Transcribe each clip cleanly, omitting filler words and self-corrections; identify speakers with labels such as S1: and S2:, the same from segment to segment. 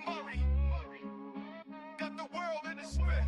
S1: Murray, got the world in a spin.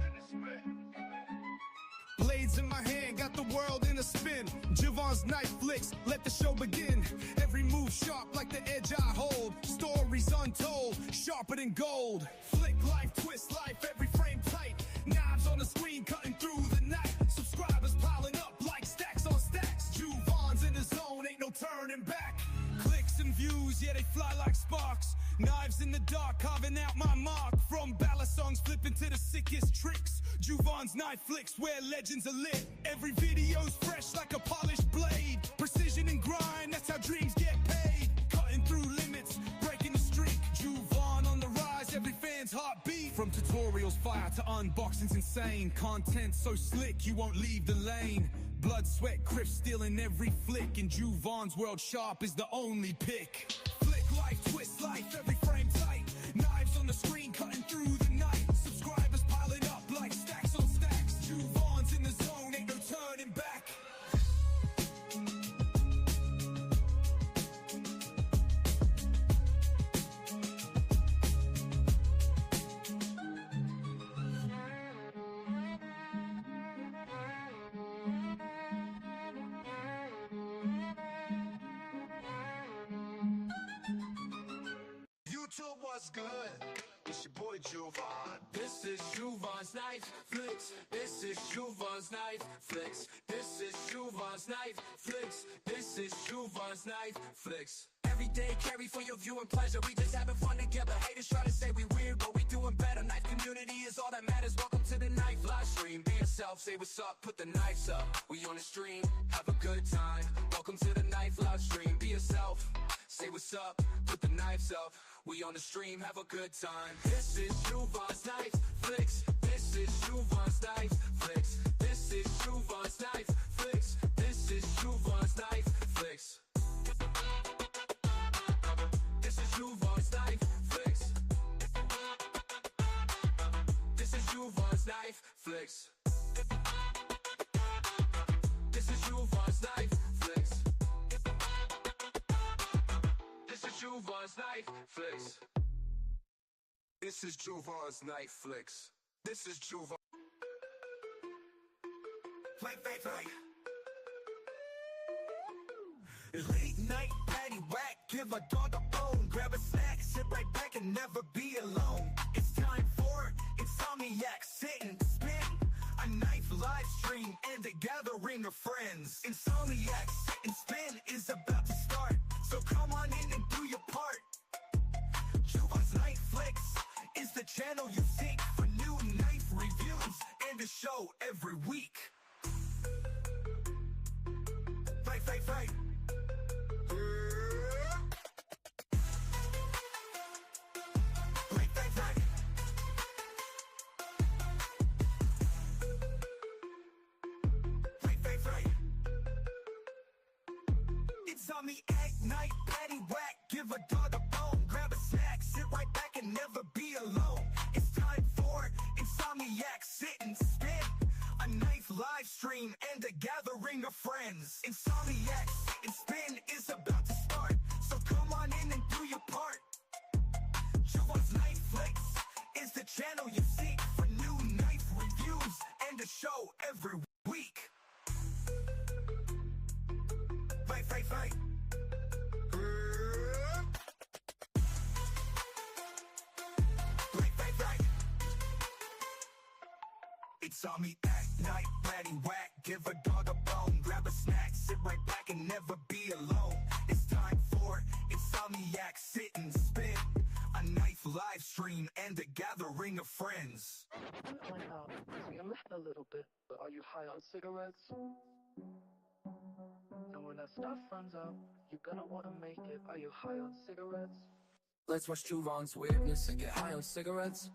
S1: Blades in my hand, got the world in a spin. Javon's knife flicks, let the show begin. Every move sharp like the edge I hold. Stories untold, sharper than gold. Flick life, twist life, every frame tight. Knives on the screen, cutting through the night. Subscribers piling up like stacks on stacks. Javon's in the zone, ain't no turning back. Clicks and views, yeah, they fly like sparks. Knives in the dark, carving out my mark. From ballad songs, flipping to the sickest tricks. Javon's knife flicks, where legends are lit. Every video's fresh like a polished blade. Precision and grind, that's how dreams get paid. Cutting through limits, breaking the streak. Javon on the rise, every fan's heartbeat. From tutorials fire to unboxings insane. Content so slick, you won't leave the lane. Blood, sweat, crisp, stealing every flick. And Javon's world sharp is the only pick. Flick life, twist life, every frame tight. Knives on the screen, cutting through the night. Subscribers piling up like stacks on stacks. Javon's in the zone, ain't no turning back. YouTube was good. It's your boy Javon.
S2: This is Javon's Knife Flicks. This is Javon's Knife Flicks. This is Javon's Knife Flicks. This is Javon's Knife Flicks. Every day carry for your view and pleasure. We just having fun together. Haters try to say we weird, but we doing better. Knife community is all that matters. Welcome to the Knife live stream. Be yourself, say what's up, put the knives up. We on the stream, have a good time. Welcome to the Knife live stream. Be yourself, say what's up, put the knives up. We on the stream, have a good time. This is Javon's Knife Flicks. This is Javon's Knife Flicks. This is Javon's Knife Flicks. This is Javon's Knife Flicks. This is Javon's Knife Flicks. This is Javon's Knife Flicks. This is Javon's Knife Flicks. This is Javon's Knife Flicks. This is Javon's Knife Flicks. This is Javon.
S3: Play. Late night patty whack, give a dog a bone. Grab a snack, sit right back and never be alone. It's time for Insomniac, sit and spin. A knife live stream and a gathering of friends. Insomniac, sit and spin is about to start. So come on in and do your part. Javon's Knife Flicks is the channel you seek for new knife reviews and a show every week. Fight. It's on the act night, patty whack, give a dog a bone. Grab a snack, sit right back and never be alone. It's time for Insomniac, sit and spin. A knife live stream and a gathering of friends. Insomniac, sit and spin is about to start. So come on in and do your part. Javon's Knife Flicks is the channel you seek for new knife reviews and a show every week. Fight. It's on me act night, patty whack, give a dog a bone. Grab a snack, sit right back and never be alone. It's time for Insomniac, sit and spin. A knife live stream and a gathering of friends.
S4: Like I'm a little bit, but are you high on cigarettes? And when that stuff runs out, you're gonna wanna make it. Are you high on cigarettes?
S2: Let's watch Javon's weirdness and get high on cigarettes.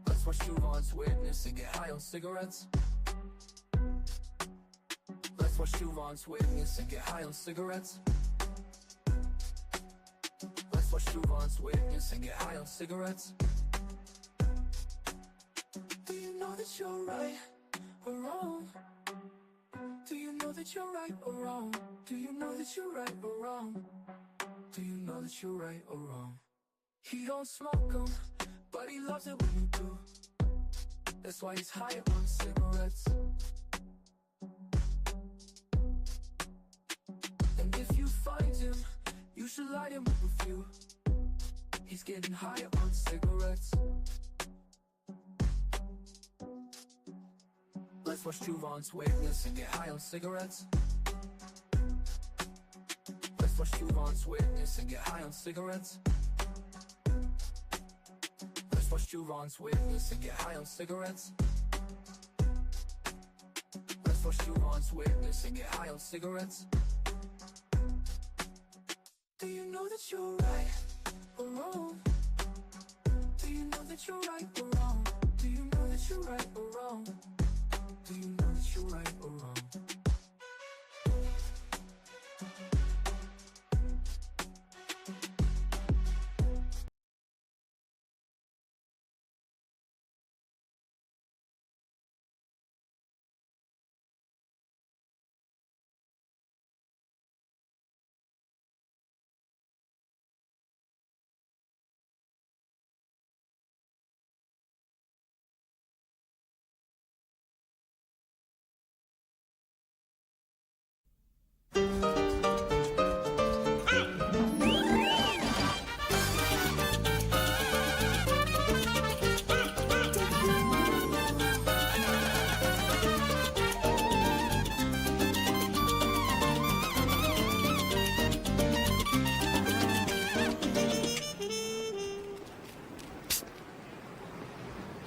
S2: Let's watch Javon's weirdness and get high on cigarettes. Let's watch Javon's weirdness and get high on cigarettes. Let's watch Javon's weirdness and get high on cigarettes. Do you know that you're right or wrong? Do you know that you're right or wrong? Do you know that you're right or wrong? Do you know that you're right or wrong? He don't smoke 'em, but he loves it when you do. That's why he's high on cigarettes. And if you find him, you should light him up a few. He's getting high on cigarettes. Let's watch Juvon's witness and get high on cigarettes. Let's watch Juvon's witness and get high on cigarettes. Let's watch Juvon's witness and get high on cigarettes. Let's watch Juvon's witness and get high on cigarettes. Do you know that you're right or wrong? Do you know that you're right or wrong? Do you know that you're right or wrong? Do you know that you're right or wrong?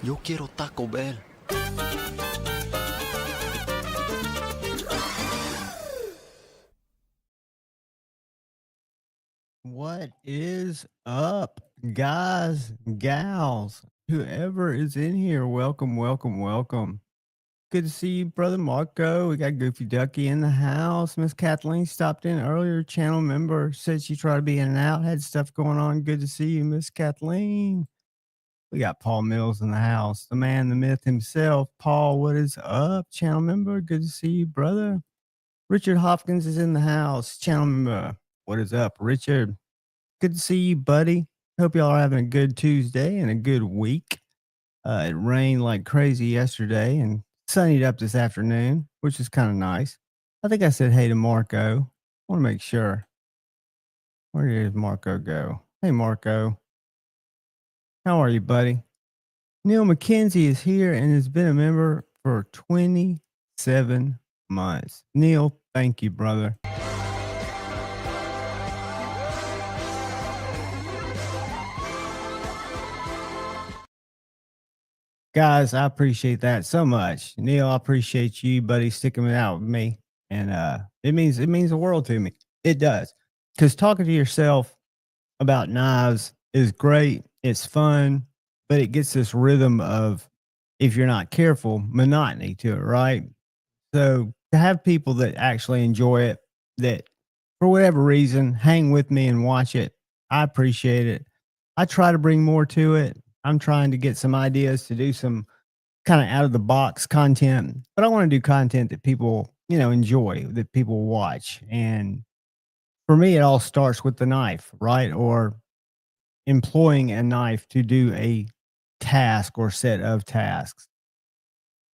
S5: Yo quiero Taco Bell.
S6: What is up, guys, gals, whoever is in here? Welcome, welcome, welcome. Good to see you, Brother Marco. We got Goofy Ducky in the house. Miss Kathleen stopped in earlier. Channel member said she tried to be in and out, had stuff going on. Good to see you, Miss Kathleen. We got Paul Mills in the house, the man, the myth himself. Paul, what is up, channel member? Good to see you, brother. Richard Hopkins is in the house, channel member. What is up, Richard? Good to see you, buddy. Hope y'all are having a good Tuesday and a good week. It rained like crazy yesterday and sunnied up this afternoon, which is kind of nice. I think I said hey to Marco. I want to make sure. Where did Marco go? Hey, Marco. How are you, buddy? Neil McKenzie is here and has been a member for 27 months. Neil, thank you, brother. Guys, I appreciate that so much. Neil, I appreciate you, buddy, sticking it out with me. And it means the world to me. It does. Because talking to yourself about knives is great. It's fun, but it gets this rhythm of, if you're not careful, monotony to it, right? So to have people that actually enjoy it, that for whatever reason, hang with me and watch it, I appreciate it. I try to bring more to it. I'm trying to get some ideas to do some kind of out of the box content, but I want to do content that people, enjoy, that people watch. And for me, it all starts with the knife, right? Or employing a knife to do a task or set of tasks.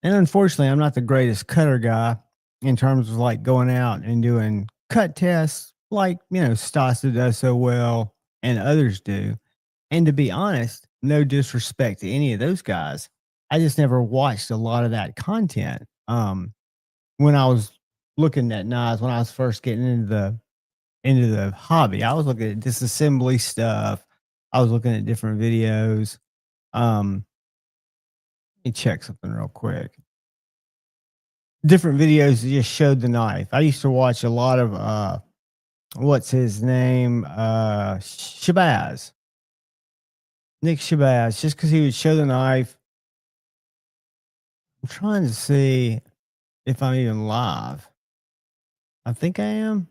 S6: And unfortunately, I'm not the greatest cutter guy in terms of like going out and doing cut tests like, Stasa does so well and others do. And to be honest, no disrespect to any of those guys, I just never watched a lot of that content. When I was looking at knives, when I was first getting into the hobby, I was looking at disassembly stuff. I was looking at different videos. Let me check something real quick. Different videos that just showed the knife. I used to watch a lot of what's his name? Shabazz. Nick Shabazz, just because he would show the knife. I'm trying to see if I'm even live. I think I am.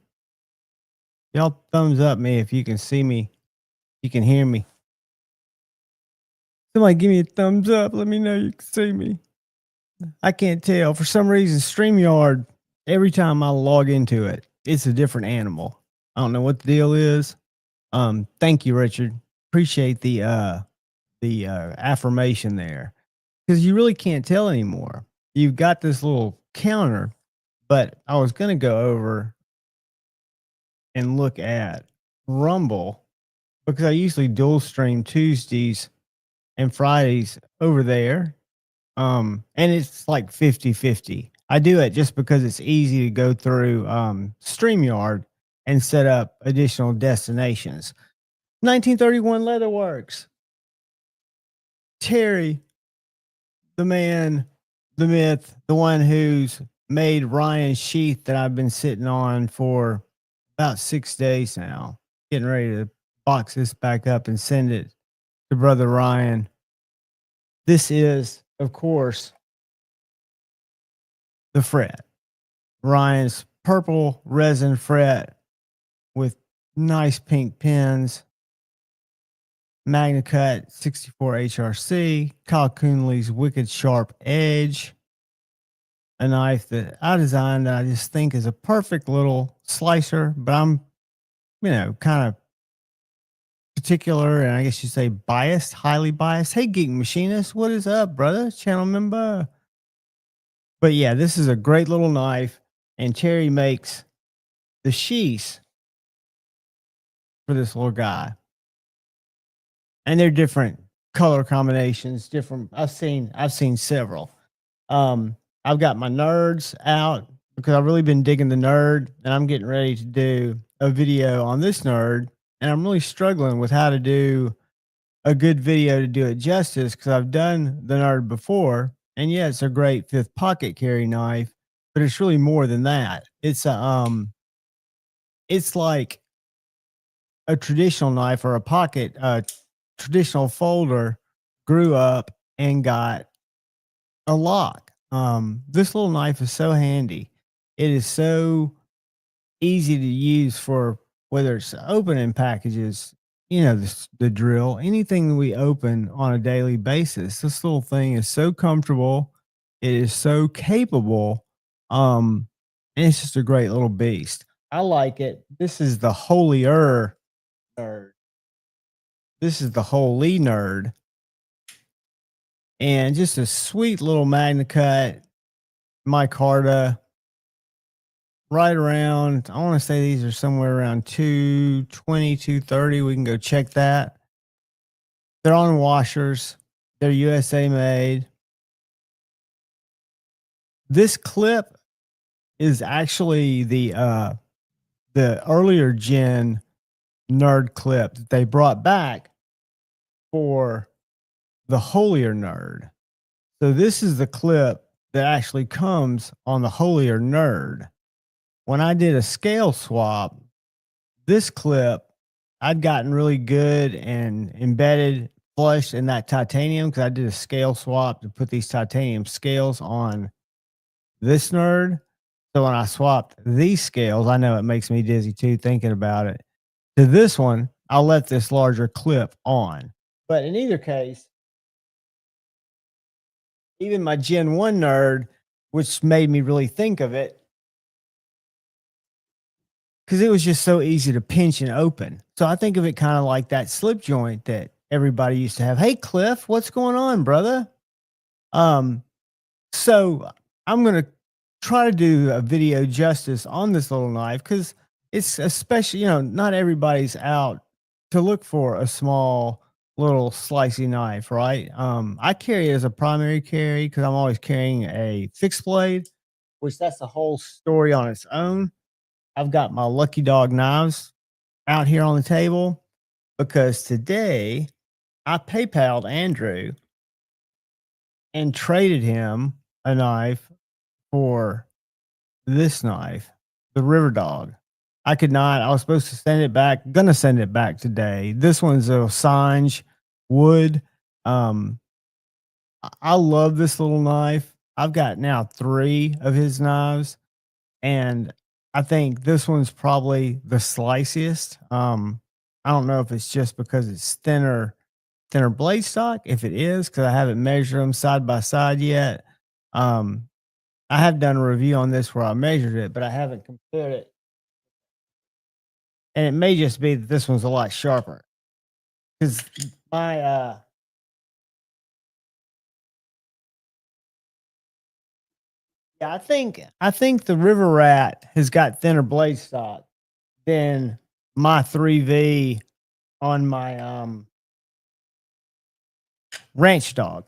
S6: Y'all thumbs up me if you can see me. You can hear me. Somebody give me a thumbs up. Let me know you can see me. I can't tell. For some reason, StreamYard every time I log into it, it's a different animal. I don't know what the deal is. Thank you, Richard. Appreciate the affirmation there, because you really can't tell anymore. You've got this little counter, but I was going to go over and look at Rumble because I usually dual stream Tuesdays and Fridays over there. And it's like 50-50. I do it just because it's easy to go through StreamYard and set up additional destinations. 1931 Leatherworks. Terry, the man, the myth, the one who's made Ryan's sheath that I've been sitting on for about 6 days now. Getting ready to box this back up and send it to Brother Ryan. This is, of course, the fret. Ryan's purple resin fret with nice pink pins. Magna Cut 64 HRC. Kyle Coonley's Wicked Sharp Edge. A knife that I designed that I just think is a perfect little slicer, but I'm, kind of particular and I guess you say biased, highly biased. Hey, Geek Machinist, what is up, brother? Channel member. But yeah, this is a great little knife, and Terry makes the sheaths for this little guy. And they're different color combinations, different. I've seen several. I've got my nerds out because I've really been digging the nerd, and I'm getting ready to do a video on this nerd, and I'm really struggling with how to do a good video to do it justice because I've done the nerd before, and yeah, it's a great fifth pocket carry knife, but it's really more than that. It's like a traditional knife or a pocket, traditional folder grew up and got a lock. This little knife is so handy. It is so easy to use for whether it's opening packages, the drill, anything that we open on a daily basis. This little thing is so comfortable. It is so capable. And it's just a great little beast. I like it. This is the holier nerd. This is the holy nerd. And just a sweet little Magna Cut micarta. Right around, I want to say these are somewhere around 220, 230. We can go check that. They're on washers. They're USA made. This clip is actually the earlier gen nerd clip that they brought back for the holier nerd. So this is the clip that actually comes on the holier nerd. When I did a scale swap, this clip, I'd gotten really good and embedded flush in that titanium because I did a scale swap to put these titanium scales on this nerd. So when I swapped these scales, I know it makes me dizzy too thinking about it. To this one, I'll let this larger clip on. But in either case, even my Gen 1 nerd, which made me really think of it, because it was just so easy to pinch and open. So I think of it kind of like that slip joint that everybody used to have. Hey, Cliff, what's going on, brother? So I'm going to try to do a video justice on this little knife because it's especially, not everybody's out to look for a small little slicey knife, right? I carry it as a primary carry because I'm always carrying a fixed blade, which that's a whole story on its own. I've got my Lucky Dog knives out here on the table because today I PayPal'd Andrew and traded him a knife for this knife, the River Dog. I could not. I was supposed to send it back. Gonna send it back today. This one's a Sange wood. I love this little knife. I've got now 3 of his knives, and I think this one's probably the sliciest. I don't know if it's just because it's thinner blade stock. If it is, because I haven't measured them side by side yet. I have done a review on this where I measured it, but I haven't compared it. And it may just be that this one's a lot sharper. Because my yeah, I think the River Rat has got thinner blade stock than my 3V on my ranch dog.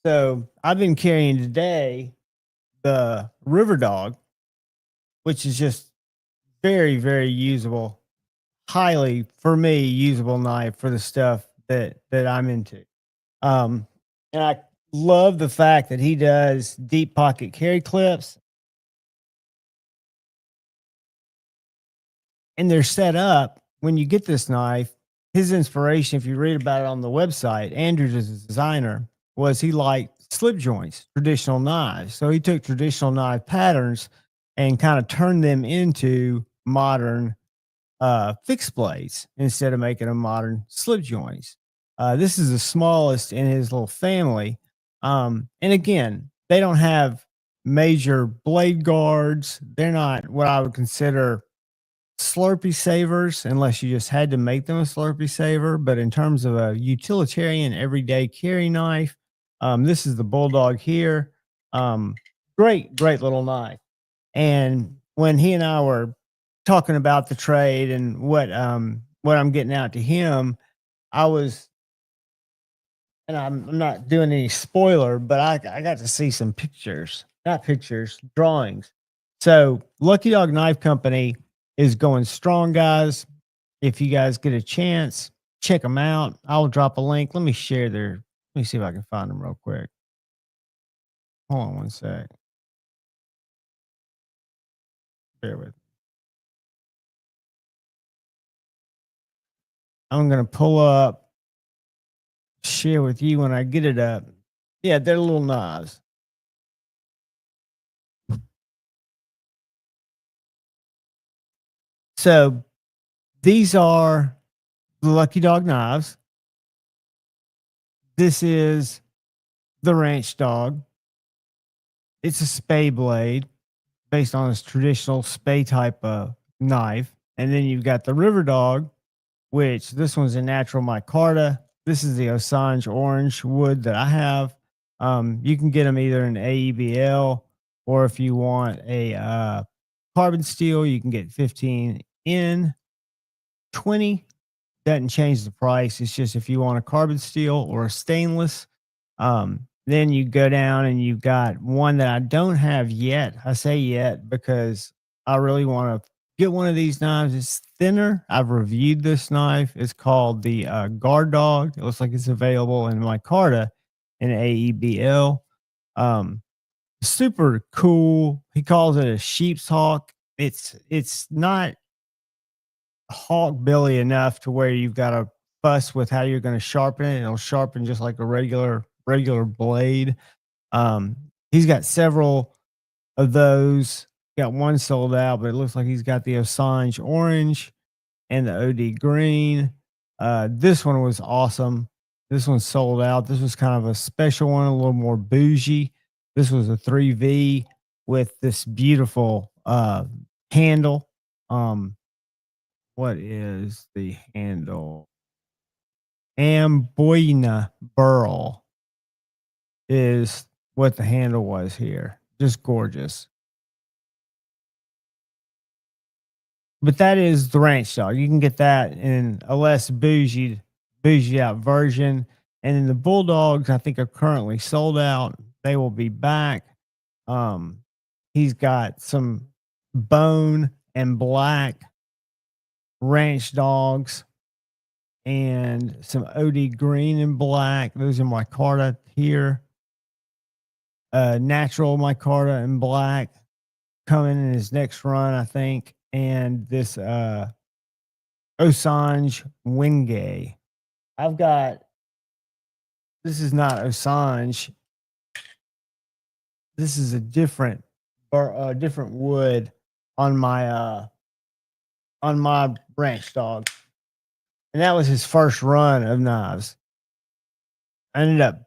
S6: So I've been carrying today the River Dog, which is just very, very usable, highly for me usable knife for the stuff that I'm into. And I love the fact that he does deep pocket carry clips, and they're set up when you get this knife. His inspiration, if you read about it on the website, Andrews is a designer, was he liked slip joints, traditional knives. So he took traditional knife patterns and kind of turned them into modern fixed blades instead of making them modern slip joints. This is the smallest in his little family. And again, they don't have major blade guards. They're not what I would consider Slurpee savers unless you just had to make them a Slurpee saver. But in terms of a utilitarian everyday carry knife, this is the Bulldog here. Great little knife. And when he and I were talking about the trade and what I'm getting out to him, I was, and I'm not doing any spoiler, but I got to see some pictures, not pictures, drawings. So Lucky Dog Knife Company is going strong, guys. If you guys get a chance, check them out. I'll drop a link. Let me share their. Let me see if I can find them real quick. Hold on one sec. Bear with me. I'm gonna pull up, share with you when I get it up. Yeah, they're little knives. So these are the Lucky Dog knives. This is the Ranch Dog. It's a spay blade based on its traditional spay type of knife. And then you've got the River Dog, which this one's a natural micarta. This is the Osage orange wood that I have. You can get them either in AEBL, or if you want a carbon steel, you can get 15 in 20. Doesn't change the price. It's just if you want a carbon steel or a stainless. Then you go down and you've got one that I don't have yet. I say yet because I really want to get one of these knives. It's thinner. I've reviewed this knife. It's called the Guard Dog. It looks like it's available in micarta and AEBL. Super cool. He calls it a sheep's hawk. It's not hawk belly enough to where you've got to fuss with how you're going to sharpen it. It'll sharpen just like a regular blade. He's got several of those. Got one sold out, but it looks like he's got the Osage orange and the OD green. This one was awesome. This one's sold out. This was kind of a special one, a little more bougie. This was a 3V with this beautiful handle. What is the handle? Amboina Burl is what the handle was here. Just gorgeous. But that is the Ranch Dog. You can get that in a less bougie out version. And then the Bulldogs, I think, are currently sold out. They will be back. He's got some bone and black Ranch Dogs and some OD green and black. Those are micarta here. Natural micarta and black coming in his next run, I think. And this Osage Wingay. I've got, this is not Osage. This is a different wood on my Ranch Dog. And that was his first run of knives. I ended up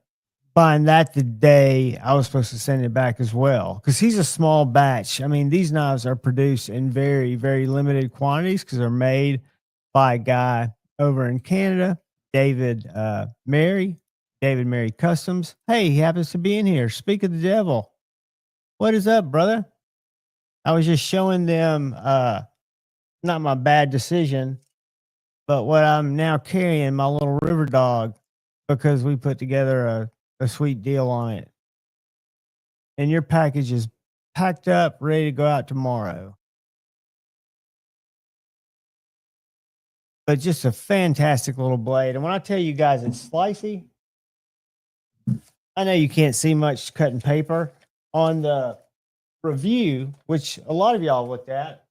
S6: find that the day I was supposed to send it back as well, because he's a small batch. I mean, these knives are produced in very, very limited quantities because they're made by a guy over in Canada, David Mary, David Mary Customs. Hey, he happens to be in here. Speak of the devil. What is up, brother? I was just showing them not my bad decision, but what I'm now carrying, my little river dog, because we put together a sweet deal on it. And your package is packed up, ready to go out tomorrow. But just a fantastic little blade. And when I tell you guys it's slicey, I know you can't see much cutting paper on the review, which a lot of y'all looked at.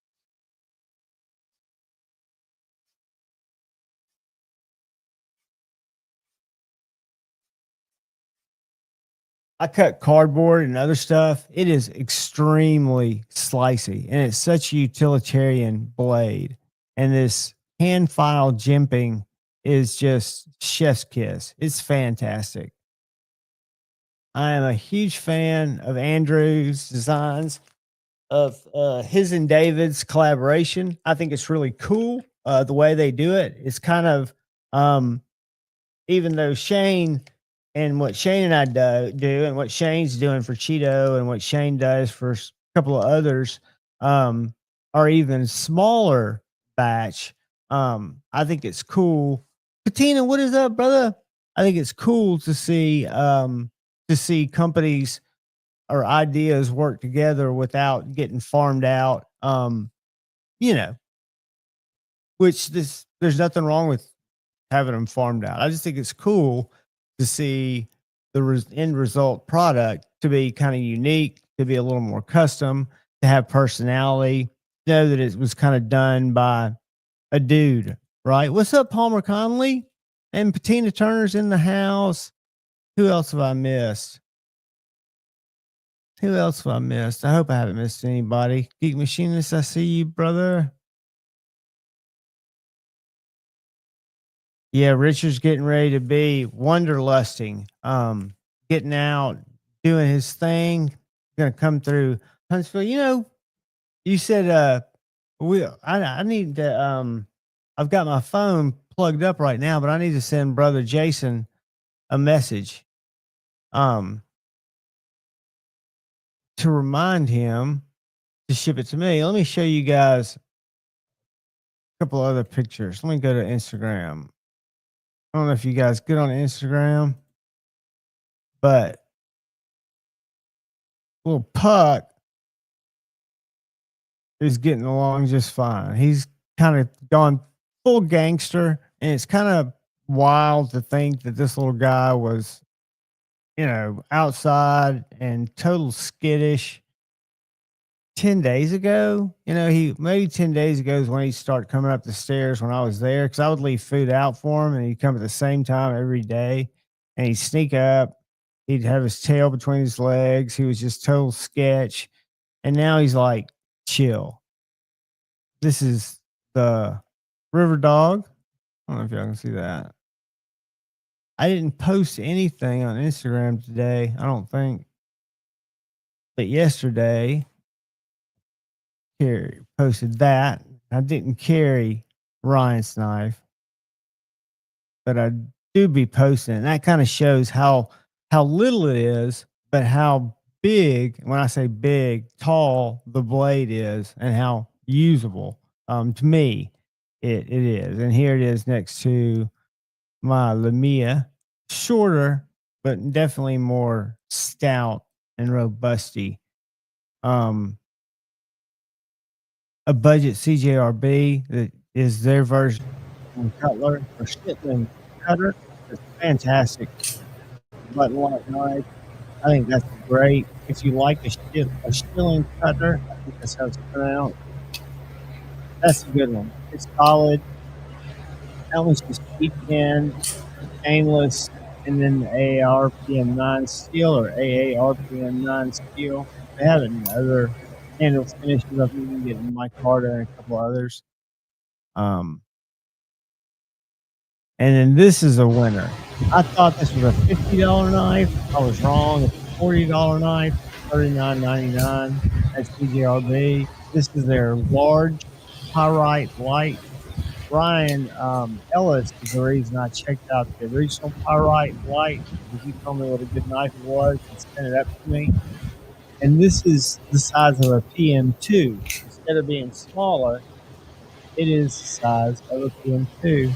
S6: I cut cardboard and other stuff. It is extremely slicey, and it's such a utilitarian blade. And this hand file jimping is just chef's kiss. It's fantastic. I am a huge fan of Andrew's designs, of his and David's collaboration. I think it's really cool the way they do it. It's kind of, even though Shane and what Shane and I do and what Shane's doing for Cheeto and what Shane does for a couple of others are even smaller batch. I think it's cool. Patina, what is up, brother? I think it's cool to see companies or ideas work together without getting farmed out. Which there's nothing wrong with having them farmed out. I just think it's cool to see the end result product to be kind of unique, to be a little more custom, to have personality, know that it was kind of done by a dude, right? What's up, Palmer Conley? And Patina Turner's in the house. Who else have I missed? Who else have I missed? I hope I haven't missed anybody. Geek Machinist, I see you, brother. Yeah, Richard's getting ready to be wanderlusting, getting out, doing his thing. Gonna come through Huntsville. You said I need to I've got my phone plugged up right now, but I need to send brother Jason a message to remind him to ship it to me. Let me show you guys a couple other pictures. Let me go to Instagram. I don't know if you guys get on Instagram, but little Puck is getting along just fine. He's kind of gone full gangster, and it's kind of wild to think that this little guy was, outside and total skittish 10 days ago. Maybe 10 days ago is when he started coming up the stairs when I was there, because I would leave food out for him and he'd come at the same time every day and he'd sneak up. He'd have his tail between his legs. He was just total sketch. And now he's like, chill. This is the river dog. I don't know if y'all can see that. I didn't post anything on Instagram today, I don't think. But yesterday, here posted that. I didn't carry Ryan's knife, but I do be posting. And that kind of shows how little it is, but how big, when I say big, tall the blade is and how usable. To me, it is. And here it is next to my Lamia. Shorter, but definitely more stout and robusty. A budget CJRB that is their version of Cutler or Shitland Cutter. It's fantastic. Button lock knife. I think that's great. If you like a Shilling Cutter, I think that's how it's pronounced. That's a good one. It's solid. That one's just weekend, stainless, and then the AARPM9 steel or AARPM9 steel. They have another handle finishes. I think you can get in my Carter and a couple others. And then this is a winner. I thought this was a $50 knife. I was wrong. It's a $40 knife, $39.99 at CGRB. This is their large pyrite light. Ryan Ellis is the reason I checked out the original pyrite light because he told me what a good knife it was and sent it up to me. And this is the size of a PM2. Instead of being smaller, it is the size of a PM2.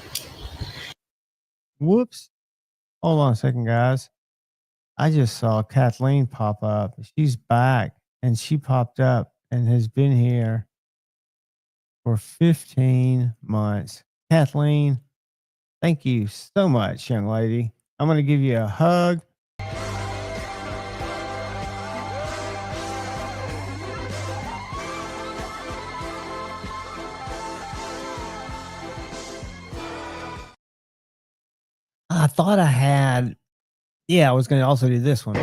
S6: Whoops. Hold on a second, guys. I just saw Kathleen pop up. She's back and she popped up and has been here for 15 months. Kathleen, thank you so much, young lady. I'm going to give you a hug. I thought I had, I was going to also do this one. A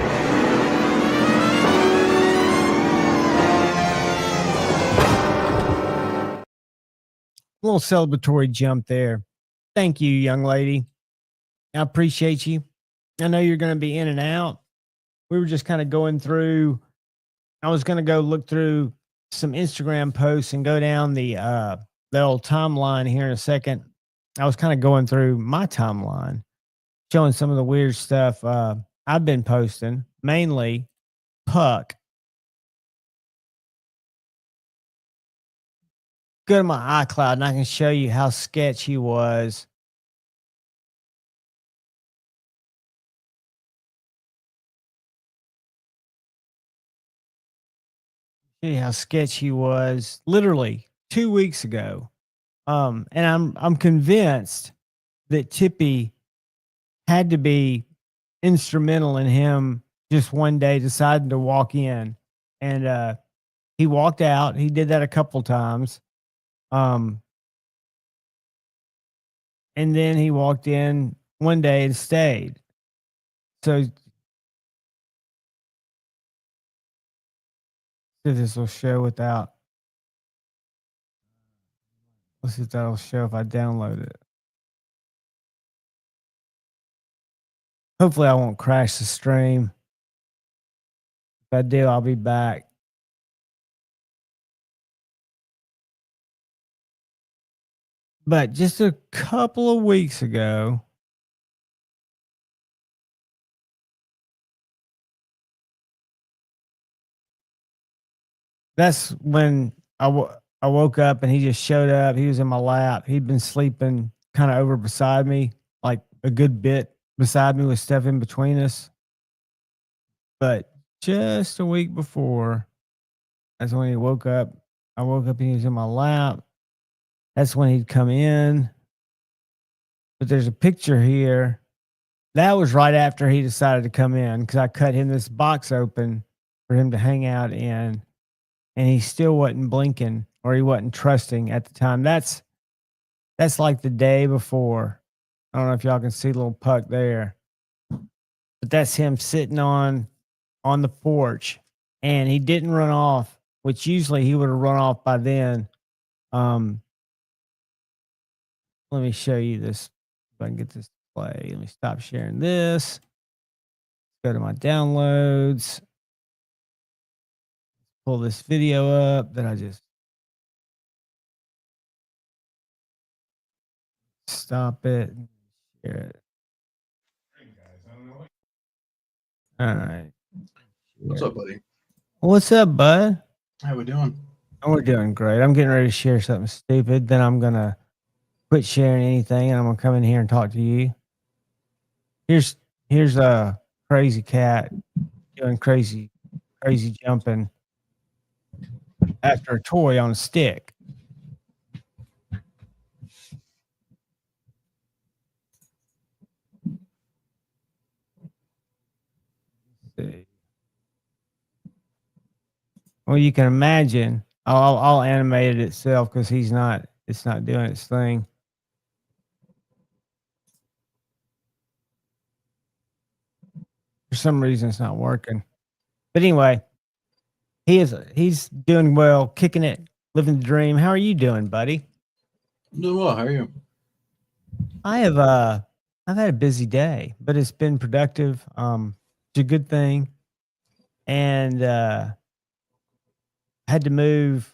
S6: little celebratory jump there. Thank you, young lady. I appreciate you. I know you're going to be in and out. We were just kind of going through. I was going to go look through some Instagram posts and go down the old timeline here in a second. I was kind of going through my timeline, showing some of the weird stuff I've been posting, mainly Puck. Go to my iCloud and I can show you how sketch he was. Show you how sketch he was literally 2 weeks ago. And I'm convinced that Tippy had to be instrumental in him just one day deciding to walk in. And he walked out. He did that a couple times. And then he walked in one day and stayed. So this will show without. Let's see if that'll show if I download it. Hopefully I won't crash the stream. If I do, I'll be back. But just a couple of weeks ago, that's when I woke up and he just showed up. He was in my lap. He'd been sleeping kind of over beside me, like a good bit beside me with stuff in between us. But just a week before, that's when he woke up. I woke up and he was in my lap. That's when he'd come in. But there's a picture here. That was right after he decided to come in because I cut him this box open for him to hang out in. And he still wasn't blinking or he wasn't trusting at the time. That's like the day before. I don't know if y'all can see little Puck there. But that's him sitting on the porch. And he didn't run off, which usually he would have run off by then. Let me show you this. If I can get this to play. Let me stop sharing this. Go to my downloads. Pull this video up that I just stop it. Share it. All right.
S5: What's up, buddy?
S6: What's up, bud?
S5: How we doing?
S6: We're doing great. I'm getting ready to share something stupid. Then I'm gonna quit sharing anything, and I'm gonna come in here and talk to you. Here's a crazy cat doing crazy jumping after a toy on a stick. Let's see. Well, you can imagine. I'll animate it itself because it's not doing its thing. For some reason, it's not working. But anyway, he's doing well, kicking it, living the dream. How are you doing, buddy?
S5: I'm doing well. How are you?
S6: I have I've had a busy day, but it's been productive. It's a good thing. And had to move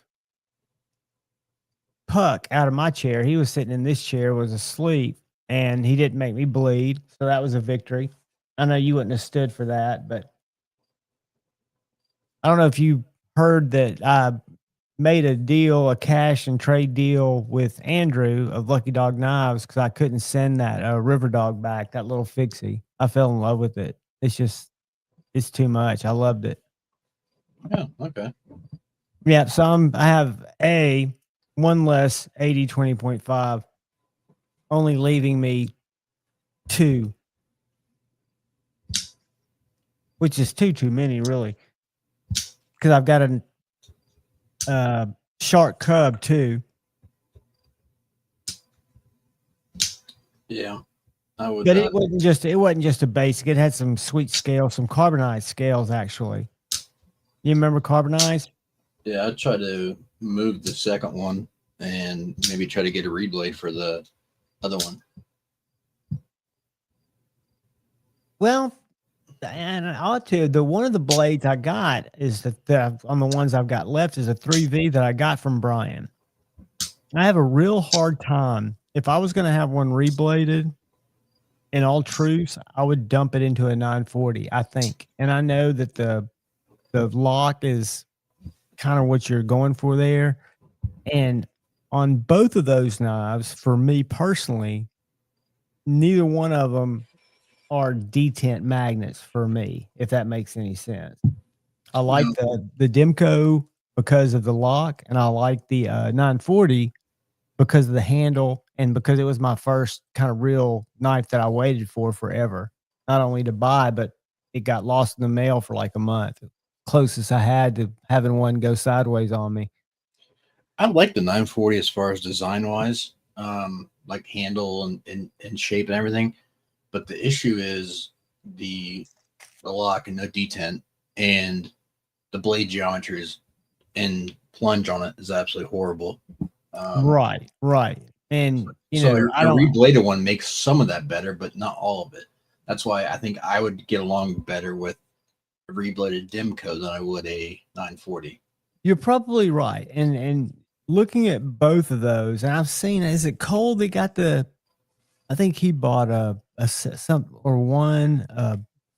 S6: Puck out of my chair. He was sitting in this chair, was asleep, and he didn't make me bleed. So that was a victory. I know you wouldn't have stood for that, but I don't know if you heard that I made a deal, a cash and trade deal with Andrew of Lucky Dog Knives because I couldn't send that River Dog back, that little fixie. I fell in love with it. It's too much. I loved it.
S5: Yeah. Okay.
S6: Yeah. So I have one less 80/20.5, only leaving me 2, which is too many, really. Because I've got a Shark Cub too.
S5: Yeah. I would.
S6: But it wasn't just a basic. It had some sweet scales, some carbonized scales actually. You remember carbonized?
S5: Yeah, I'd try to move the second one and maybe try to get a reblade for the other one.
S6: Well, and I'll tell you, the one of the blades I got is on the ones I've got left is a 3V that I got from Brian. I have a real hard time. If I was going to have one rebladed, in all truth, I would dump it into a 940, I think. And I know that the lock is kind of what you're going for there. And on both of those knives, for me personally, neither one of them are detent magnets for me, if that makes any sense. I like the Demco because of the lock, and I like the 940 because of the handle and because it was my first kind of real knife that I waited for forever. Not only to buy, but it got lost in the mail for like a month. Closest I had to having one go sideways on me.
S5: I like the 940 as far as design wise, like handle and shape and everything. But the issue is the lock and no detent, and the blade geometry and plunge on it is absolutely horrible.
S6: Right. And
S5: so a rebladed one makes some of that better, but not all of it. That's why I think I would get along better with a rebladed Demco than I would a 940.
S6: You're probably right. And looking at both of those, and I've seen, is it Cole that got I think he bought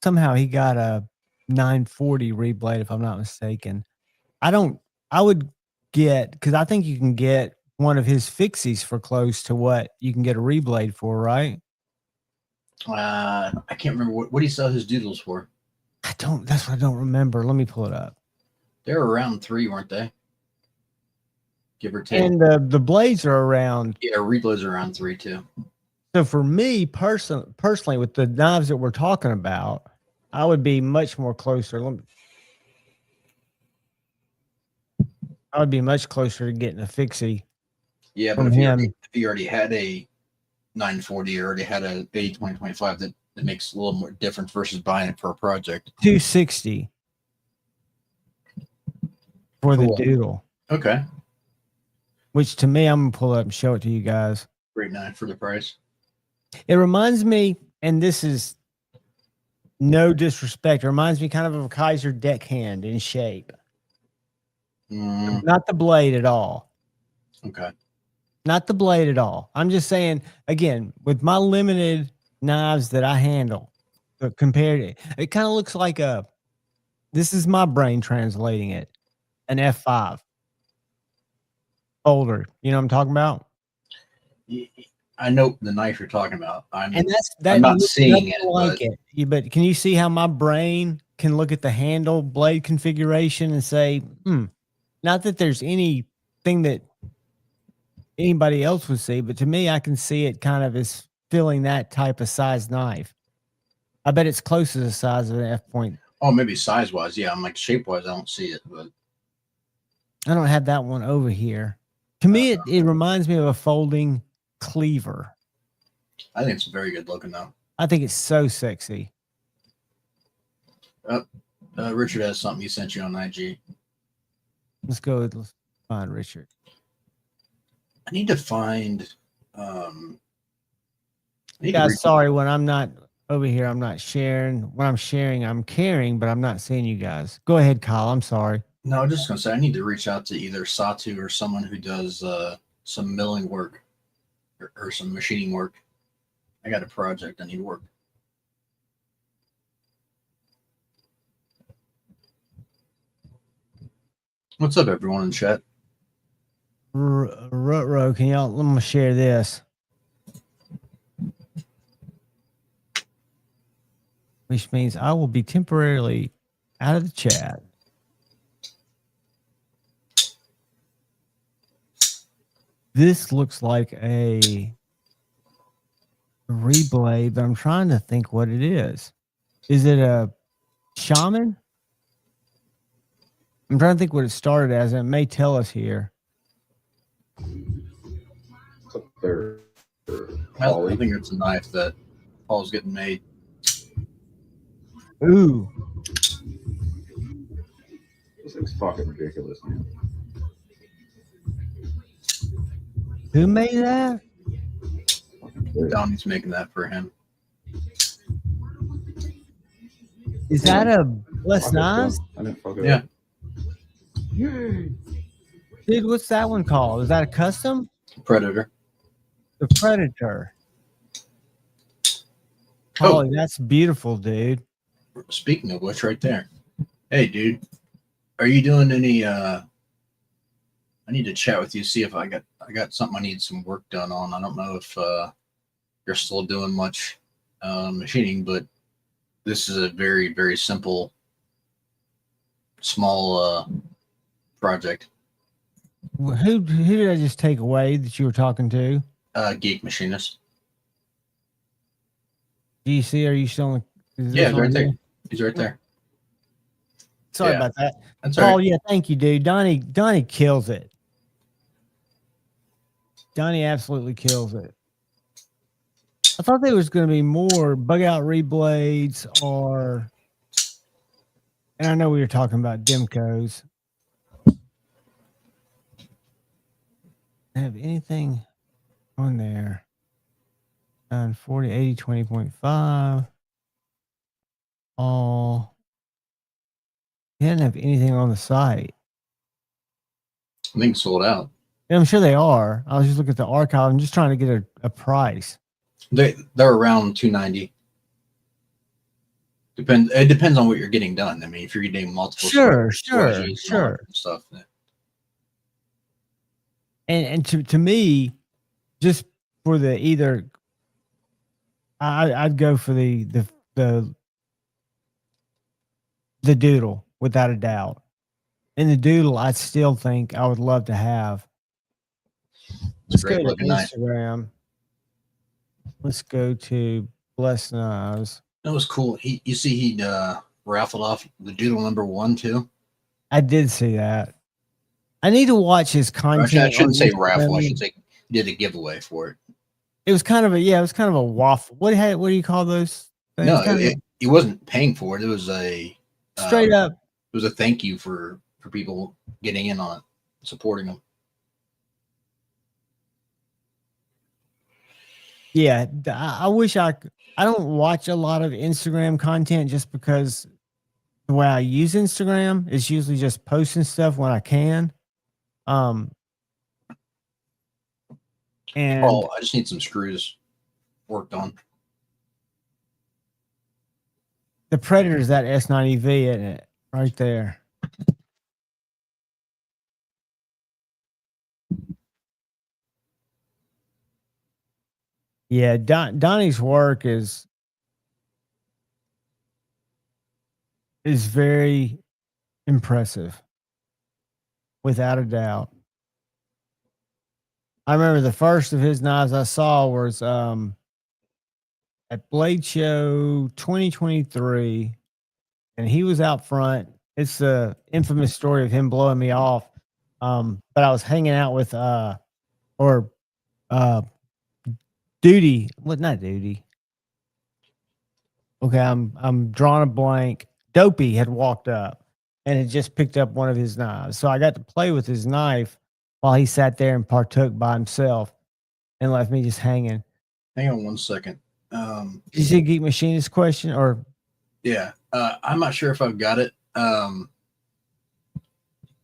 S6: somehow he got a 940 reblade, if I'm not mistaken. I would get, because I think you can get one of his fixies for close to what you can get a reblade for, right?
S5: I can't remember what he sell his doodles for.
S6: That's what I don't remember. Let me pull it up.
S5: They were around 3, weren't they? Give or take.
S6: And the blades are around.
S5: Yeah, reblades are around 3 too.
S6: So for me personally, with the knives that we're talking about, I would be much more closer. I would be much closer to getting a fixie.
S5: Yeah, but if you already had a 940 or already had a 80/20.5, that makes a little more difference versus buying it for a project.
S6: 260 for the doodle.
S5: Okay.
S6: Which to me, I'm gonna pull up and show it to you guys.
S5: Great knife for the price.
S6: It reminds me, and this is no disrespect, it reminds me kind of a Kaiser deckhand in shape. Not the blade at all.
S5: Okay.
S6: Not the blade at all. I'm just saying, again, with my limited knives that I handle, compared to it kind of looks like this is my brain translating it, an F5 folder. You know what I'm talking about?
S5: I know the knife you're talking about. I'm
S6: I'm
S5: not seeing it,
S6: like it. But can you see how my brain can look at the handle blade configuration and say, not that there's anything that anybody else would see, but to me, I can see it kind of as filling that type of size knife. I bet it's close to the size of an F point.
S5: Oh, maybe size wise. Yeah. I'm like shape wise. I don't see it, but
S6: I don't have that one over here. To me, it reminds me of a folding cleaver.
S5: I think it's very good looking though.
S6: I think it's so sexy.
S5: Richard has something he sent you on IG.
S6: Let's find Richard.
S5: I need to find I need to
S6: Guys,
S5: reach-
S6: sorry when I'm not over here. I'm not sharing. When I'm sharing, I'm caring, but I'm not seeing you guys. Go ahead, Kyle. I'm sorry.
S5: No, I'm just gonna say I need to reach out to either Satu or someone who does some milling work or some machining work. I got a project I need work. What's up, everyone in chat?
S6: Rutro, can y'all let me share this? Which means I will be temporarily out of the chat. This looks like a reblade, but I'm trying to think what it is. Is it a shaman? I'm trying to think what it started as, and it may tell us here.
S7: It's up there.
S5: I think it's a knife that Paul's getting made.
S6: Ooh,
S7: This thing's fucking ridiculous, man.
S6: who made that?
S7: Fucking weird.
S5: Donnie's making that for him.
S6: Is that a less
S7: Fuck it,
S6: knives?
S7: I didn't fuck it
S5: Yeah.
S7: up. Yay.
S6: Dude, what's that one called? Is that a custom?
S5: Predator.
S6: The Predator. Holy, that's beautiful, dude.
S5: Speaking of which, right there. Hey, dude, are you doing any? I need to chat with you. See if I got something I need some work done on. I don't know if you're still doing much machining, but this is a very, very simple, small project.
S6: Who did I just take away that you were talking to?
S5: Geek machinist.
S6: GC, are you still? Is this
S5: Yeah, he's
S6: on
S5: right there.
S6: here?
S5: He's right there.
S6: Sorry
S5: Yeah.
S6: about that.
S5: That's all
S6: Paul,
S5: right.
S6: yeah, thank you, dude. Donnie kills it. Donnie absolutely kills it. I thought there was going to be more bug out reblades or, and I know we were talking about Demcos. Have anything on there? 40, 80, 20.5. All. He didn't have anything on the site.
S5: I think it's sold out.
S6: Yeah, I'm sure they are. I was just looking at the archive. I'm just trying to get a price.
S5: They're around 290. It depends on what you're getting done. I mean, if you're getting multiple
S6: Sure.
S5: squares and all that stuff.
S6: And to me, just for the either, I'd go for the doodle without a doubt. And the doodle, I still think I would love to have.
S5: It's
S6: Let's
S5: a
S6: go
S5: great
S6: to
S5: looking knife.
S6: Instagram. Let's go to Blessed Knives.
S5: That was cool. You see, he raffled off the doodle #1 too.
S6: I did see that. I need to watch his content.
S5: Actually, I shouldn't
S6: on
S5: say raffle. I
S6: Instagram.
S5: should say he did a giveaway for it.
S6: It was kind of a waffle. What do you call those things?
S5: No,
S6: Kind of
S5: he wasn't paying for it. It was a
S6: straight up.
S5: It was a thank you for people getting in on it, supporting them.
S6: Yeah, I wish I don't watch a lot of Instagram content just because the way I use Instagram is usually just posting stuff when I can. And
S5: Oh, I just need some screws worked on.
S6: the Predator's that S90V, isn't it? Right there. Yeah, Donnie's work is very impressive, without a doubt. I remember the first of his knives I saw was at Blade Show 2023, and he was out front. It's the infamous story of him blowing me off. But I was hanging out with Duty. What? Not Duty. Okay, I'm drawing a blank. Dopey had walked up and had just picked up one of his knives, so I got to play with his knife while he sat there and partook by himself and left me just hanging.
S5: Hang on one second.
S6: Did you see Geek Machinist question or?
S5: Yeah, I'm not sure if I've got it.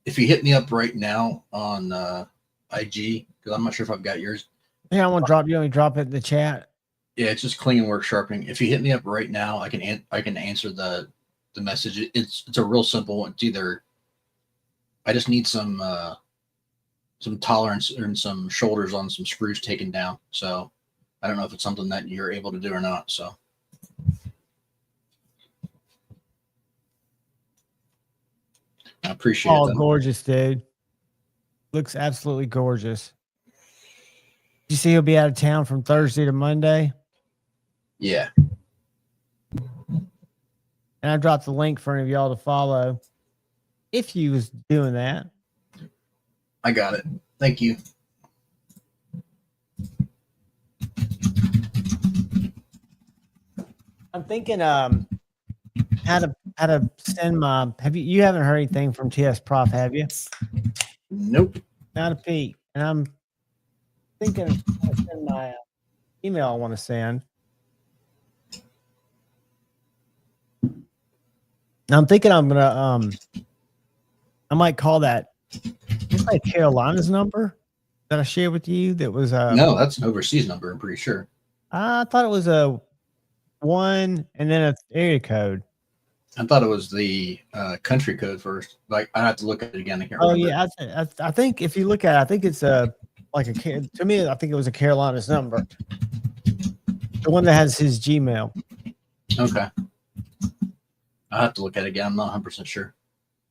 S5: If you hit me up right now on IG, because I'm not sure if I've got yours.
S6: Yeah, I want to drop you. Let me drop it in the chat.
S5: Yeah, it's just clean work sharpening. If you hit me up right now, I can answer the message. It's a real simple one. It's either I just need some tolerance and some shoulders on some screws taken down. So I don't know if it's something that you're able to do or not. So I appreciate
S6: Oh,
S5: that.
S6: gorgeous, dude. Looks absolutely gorgeous. You see he'll be out of town from Thursday to Monday.
S5: Yeah.
S6: And I dropped the link for any of y'all to follow if you was doing that.
S5: I got it. Thank you.
S6: I'm thinking how to send my you haven't heard anything from TS Prof, have you?
S5: Nope.
S6: Not a peek. And I'm thinking of how to send my email I want to send. I'm thinking I'm gonna I might call that it's like Carolina's number that I shared with you that was
S5: No, that's an overseas number, I'm pretty sure.
S6: I thought it was a 1 and then an area code.
S5: I thought it was the country code first. Like I have to look at it again. I can't
S6: Oh
S5: remember.
S6: yeah, I think if you look at it, I think it's like to me I think it was a Carolina's number. The one that has his Gmail.
S5: Okay. I'll have to look at it again. I'm not 100% sure.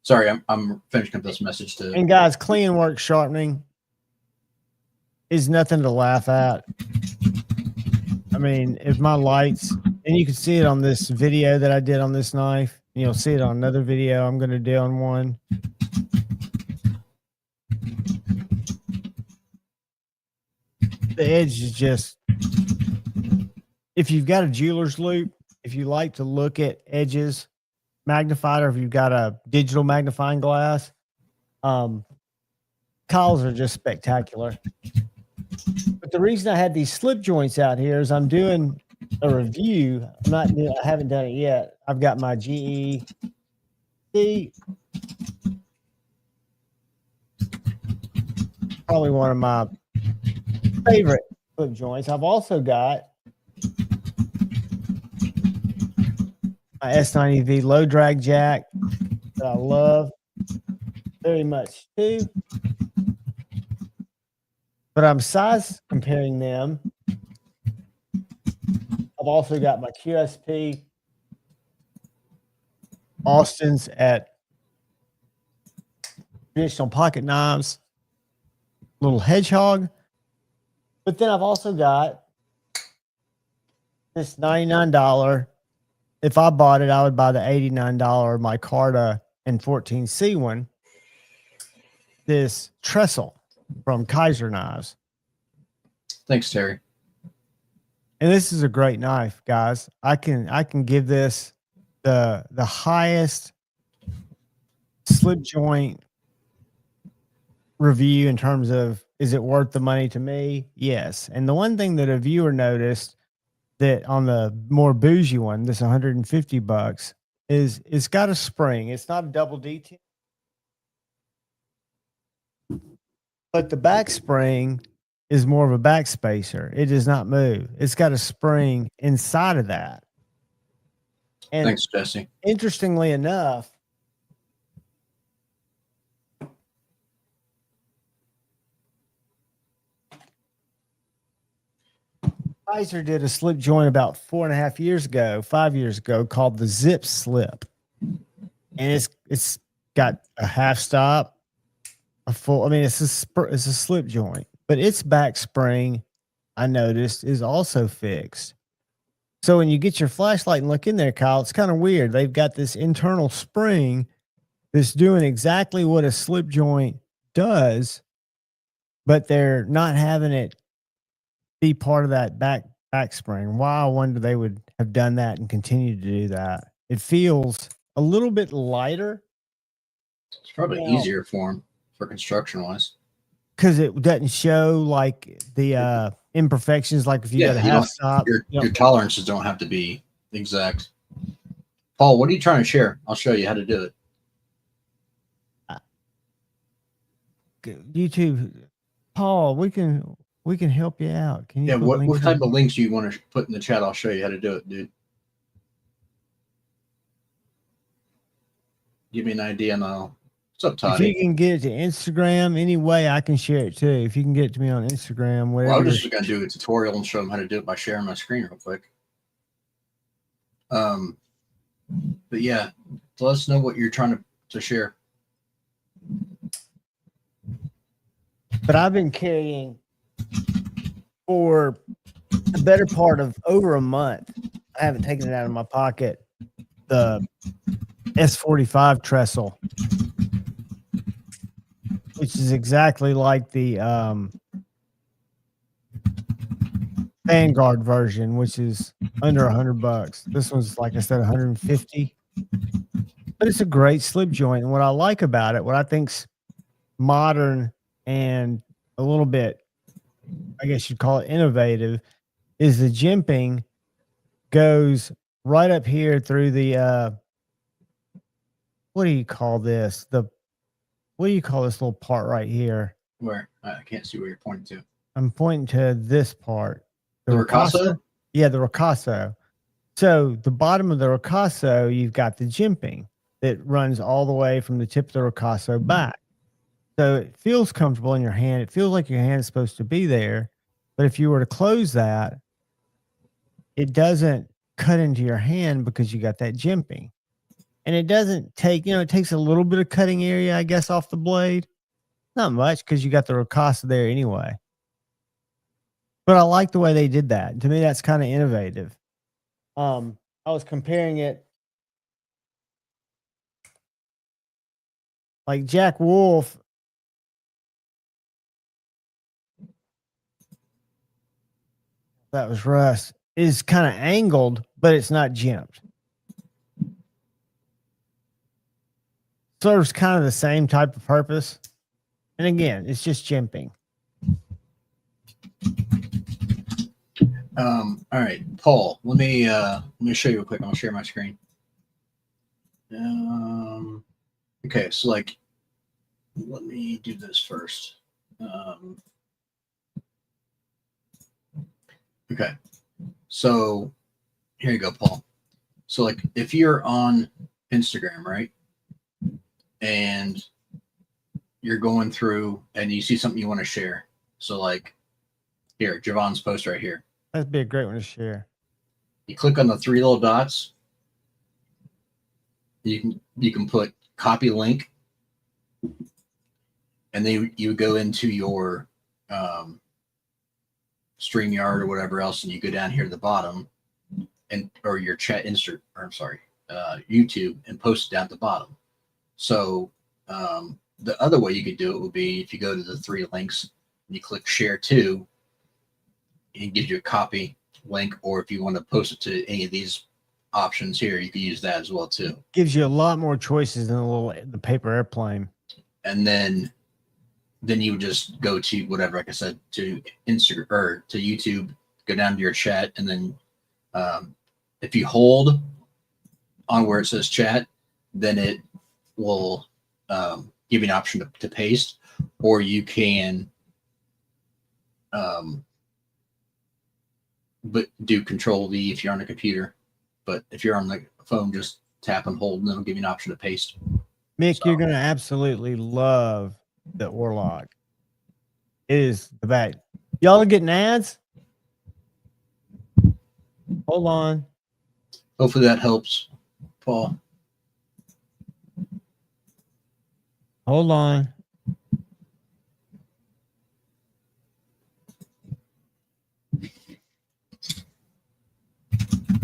S5: Sorry, I'm finishing up this message to.
S6: And guys, clean work sharpening is nothing to laugh at. I mean, if my lights, and you can see it on this video that I did on this knife, and you'll see it on another video I'm going to do on one. The edge is just, if you've got a jeweler's loop, if you like to look at edges magnified, or if you've got a digital magnifying glass, Kyle's are just spectacular. But the reason I had these slip joints out here is I'm doing a review. I haven't done it yet. I've got my GEC, probably one of my favorite slip joints. I've also got my S90V low drag jack that I love very much too. But I'm size comparing them. I've also got my QSP Austin's at traditional pocket knives, little hedgehog. But then I've also got this $99. If I bought it, I would buy the $89 micarta and 14C one. This trestle from Kaiser Knives.
S5: Thanks, Terry.
S6: And this is a great knife, guys. I can give this the highest slip joint review in terms of, is it worth the money to me? Yes. And the one thing that a viewer noticed that on the more bougie one, this $150, is it's got a spring. It's not a double detail, but the back spring is more of a back spacer. It does not move. It's got a spring inside of that. And
S5: thanks, Jesse.
S6: interestingly enough, Kaiser did a slip joint about 5 years ago called the Zip Slip. And it's got a half stop, a full, I mean, it's a slip joint, but its back spring, I noticed, is also fixed. So when you get your flashlight and look in there, Kyle, it's kind of weird. They've got this internal spring that's doing exactly what a slip joint does, but they're not having it be part of that back spring. Why, I wonder they would have done that and continue to do that. It feels a little bit lighter.
S5: It's probably easier for him for construction wise.
S6: because it doesn't show like the imperfections, like if you got a
S5: you
S6: half
S5: don't,
S6: stop.
S5: your tolerances don't have to be exact. Paul, what are you trying to share? I'll show you how to do it.
S6: YouTube, Paul, we can help you out. Can you?
S5: Yeah,
S6: put
S5: what
S6: links
S5: type
S6: in?
S5: of links do you want to put in the chat? I'll show you how to do it, dude. Give me an idea, and what's up,
S6: If
S5: Toddy?
S6: you can get it to Instagram, any way I can share it too. If you can get it to me on Instagram,
S5: Well,
S6: whatever.
S5: I'm just going to do a tutorial and show them how to do it by sharing my screen real quick. But yeah, let us know what you're trying to share.
S6: But I've been carrying for the better part of over a month. I haven't taken it out of my pocket. The S45 trestle, which is exactly like the Vanguard version, which is under $100. This one's, like I said, 150. But it's a great slip joint. And what I like about it, what I think's modern and a little bit, I guess you'd call it innovative, is the jimping goes right up here through the what do you call this? What do you call this little part right here?
S5: Where? I can't see where you're pointing to.
S6: I'm pointing to this part.
S5: The ricasso?
S6: Yeah, the ricasso. So the bottom of the ricasso, you've got the jimping that runs all the way from the tip of the ricasso back. So it feels comfortable in your hand. It feels like your hand is supposed to be there. But if you were to close that, it doesn't cut into your hand because you got that jimping. And it doesn't take, it takes a little bit of cutting area, I guess, off the blade. Not much because you got the ricasso there anyway. But I like the way they did that. To me, that's kind of innovative. I was comparing it like Jack Wolf. That was Russ. Is kind of angled, but it's not jimped. Serves kind of the same type of purpose. And again, it's just jimping.
S5: All right, Paul, let me show you real quick. I'll share my screen. Okay, so like, let me do this first. Okay, so here you go, Paul. So like, if you're on Instagram, right, and you're going through and you see something you want to share, so like here, Javon's post right here.
S6: That'd be a great one to share.
S5: You click on the three little dots. You can put copy link, and then you go into your StreamYard or whatever else, and you go down here to the bottom, or your chat insert, or I'm sorry, YouTube, and post it down at the bottom. So the other way you could do it would be if you go to the three links and you click share to, it gives you a copy link, or if you want to post it to any of these options here, you can use that as well too.
S6: Gives you a lot more choices than the paper airplane.
S5: And then you would just go to whatever, like I said, to Instagram or to YouTube, go down to your chat, and then if you hold on where it says chat, then it will give you an option to paste, or you can but do Control V if you're on a computer. But if you're on the phone, just tap and hold, and then it'll give you an option to paste.
S6: Mick,
S5: So,
S6: you're going to absolutely love the Orlog. It is the best. Y'all are getting ads? Hold on.
S5: hopefully that helps, Paul.
S6: Hold on.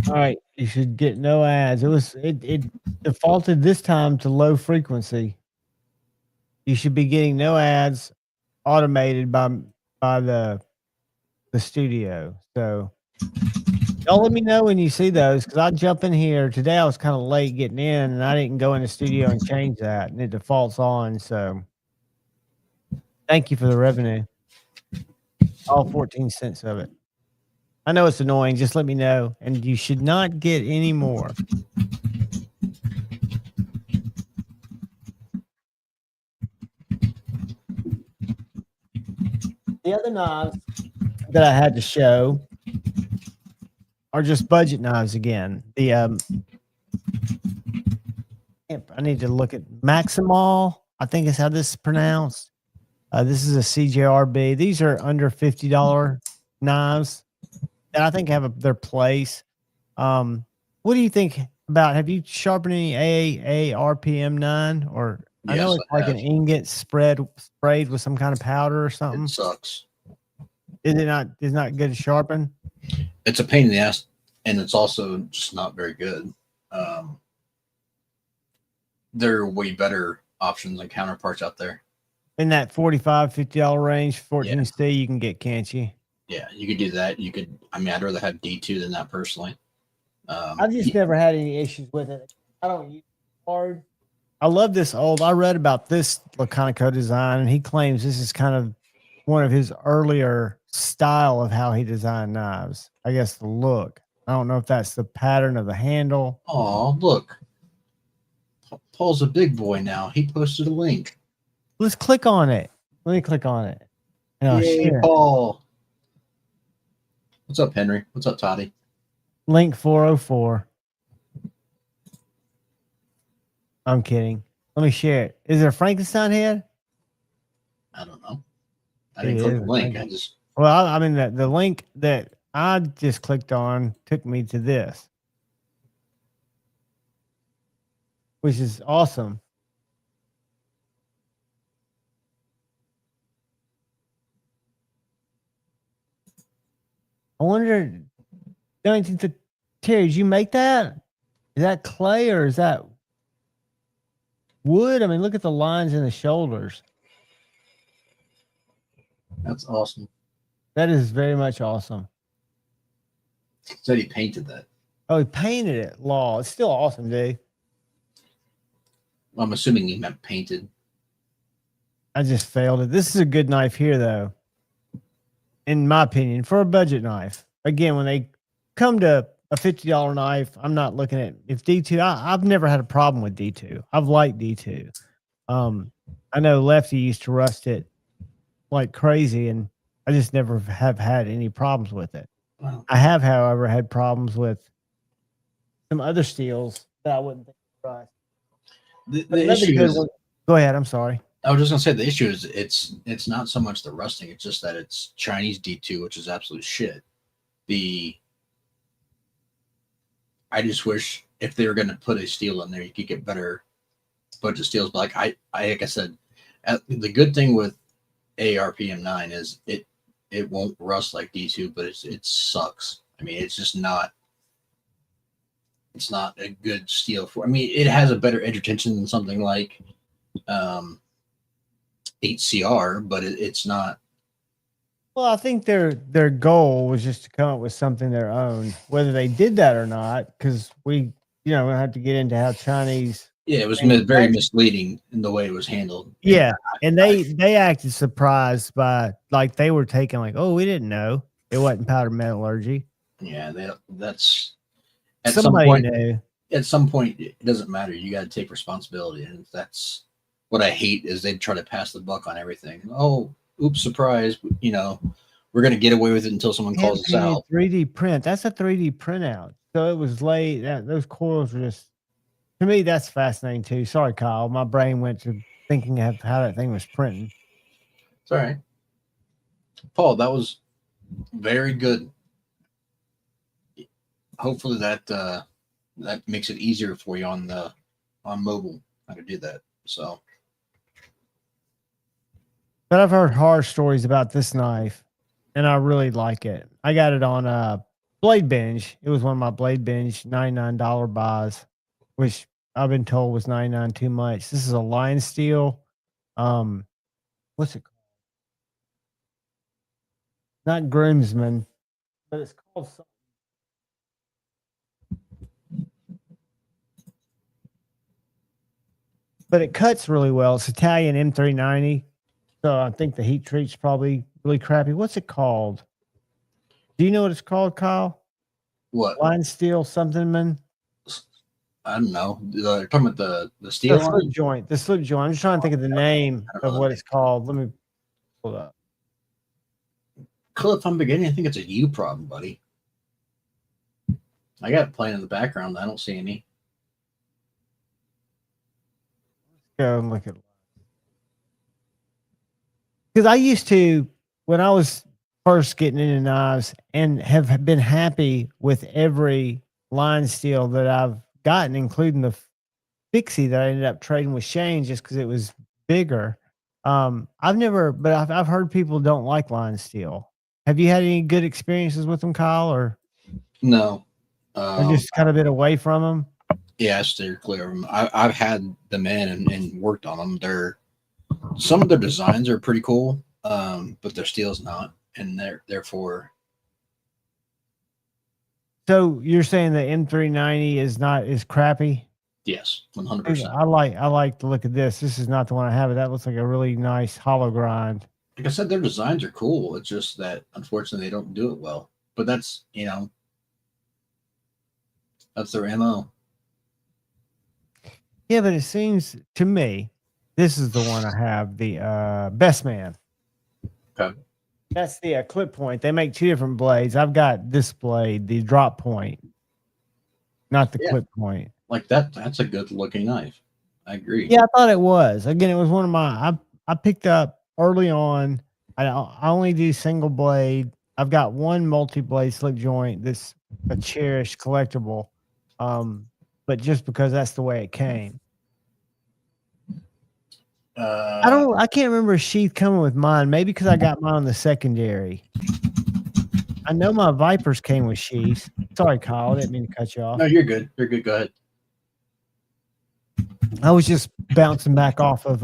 S6: All right, you should get no ads. It defaulted this time to low frequency. You should be getting no ads automated by the studio. So y'all let me know when you see those, because I'll jump in here. Today I was kind of late getting in, and I didn't go in the studio and change that, and it defaults on. So Thank you for the revenue. All 14 cents of it. I know it's annoying. Just let me know. And you should not get any more. The other knives that I had to show are just budget knives again. The I need to look at Maximal. I think is how this is pronounced. This is a CJRB. These are under $50 knives that I think have their place. What do you think about? Have you sharpened any AARPM 9? Or I know
S5: Yes,
S6: it's
S5: I
S6: like
S5: have.
S6: an ingot sprayed with some kind of powder or something.
S5: It sucks.
S6: Is it not? Is not good to sharpen?
S5: It's a pain in the ass, and it's also just not very good. There are way better options and counterparts out there.
S6: In that $45, $50 range, 14C, you can get, can't you?
S5: Yeah, you could do that. You could. I mean, I'd rather have D2 than that personally.
S6: I've just never had any issues with it. I don't use it hard. I love this old. I read about this Laconico design, and he claims this is kind of one of his earlier style of how he designed knives. I guess the look. I don't know if that's the pattern of the handle.
S5: Oh, look. Paul's a big boy now. He posted a link.
S6: Let's click on it. Let me click on it. Oh,
S5: Yay,
S6: shit.
S5: Paul. What's up, Henry? What's up, Toddy?
S6: Link 404. I'm kidding. Let me share it. Is there a Frankenstein head?
S5: I don't know. I didn't
S6: It
S5: click
S6: is
S5: the
S6: a
S5: link. I
S6: Frankenstein.
S5: just
S6: Well, I mean, the link that I just clicked on took me to this, which is awesome. I wonder, don't you think, Terry, did you make that? Is that clay or is that wood? I mean, look at the lines in the shoulders.
S5: that's awesome.
S6: That is very much awesome.
S5: Said he painted that.
S6: Oh, he painted it. Law. It's still awesome, dude.
S5: I'm assuming he meant painted.
S6: I just failed it. This is a good knife here, though, in my opinion, for a budget knife. Again, when they come to a $50 knife, I'm not looking at if D2. I've never had a problem with D2. I've liked D2. I know Lefty used to rust it like crazy, and I just never have had any problems with it.
S5: Wow.
S6: I have, however, had problems with some other steels that I wouldn't think would rust.
S5: The issue is,
S6: Go ahead. I'm sorry.
S5: I was just gonna say the issue is it's not so much the rusting, it's just that it's Chinese D2, which is absolute shit. I just wish if they were gonna put a steel in there, you could get better budget steels. But like I said, the good thing with ARPM 9 is it won't rust like D2, but it sucks. I mean, it's just not. It's not a good steel for. I mean, it has a better edge retention than something like 8CR, but it's not.
S6: Well, I think their goal was just to come up with something their own. Whether they did that or not, because we have to get into how Chinese.
S5: Yeah, it was very misleading in the way it was handled.
S6: Yeah, and they acted surprised by, like, they were taking like, oh, we didn't know it wasn't powder metallurgy.
S5: Yeah, that's at
S6: Somebody
S5: some point.
S6: knew.
S5: At some point, it doesn't matter. You got to take responsibility, and that's what I hate is they try to pass the buck on everything. Oh, oops, surprise! We're gonna get away with it until someone calls us out.
S6: 3D print. That's a 3D printout. So it was laid. Those coils were just, to me, that's fascinating too. Sorry, Kyle. My brain went to thinking of how that thing was printing.
S5: It's all right, Paul. That was very good. Hopefully that makes it easier for you on mobile how to do that. So,
S6: but I've heard horror stories about this knife, and I really like it. I got it on Blade Binge. It was one of my Blade Binge $99 buys, which I've been told was $99 too much. This is a line steel. What's it called? Not groomsman, but it's called something. But it cuts really well. It's Italian M390. So I think the heat treat's probably really crappy. What's it called? Do you know what it's called, Kyle?
S5: What?
S6: Line steel something, man.
S5: I don't know. You're talking about the
S6: The
S5: steel
S6: slip
S5: line?
S6: joint. The slip joint. I'm just trying to think of the name
S5: I don't know
S6: of
S5: the
S6: what
S5: name.
S6: it's called. Let me pull it up.
S5: Cliff, I'm beginning. I think it's a you problem, buddy. I got it playing in the background. I don't see any.
S6: Go and look at, because I used to, when I was first getting into knives, and have been happy with every line steel that I've gotten, including the fixie that I ended up trading with Shane just because it was bigger. I've never, but I've heard people don't like line steel. Have you had any good experiences with them, Kyle, or
S5: No.
S6: just kind of been away from them?
S5: Yeah, I steer clear of them. I've had them in and worked on them. Some of their designs are pretty cool, but their steel's not, and therefore.
S6: So you're saying the M390 is crappy?
S5: Yes, 100%.
S6: I like to look at this. This is not the one I have. But that looks like a really nice hollow grind.
S5: Like I said, their designs are cool. It's just that unfortunately they don't do it well. But that's that's their MO.
S6: Yeah, but it seems to me, this is the one I have, the Best Man.
S5: Okay.
S6: That's the clip point. They make two different blades. I've got this blade, the drop point, not the clip point.
S5: Like that's a good looking knife. I agree.
S6: Yeah, I thought it was. Again, it was one of my I picked up early on. I only do single blade. I've got one multi-blade slip joint that's a cherished collectible. But just because that's the way it came. I can't remember a sheath coming with mine. Maybe because I got mine on the secondary. I know my Vipers came with sheaths. Sorry, Kyle. I didn't mean to cut you off.
S5: No, you're good. You're good. Go ahead.
S6: I was just bouncing back off of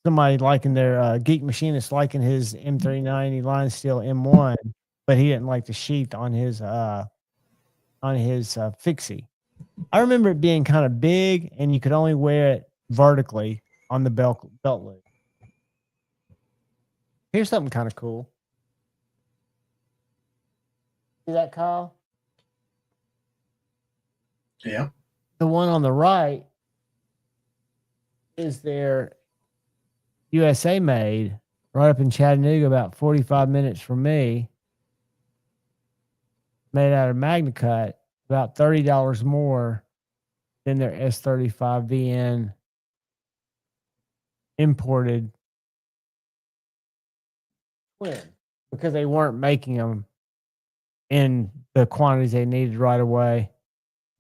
S6: somebody liking their Geek Machinist liking his M390 line steel M1, but he didn't like the sheath on his fixie. I remember it being kind of big, and you could only wear it vertically on the belt loop. Here's something kind of cool. See that, Kyle?
S5: Yeah.
S6: The one on the right is their USA made, right up in Chattanooga, about 45 minutes from me. Made out of Magna Cut, about $30 more than their S35VN imported twin, because they weren't making them in the quantities they needed right away.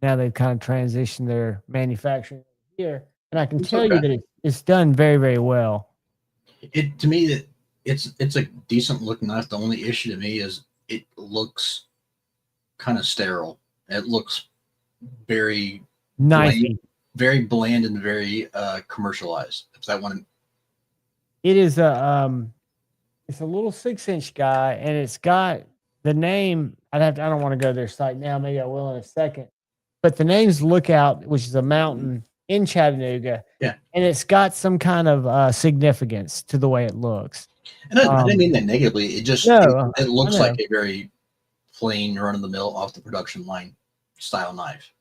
S6: Now they've kind of transitioned their manufacturing here, and I can tell you that it's done very, very well.
S5: It to me that it's a decent looking knife. The only issue to me is it looks kind of sterile. It looks very
S6: Nice.
S5: very bland and very commercialized. If that one,
S6: it is it's a little 6-inch guy, and it's got the name. I don't want to go to their site now. Maybe I will in a second. But the name's Lookout, which is a mountain in Chattanooga.
S5: Yeah.
S6: And it's got some kind of significance to the way it looks.
S5: and I didn't mean that negatively. It just it looks like a very plain run of the mill off the production line style knife.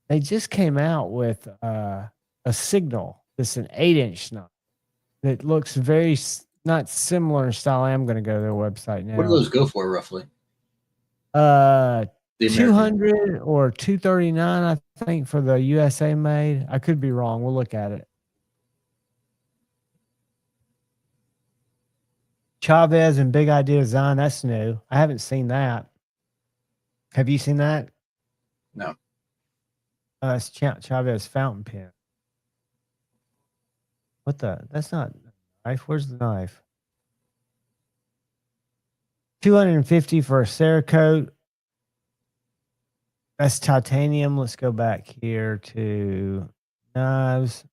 S6: They just came out with a Signal. It's an 8-inch knife that looks very not similar in style. I am going to go to their website now.
S5: What do those go for roughly?
S6: 200 or 239, I think, for the USA made. I could be wrong. We'll look at it. Chavez and Big Idea Design. That's new. I haven't seen that. Have you seen that?
S5: No.
S6: It's Chavez fountain pen. What the? That's not a knife. Where's the knife? $250 for a Cerakote. That's titanium. Let's go back here to knives.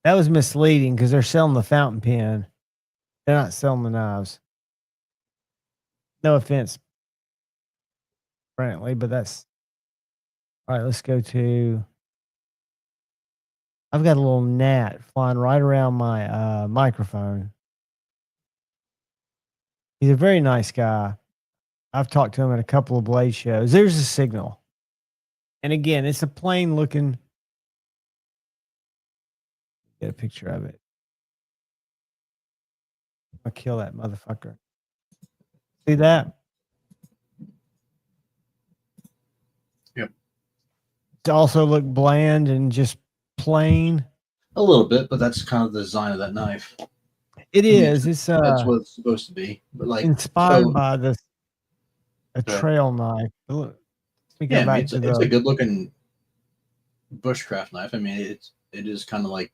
S6: That was misleading because they're selling the fountain pen. They're not selling the knives. No offense, Brantley, but that's all right. Let's go to I've got a little gnat flying right around my microphone. He's a very nice guy. I've talked to him at a couple of blade shows. There's a signal. And again, it's a plain looking. Get a picture of it. I'll kill that motherfucker. See that?
S5: Yep.
S6: To also look bland and just plain.
S5: A little bit, but that's kind of the design of that knife.
S6: It is. It's
S5: That's what it's supposed to be. But like
S6: inspired by a trail knife. Look, let me go back
S5: it's
S6: to
S5: a good looking bushcraft knife. I mean, it is kind of like.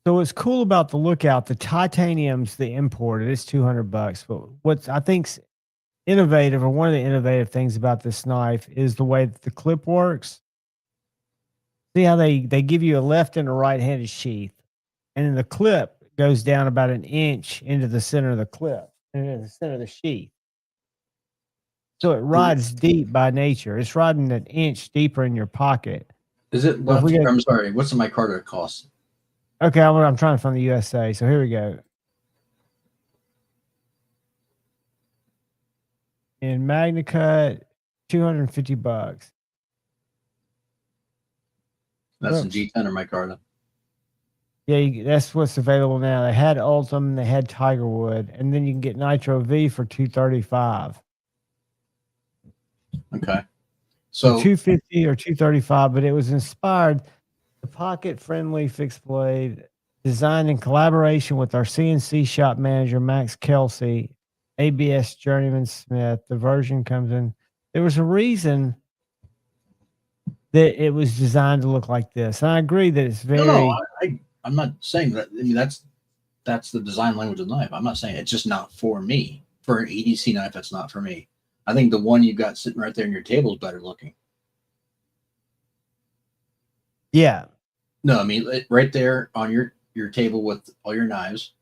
S6: So what's cool about the Lookout, the titanium's the imported. It's $200. But what's I think's innovative, or one of the innovative things about this knife, is the way that the clip works. See how they give you a left and a right-handed sheath, and then the clip goes down about an inch into the center of the clip and in the center of the sheath. So it rides deep by nature. It's riding an inch deeper in your pocket.
S5: Is it?
S6: So
S5: I'm sorry. What's the micarta cost?
S6: Okay, I'm trying to find the USA. So here we go. In Magna Cut, $250.
S5: That's in G10 or micarta.
S6: Yeah, that's what's available now. They had Ultim, they had Tigerwood, and then you can get Nitro V for $235.
S5: Okay, so
S6: $250 or $235, but it was inspired. The pocket-friendly fixed blade, designed in collaboration with our CNC shop manager, Max Kelsey, ABS Journeyman Smith. The version comes in. There was a reason that it was designed to look like this. And I agree that it's very...
S5: No, I'm not saying that. I mean, that's the design language of the knife. I'm not saying it's just not for me. For an EDC knife, that's not for me. I think the one you've got sitting right there on your table is better looking.
S6: Yeah.
S5: No, I mean, right there on your table with all your knives.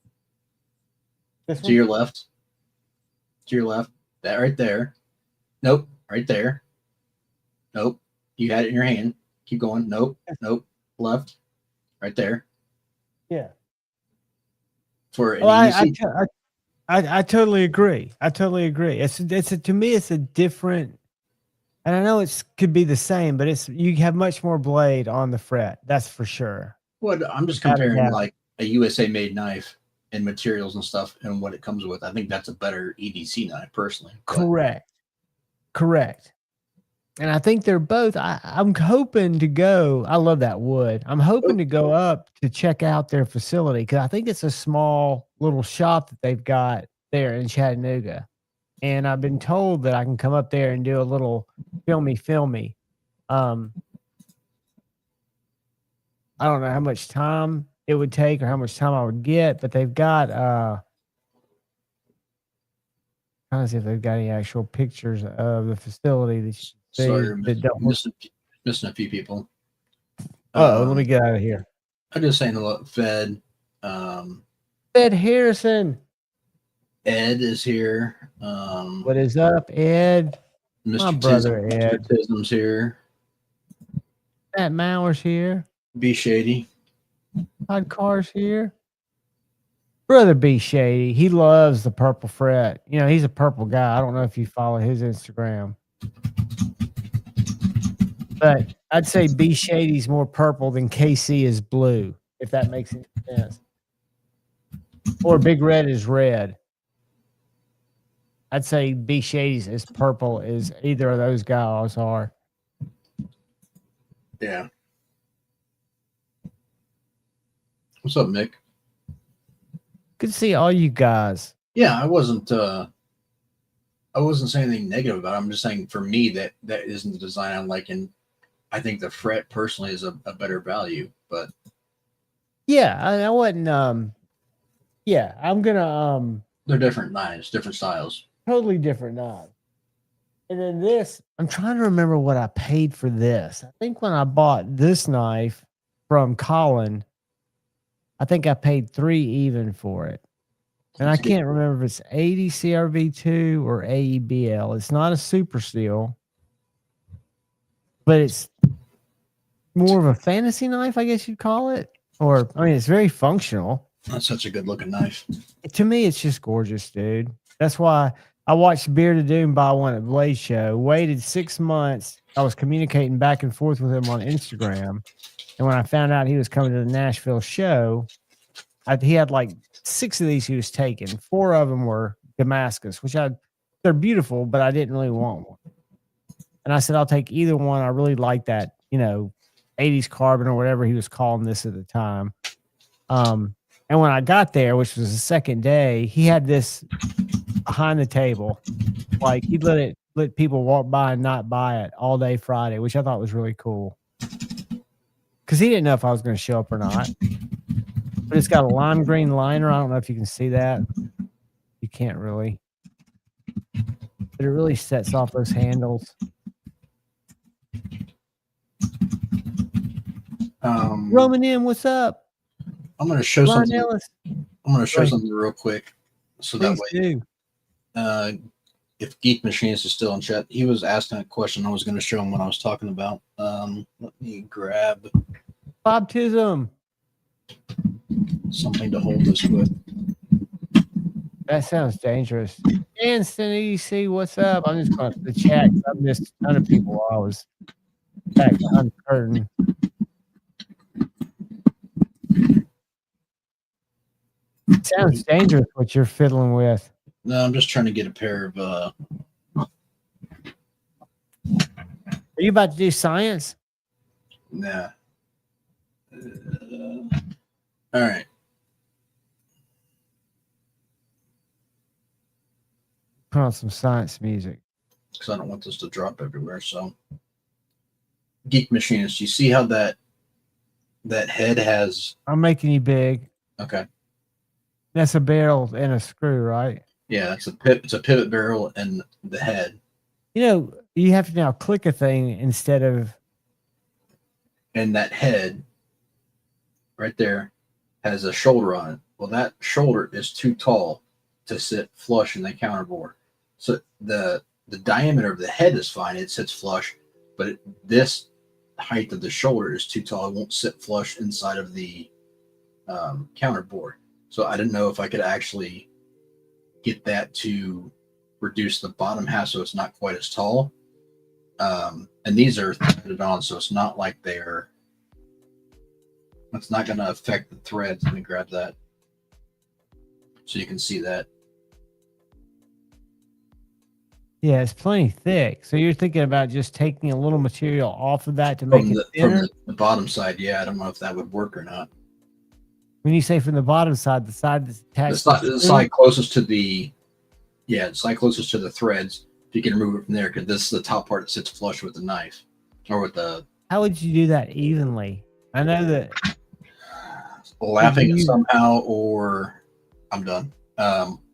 S5: To your left. To your left. That right there. Nope. Right there. Nope. You had it in your hand. Keep going. Nope. Nope. Left. Right there.
S6: Yeah.
S5: For an
S6: EDC. I totally agree. I totally agree. To me, it's a different, and I know it could be the same, but you have much more blade on the fret. That's for sure.
S5: Well, I'm just comparing like a USA made knife and materials and stuff and what it comes with. I think that's a better EDC knife personally.
S6: Correct. And I think they're both. I'm hoping to go. I love that wood. I'm hoping to go up to check out their facility, because I think it's a small little shop that they've got there in Chattanooga. And I've been told that I can come up there and do a little filmy. I don't know how much time it would take or how much time I would get, but they've got trying to see if they've got any actual pictures of the facility.
S5: Sorry, missing a few people.
S6: Let me get out of here.
S5: I'm just saying hello, Fed.
S6: Ed Harrison.
S5: Ed is here.
S6: What is up, Ed?
S5: Mr.
S6: My brother Ed.
S5: Mr. Tism's here.
S6: Matt Mauer's here.
S5: B Shady.
S6: Todd Carr's here. Brother B Shady. He loves the purple fret. You know, he's a purple guy. I don't know if you follow his Instagram. But I'd say B Shady's more purple than KC is blue, if that makes any sense. Or Big Red is red. I'd say B Shady's as purple as either of those guys are.
S5: Yeah. What's up, Nick?
S6: Good to see all you guys.
S5: Yeah, I wasn't saying anything negative about it. I'm just saying for me that isn't the design I'm liking. I think the fret personally is a better value, but
S6: yeah, I wasn't yeah, I'm gonna
S5: they're different knives, different styles.
S6: Totally different knives. And then this, I'm trying to remember what I paid for this. I think when I bought this knife from Colin, I think I paid $3 even for it. And I can't remember if it's 80 CRV2 or AEBL. It's not a super steel, but it's more of a fantasy knife, I guess you'd call it. Or, I mean, it's very functional.
S5: That's such a good looking knife.
S6: To me, it's just gorgeous, dude. That's why I watched Bearded Doom buy one at Blade Show, waited 6 months. I was communicating back and forth with him on Instagram. And when I found out he was coming to the Nashville show, he had like 6 of these he was taking. 4 of them were Damascus, which they're beautiful, but I didn't really want one. And I said, I'll take either one. I really like that, 80s carbon or whatever he was calling this at the time. And when I got there, which was the second day, he had this behind the table. Like he let people walk by and not buy it all day Friday, which I thought was really cool. Because he didn't know if I was going to show up or not. But it's got a lime green liner. I don't know if you can see that. You can't really. But it really sets off those handles. Roman M, what's up?
S5: I'm going to show
S6: Ron
S5: something.
S6: Ellis.
S5: I'm going to show something real quick, so that
S6: Please
S5: way,
S6: do.
S5: if Geek Machinist is still in chat, he was asking a question. I was going to show him what I was talking about. Let me grab
S6: Baptism.
S5: something to hold this with.
S6: That sounds dangerous. Anston EDC, what's up? I'm just going to the chat. I missed a ton of people while I was back behind the curtain. It sounds dangerous what you're fiddling with.
S5: No, I'm just trying to get a pair of.
S6: Are you about to do science?
S5: Nah. All right.
S6: Put on some science music.
S5: Because I don't want this to drop everywhere. So, Geek Machinist, you see how that head has?
S6: I'm making you big.
S5: Okay.
S6: That's a barrel and a screw, right?
S5: Yeah, it's a pivot barrel and the head.
S6: You have to now click a thing instead of.
S5: And that head right there has a shoulder on it. Well, that shoulder is too tall to sit flush in the counterboard. So the diameter of the head is fine. It sits flush, but this height of the shoulder is too tall. It won't sit flush inside of the counterboard. So I didn't know if I could actually get that to reduce the bottom half so it's not quite as tall. And these are threaded on, so it's not like it's not going to affect the threads. Let me grab that so you can see that.
S6: Yeah, it's plenty thick. So you're thinking about just taking a little material off of that to make it thinner?
S5: From the bottom side, yeah. I don't know if that would work or not.
S6: When you say from the bottom side, the side that's attached
S5: the side closest to the threads, if you can remove it from there, because this is the top part that sits flush with the knife or with the.
S6: How would you do that evenly? I know that
S5: lapping it somehow, or I'm done.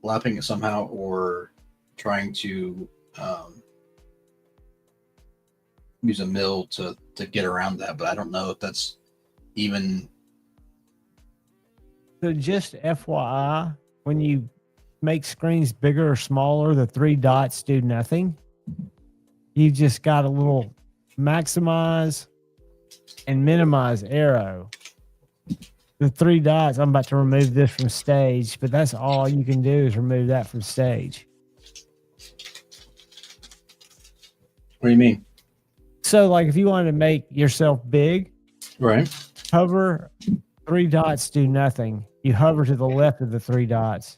S5: Lapping it somehow, or trying to use a mill to get around that, but I don't know if that's even.
S6: So just FYI, when you make screens bigger or smaller, the 3 dots do nothing. You just got a little maximize and minimize arrow. The 3 dots, I'm about to remove this from stage, but that's all you can do is remove that from stage.
S5: What do you mean?
S6: So like if you wanted to make yourself big,
S5: right?
S6: Hover, 3 dots do nothing. You hover to the left of the 3 dots.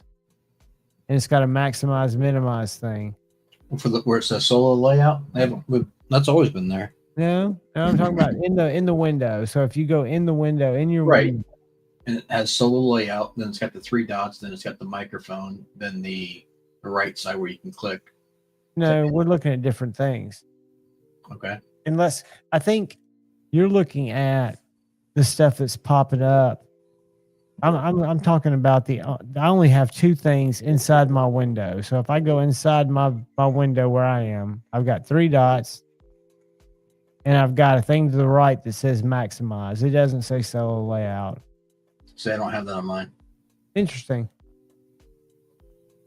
S6: And it's got a maximize, minimize thing.
S5: For where it says solo layout, that's always been there.
S6: No, I'm talking about in the window. So if you go in the window, in your window,
S5: and it has solo layout, then it's got the 3 dots, then it's got the microphone, then the right side where you can click.
S6: No, we're looking at different things.
S5: Okay.
S6: Unless I think you're looking at the stuff that's popping up. I'm talking about I only have 2 things inside my window. So if I go inside my window where I am, I've got 3 dots and I've got a thing to the right that says maximize. It doesn't say solo layout.
S5: See, I don't have that on mine.
S6: Interesting.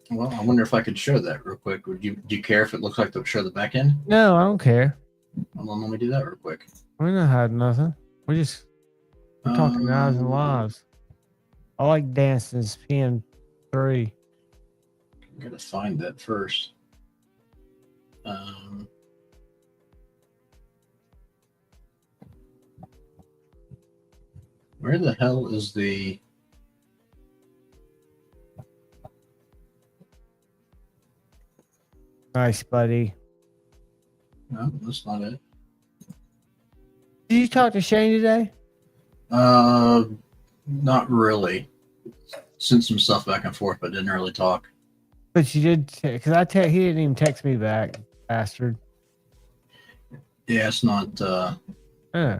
S5: Well, I wonder if I could show that real quick. Do you care if it looks like to show the back end?
S6: No, I don't care.
S5: Well, let me do that real quick.
S6: We're not hiding nothing. We're talking knives and
S5: Um,
S6: lives. I like Dance's PM3.
S5: I gotta find that first. Where the hell is the?
S6: Nice, buddy.
S5: No, that's not it.
S6: Did you talk to Shane today?
S5: Not really. Sent some stuff back and forth, but didn't really talk.
S6: But you did, because he didn't even text me back, bastard.
S5: Yeah, it's not.
S6: Huh.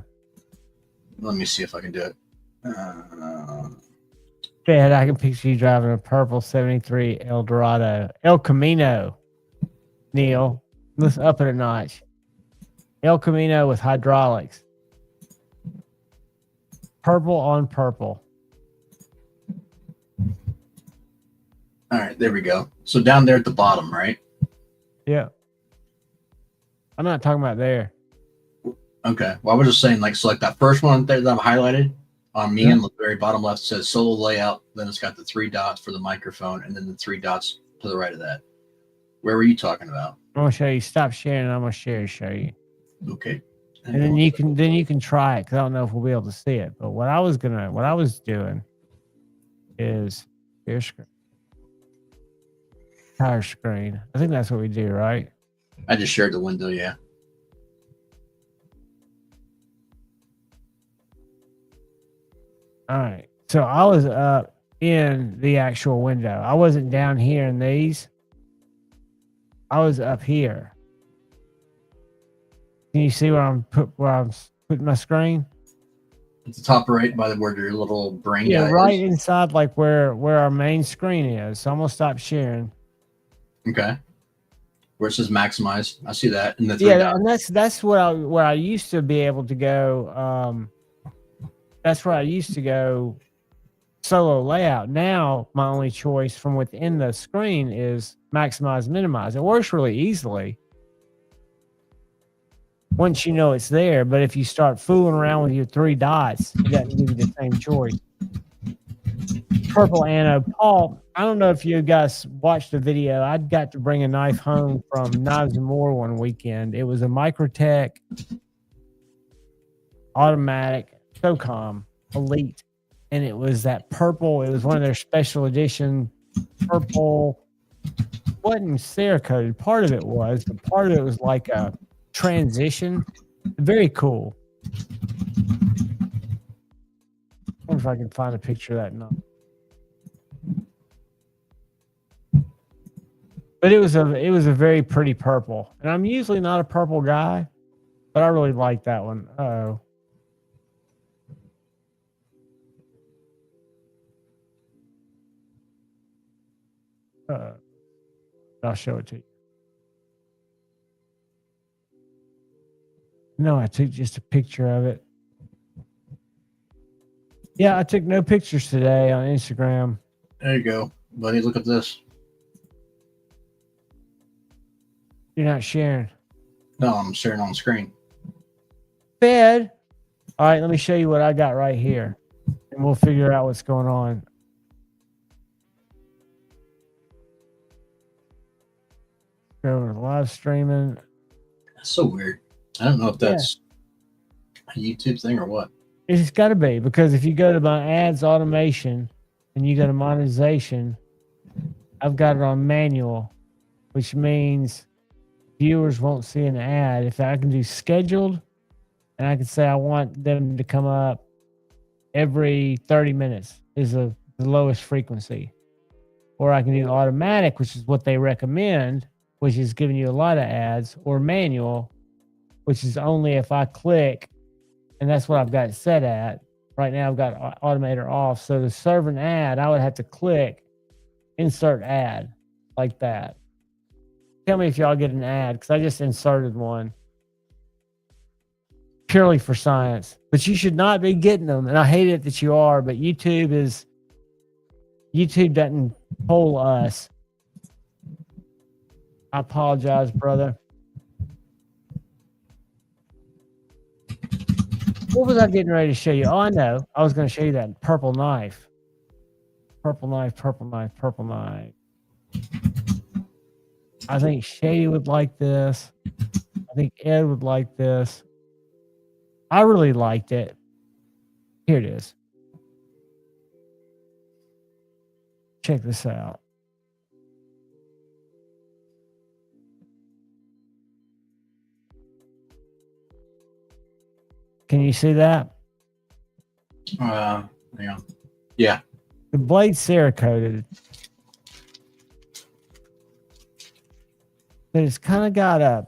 S5: Let me see if I can do it.
S6: Dad, I can picture you driving a purple 73 El Camino. Neil, let's up it a notch. El Camino with hydraulics. Purple on purple.
S5: All right, there we go. So down there at the bottom, right?
S6: Yeah. I'm not talking about there.
S5: Okay. Well, I was just saying, like, so like that first one there that I've highlighted on me on the very bottom left says solo layout. Then it's got the 3 dots for the microphone, and then the 3 dots to the right of that. Where were you talking about?
S6: I'm gonna show you. Stop sharing. I'm gonna share to show you.
S5: Okay.
S6: And then you can try it because I don't know if we'll be able to see it. But what I was doing is share screen. Entire screen. I think that's what we do, right?
S5: I just shared the window, yeah.
S6: All right. So I was up in the actual window. I wasn't down here in these. I was up here. Can you see where I'm putting my screen?
S5: At the top right by where your little brain
S6: Yeah,
S5: guy
S6: right
S5: is.
S6: inside like where our main screen is. So I'm gonna stop sharing.
S5: Okay. Where it says maximize. I see that. And the 3 dots.
S6: And that's where I used to be able to go. That's where I used to go solo layout. Now my only choice from within the screen is maximize, minimize. It works really easily once you know it's there. But if you start fooling around with your 3 dots, it doesn't give you the same choice. Purple Anno. Paul, I don't know if you guys watched the video. I got to bring a knife home from Knives and More one weekend. It was a Microtech automatic SOCOM Elite. And it was that purple. It was one of their special edition purple. Wasn't Cerakoted. Part of it was, but part of it was like a transition. Very cool. I wonder if I can find a picture of that knife. But it was a very pretty purple. And I'm usually not a purple guy, but I really like that one. Uh-oh. I'll show it to you. No, I took just a picture of it. Yeah, I took no pictures today on Instagram.
S5: There you go, buddy. Look at this.
S6: You're not sharing.
S5: No, I'm sharing on screen.
S6: Fed. All right, let me show you what I got right here, and we'll figure out what's going on. Go over to live streaming.
S5: That's so weird. I don't know if that's a YouTube thing or what.
S6: It's got to be, because if you go to my ads automation and you go to monetization, I've got it on manual, which means viewers won't see an ad. If I can do scheduled, and I can say I want them to come up every 30 minutes is the lowest frequency. Or I can do automatic, which is what they recommend, which is giving you a lot of ads, or manual, which is only if I click, and that's what I've got it set at. Right now I've got automator off. So to serve an ad, I would have to click insert ad like that. Tell me if y'all get an ad, because I just inserted one purely for science. But you should not be getting them, and I hate it that you are, but YouTube doesn't poll us. I apologize, brother.
S8: What was I getting ready to show you? Oh, I know. I was going to show you that purple knife. Purple knife, purple knife, purple knife. I think Shady would like this. I think Ed would like this. I really liked it. Here it is. Check this out. Can you see that?
S5: Yeah. Yeah.
S8: The blade's Cerakoted. But it's kind of got a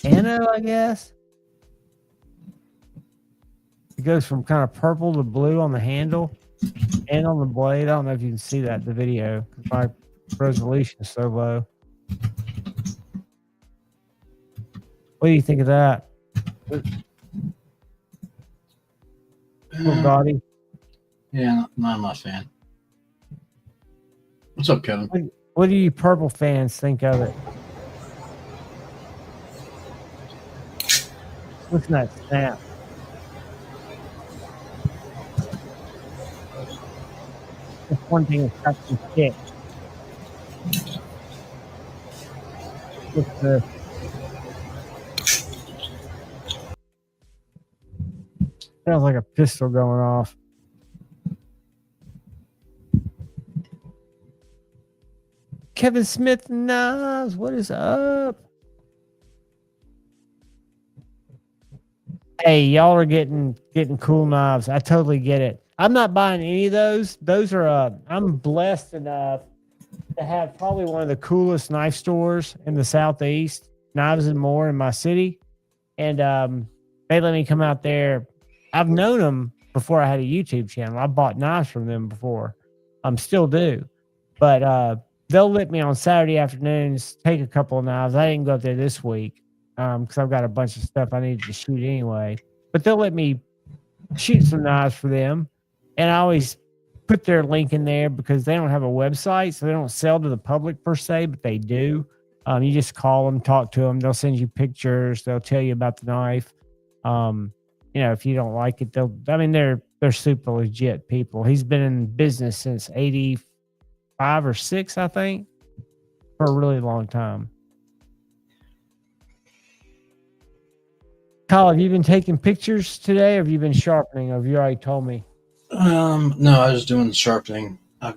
S8: anode, I guess. It goes from kind of purple to blue on the handle and on the blade. I don't know if you can see that in the video. My resolution is so low. What do you think of that? Bugatti.
S5: Yeah, no, I'm not a fan. What's up, Kevin?
S8: What do you purple fans think of it? Listen at that snap. That's one thing that's got some kick. Look at this. Sounds like a pistol going off. Kevin Smith knives, what is up? Hey, y'all are getting cool knives. I totally get it. I'm not buying any of those. Those are I'm blessed enough to have probably one of the coolest knife stores in the Southeast, Knives and More in my city. And they let me come out there. I've known them before I had a YouTube channel. I bought knives from them before. Still do. But they'll let me on Saturday afternoons take a couple of knives. I didn't go up there this week because I've got a bunch of stuff I needed to shoot anyway. But they'll let me shoot some knives for them. And I always put their link in there because they don't have a website, so they don't sell to the public per se, but they do. You just call them, talk to them. They'll send you pictures. They'll tell you about the knife. If you don't like it, they're super legit people. He's been in business since 85 or 6, I think, for a really long time. Kyle, have you been taking pictures today, or have you been sharpening? Or have you already told me?
S5: No, I was doing the sharpening. I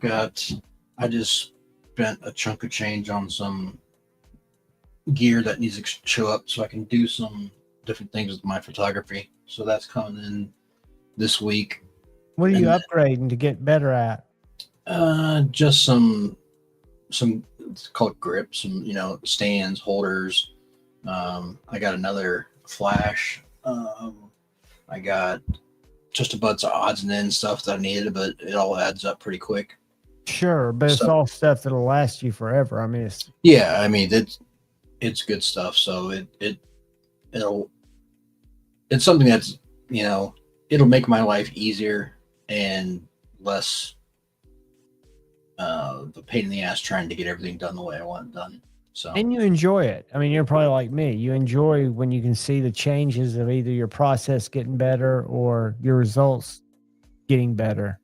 S5: just spent a chunk of change on some gear that needs to show up so I can do some different things with my photography. So that's coming in this week.
S8: What are you upgrading to get better at?
S5: Just some it's called grips, some stands, holders. I got another flash. I got just a bunch of odds and ends stuff that I needed, but it all adds up pretty quick.
S8: Sure, but it's all stuff that'll last you forever. I mean,
S5: it's good stuff. So it's something that's it'll make my life easier and less the pain in the ass trying to get everything done the way I want it done. So,
S8: and you enjoy it. I mean, you're probably like me. You enjoy when you can see the changes of either your process getting better or your results getting better.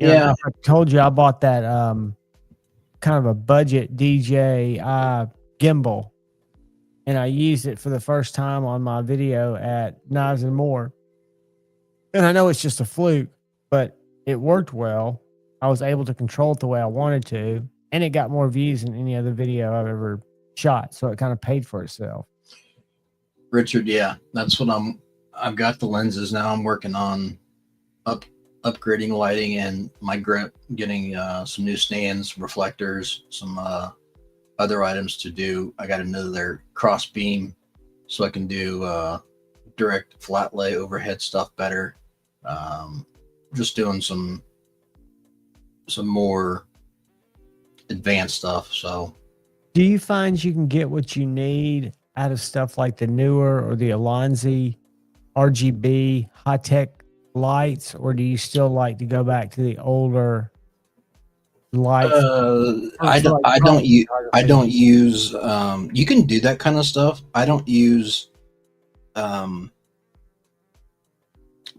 S8: I told you I bought that kind of a budget DJI gimbal, and I used it for the first time on my video at Knives and More. And I know it's just a fluke, but it worked well. I was able to control it the way I wanted to. And it got more views than any other video I've ever shot. So it kind of paid for itself.
S5: Richard, yeah, that's what I've got the lenses now. I'm working on upgrading lighting and my grip, getting some new stands, reflectors, some other items to do. I got another cross beam so I can do direct flat lay overhead stuff better. Just doing some more advanced stuff. So
S8: do you find you can get what you need out of stuff like the newer or the Alonzi RGB high-tech lights, or do you still like to go back to the older lights?
S5: I don't use you can do that kind of stuff. I don't use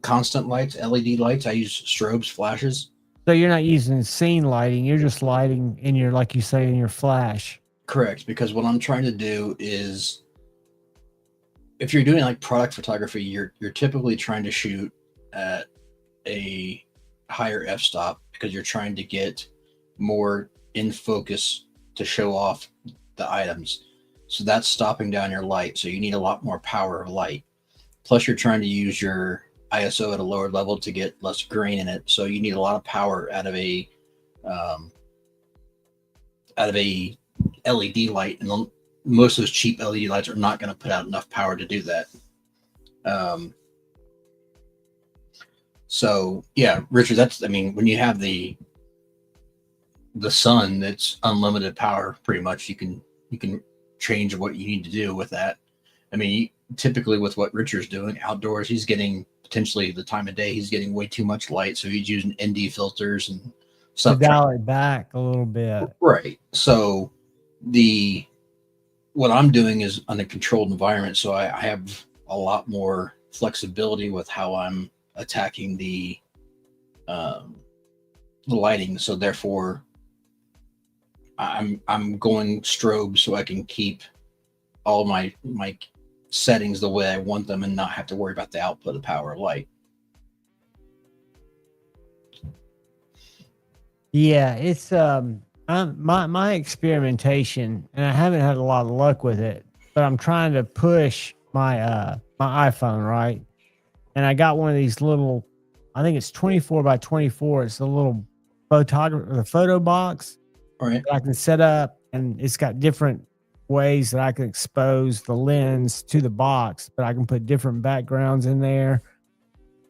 S5: constant lights, LED lights. I use strobes, flashes.
S8: So you're not using scene lighting. You're just lighting in your, like you say, in your flash.
S5: Correct, because what I'm trying to do is, if you're doing like product photography, you're typically trying to shoot at a higher f-stop because you're trying to get more in focus to show off the items. So that's stopping down your light. So you need a lot more power of light. Plus you're trying to use your ISO at a lower level to get less grain in it. So you need a lot of power out of a LED light, and most of those cheap LED lights are not going to put out enough power to do that. So yeah, Richard, that's, I mean, when you have the sun, that's unlimited power pretty much. You can change what you need to do with that. I mean, typically with what Richard's doing outdoors, he's getting potentially the time of day, he's getting way too much light. So he's using ND filters and stuff.
S8: To dial it back a little bit.
S5: Right. So what I'm doing is on a controlled environment. So I have a lot more flexibility with how I'm attacking the lighting. So therefore I'm going strobe so I can keep all my settings the way I want them and not have to worry about the output of power of light.
S8: Yeah, it's my experimentation, and I haven't had a lot of luck with it, but I'm trying to push my my iPhone, right? And I got one of these little, I think it's 24 by 24. It's a little photo box.
S5: All right.
S8: That I can set up, and it's got different ways that I can expose the lens to the box, but I can put different backgrounds in there.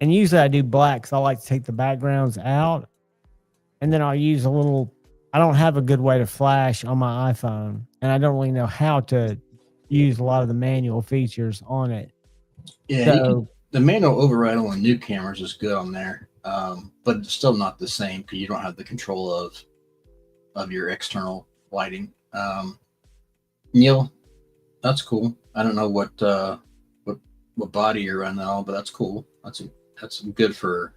S8: And usually I do black because I like to take the backgrounds out. And then I'll use a little, I don't have a good way to flash on my iPhone, and I don't really know how to use a lot of the manual features on it.
S5: Yeah,
S8: so,
S5: the manual override on the new cameras is good on there, but it's still not the same because you don't have the control of your external lighting. Neil, that's cool. I don't know what body you're running on, but that's cool. That's good for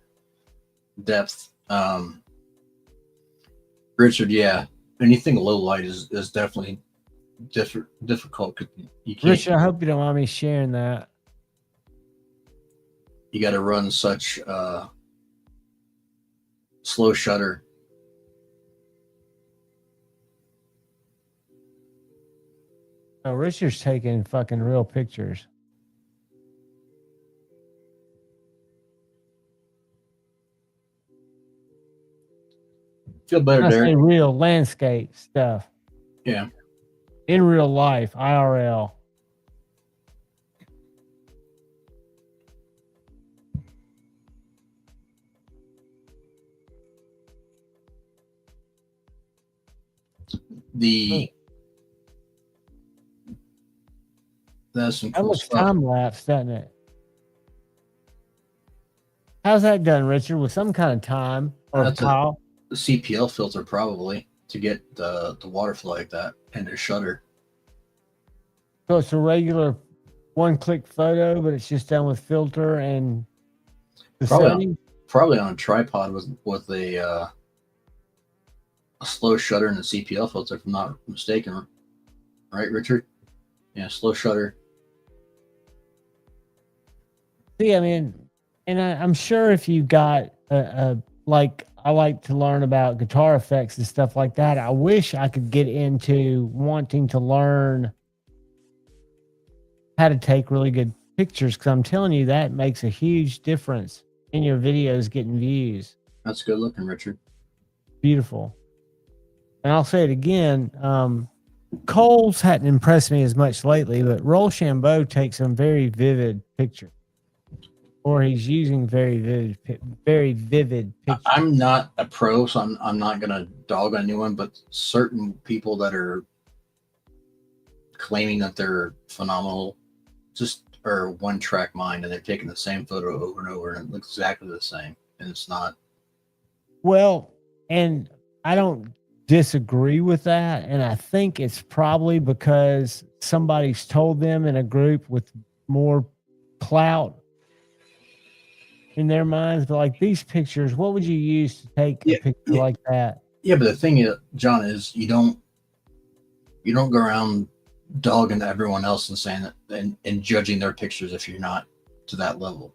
S5: depth. Richard, yeah, anything low light is definitely difficult. You can't,
S8: Richard, I hope you don't mind me sharing that.
S5: You got to run such slow shutter.
S8: Oh, Richard's taking fucking real pictures.
S5: Feel better,
S8: I say
S5: Derek.
S8: real landscape stuff.
S5: Yeah.
S8: In real life, IRL.
S5: That's some
S8: That
S5: cool
S8: looks
S5: stuff.
S8: time lapse, doesn't it? How's that done, Richard? With some kind of time or
S5: That's
S8: Kyle?
S5: The CPL filter probably to get the water flow like that and the shutter.
S8: So it's a regular one-click photo, but it's just done with filter and the setting.
S5: Probably on a tripod with a slow shutter and a CPL filter, if I'm not mistaken. Right, Richard? Yeah, slow shutter.
S8: See, I mean, and I'm sure if you got like, I like to learn about guitar effects and stuff like that. I wish I could get into wanting to learn how to take really good pictures, because I'm telling you, that makes a huge difference in your videos getting views.
S5: That's good looking, Richard.
S8: Beautiful. And I'll say it again. Coles hadn't impressed me as much lately, but Rochambeau takes some very vivid pictures. Or he's using very vivid pictures.
S5: I'm not a pro, so I'm not gonna dog on anyone, but certain people that are claiming that they're phenomenal just are one track mind, and they're taking the same photo over and over, and it looks exactly the same, and it's not.
S8: Well, and I don't disagree with that, and I think it's probably because somebody's told them in a group with more clout in their minds, but like these pictures, what would you use to take a
S5: Yeah,
S8: picture
S5: yeah.
S8: like that?
S5: Yeah, but the thing is, John, is you don't go around dogging everyone else and saying that and judging their pictures if you're not to that level.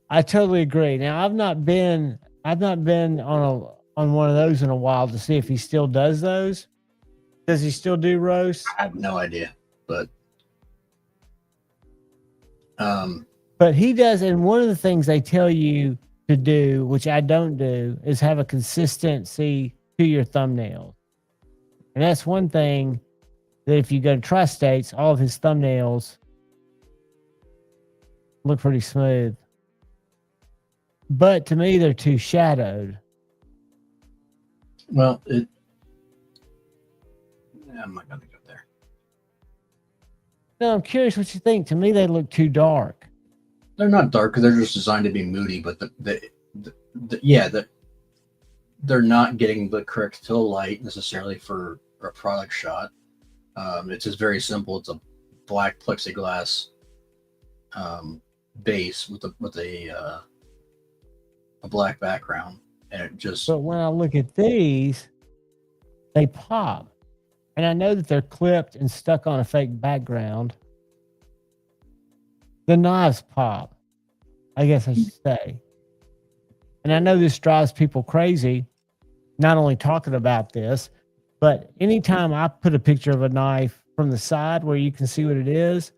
S8: I totally agree. Now I've not been on one of those in a while to see if he still does those. Does he still do roasts?
S5: I have no idea, but
S8: But he does, and one of the things they tell you to do, which I don't do, is have a consistency to your thumbnails. And that's one thing that if you go to Tri-States, all of his thumbnails look pretty smooth. But to me, they're too shadowed.
S5: well, I'm not gonna go there.
S8: No, I'm curious what you think. To me, they look too dark.
S5: They're not dark because they're just designed to be moody, but they're not getting the correct fill light necessarily for a product shot. It's just very simple. It's a black plexiglass base with a black background, and it just
S8: But when I look at these, they pop. And I know that they're clipped and stuck on a fake background. The knives pop, I guess I should say. And I know this drives people crazy, not only talking about this, but anytime I put a picture of a knife from the side where you can see what it is,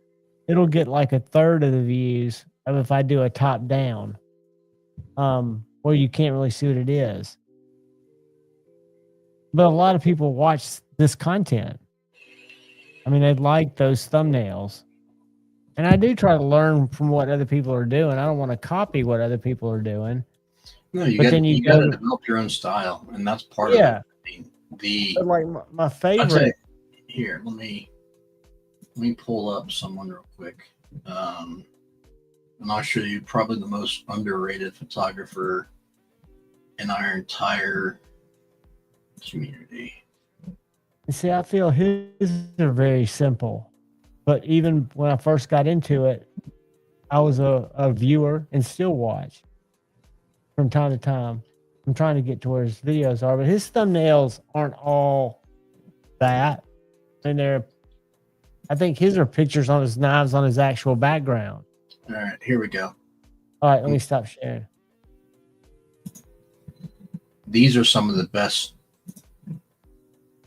S8: it'll get like a third of the views of if I do a top down, where you can't really see what it is. But a lot of people watch this content. I mean, they like those thumbnails. And I do try to learn from what other people are doing. I don't want to copy what other people are doing.
S5: no. You
S8: But
S5: got
S8: then
S5: you
S8: you
S5: got to
S8: go-
S5: develop your own style, and that's part
S8: Yeah.
S5: of it. I mean,
S8: But like my
S5: I'll tell you,
S8: favorite,
S5: here, let me pull up someone real quick. And I'll show you probably the most underrated photographer in our entire community.
S8: see, I feel his are very simple. But even when I first got into it, I was a viewer and still watch from time to time. I'm trying to get to where his videos are, but his thumbnails aren't all that. And I think his are pictures on his knives on his actual background.
S5: All right, here we go.
S8: All right, let me stop sharing.
S5: These are some of the best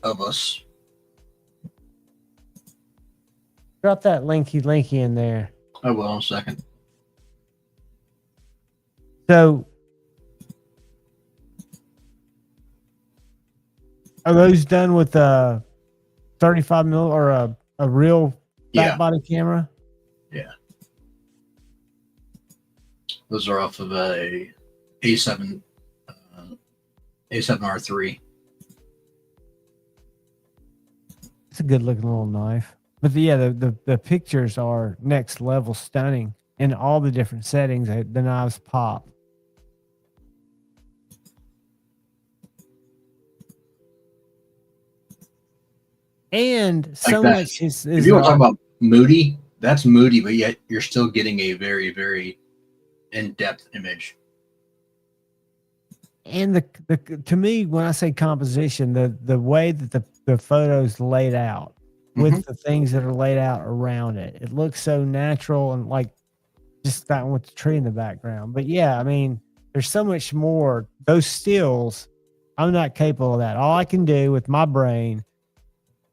S5: of us.
S8: Drop that linky in there.
S5: I will in a second.
S8: So, are those done with a 35 mil or a real back
S5: Yeah.
S8: body camera?
S5: Those are off of a A7 A7R3.
S8: It's a good looking little knife. But the pictures are next level stunning in all the different settings. The knives pop. And so
S5: Like that.
S8: much is
S5: If you want to talk about moody, that's moody, but yet you're still getting a very, very in-depth image.
S8: and the to me, when I say composition, the way that the photos laid out with the things that are laid out around it, it looks so natural and like just that one with the tree in the background. But yeah, I mean, there's so much more. Those stills, I'm not capable of that. All I can do with my brain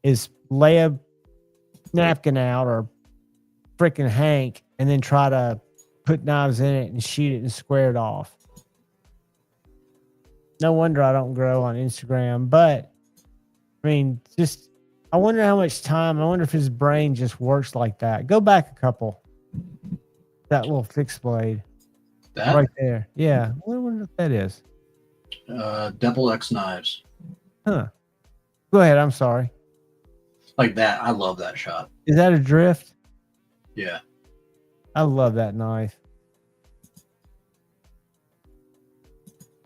S8: is lay a napkin out or freaking Hank and then try to put knives in it and shoot it and square it off. No wonder I don't grow on Instagram. But I mean, just I wonder how much time. I wonder if his brain just works like that. Go back a couple. That little fixed blade
S5: That
S8: right there. Yeah, I wonder what that is.
S5: Double X knives.
S8: Huh. Go ahead. I'm sorry.
S5: Like that. I love that shot.
S8: Is that a drift?
S5: Yeah.
S8: I love that knife.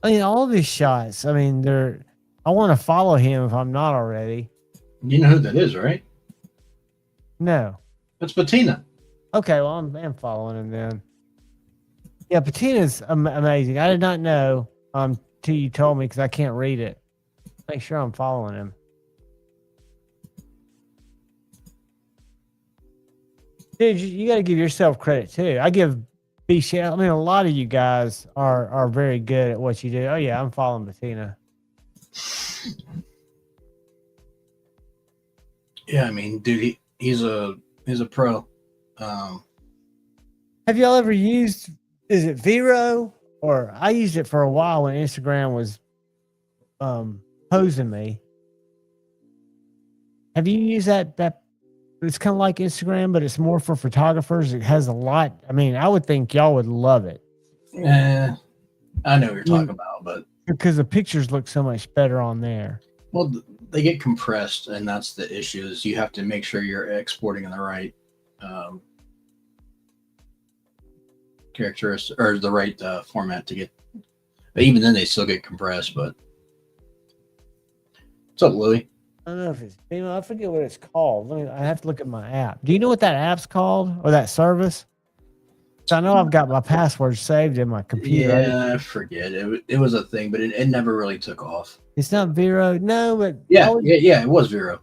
S8: I mean, all these shots. I mean, they're. I want to follow him if I'm not already.
S5: You know who that is, right?
S8: No.
S5: That's Bettina.
S8: Okay. Well, I'm following him then. Yeah, Patina's amazing. I did not know till you told me because I can't read it. Make sure I'm following him. Dude, you got to give yourself credit too. I give B Shell. I mean, a lot of you guys are very good at what you do. Oh yeah, I'm following Bettina.
S5: Yeah, I mean, dude, he's a pro.
S8: Have y'all ever used? Is it Vero? Or I used it for a while when Instagram was posing me. Have you used that? It's kind of like Instagram, but it's more for photographers. It has a lot. I mean, I would think y'all would love it.
S5: I know what you're talking about, but
S8: because the pictures look so much better on there.
S5: Well, they get compressed, and that's the issue. Is you have to make sure you're exporting in the right characteristic or the right format to get. But even then, they still get compressed. But what's up, Louie?
S8: I don't know if it's I forget what it's called. I have to look at my app. Do you know what that app's called or that service? So I know I've got my password saved in my computer.
S5: Yeah, I forget. It was a thing, but it never really took off.
S8: It's not Vero. No, but
S5: yeah, it was Vero.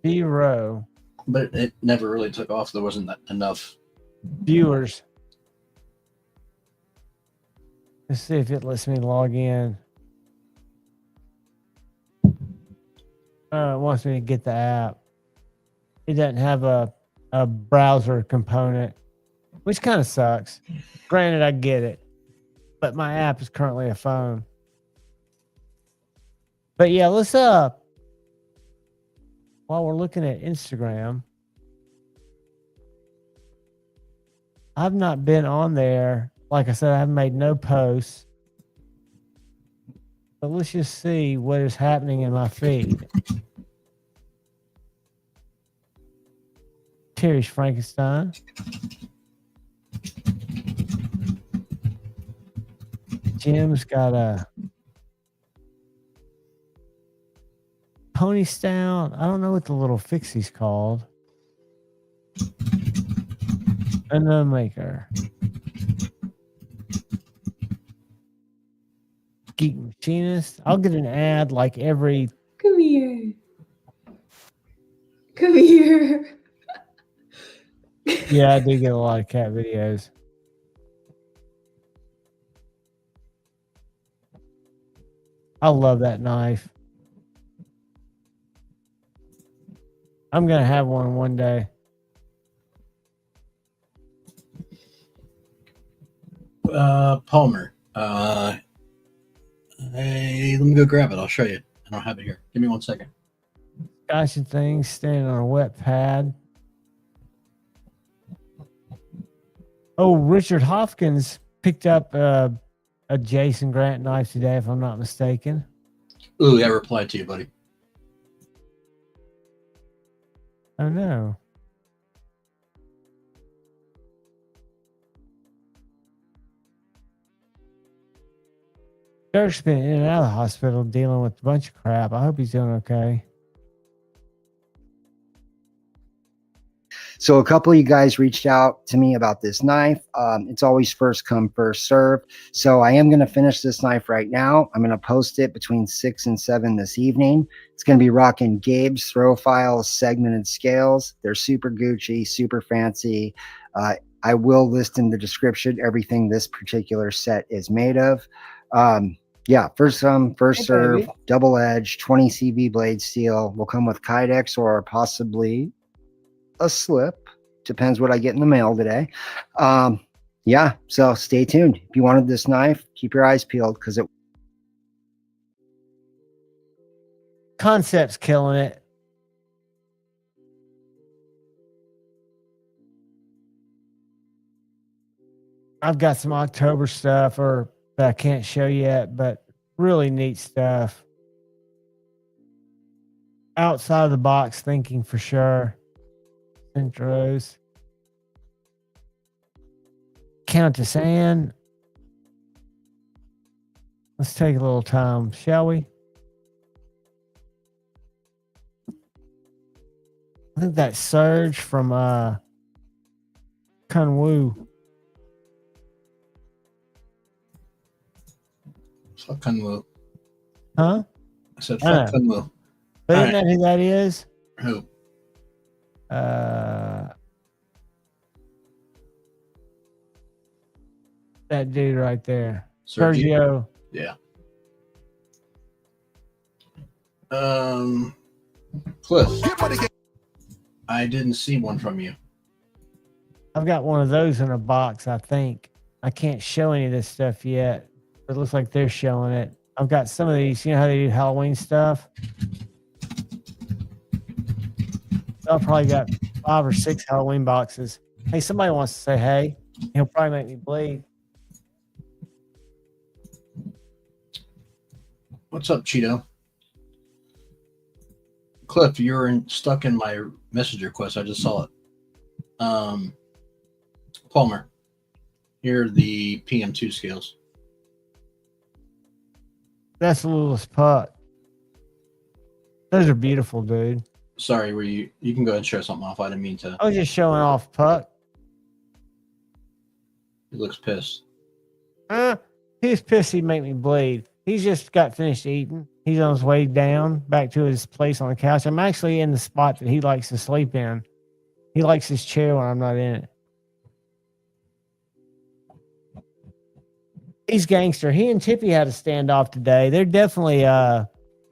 S8: Vero.
S5: But it never really took off. There wasn't enough
S8: viewers. Let's see if it lets me log in. It wants me to get the app. It doesn't have a browser component, which kind of sucks. Granted, I get it, but my app is currently a phone. But yeah, let's while we're looking at Instagram, I've not been on there. Like I said, I haven't made no posts. But let's just see what is happening in my feed. Terry's Frankenstein. Jim's got a pony stout. I don't know what the little fixie's called. Unknown maker. Geek machinist. I'll get an ad like every.
S9: Come here. Come here.
S8: Yeah, I do get a lot of cat videos. I love that knife. I'm gonna have one day.
S5: Palmer. Hey, let me go grab it. I'll show you. I don't have it here. Give me 1 second.
S8: Gotcha things standing on a wet pad. Oh, Richard Hopkins picked up a Jason Grant knife today, if I'm not mistaken.
S5: Ooh, I replied to you, buddy.
S8: Oh no. Dirk's been in and out of the hospital dealing with a bunch of crap. I hope he's doing okay.
S10: So a couple of you guys reached out to me about this knife. It's always first come, first serve. So I am going to finish this knife right now. I'm going to post it between 6 and 7 this evening. It's going to be rocking Gabe's throw files, segmented scales. They're super Gucci, super fancy. I will list in the description everything this particular set is made of. Yeah, first come, first serve, double edge, 20 CV blade steel. Will come with Kydex or possibly a slip. Depends what I get in the mail today. Yeah, so stay tuned. If you wanted this knife, keep your eyes peeled because it.
S8: Concept's killing it. I've got some October stuff that I can't show yet, but really neat stuff. Outside of the box thinking for sure. Intros. Countess Anne. Let's take a little time, shall we? I think that Surge from Kunwu.
S5: Fuck Kunwu.
S8: Huh?
S5: I said
S8: I
S5: fuck
S8: know.
S5: Kunwu.
S8: But
S5: All
S8: isn't that who that is?
S5: Who?
S8: That dude right there.
S5: Sergio?
S8: Sergio.
S5: Yeah. Cliff. I didn't see one from you.
S8: I've got one of those in a box, I think. I can't show any of this stuff yet. It looks like they're showing it. I've got some of these. You know how they do Halloween stuff? I've probably got 5 or 6 Halloween boxes. Hey, somebody wants to say hey. He'll probably make me bleed.
S5: What's up, Cheeto? Cliff, you're stuck in my message request. I just saw it. Palmer, here are the PM2 scales.
S8: That's Lula's putt. Those are beautiful, dude.
S5: Sorry, were you can go ahead and show something off. I didn't mean to.
S8: I was just showing off putt.
S5: He looks pissed.
S8: He's pissed he'd make me bleed. He's just got finished eating. He's on his way down back to his place on the couch. I'm actually in the spot that he likes to sleep in. He likes his chair when I'm not in it. He's gangster. He and Tippy had a standoff today. There's definitely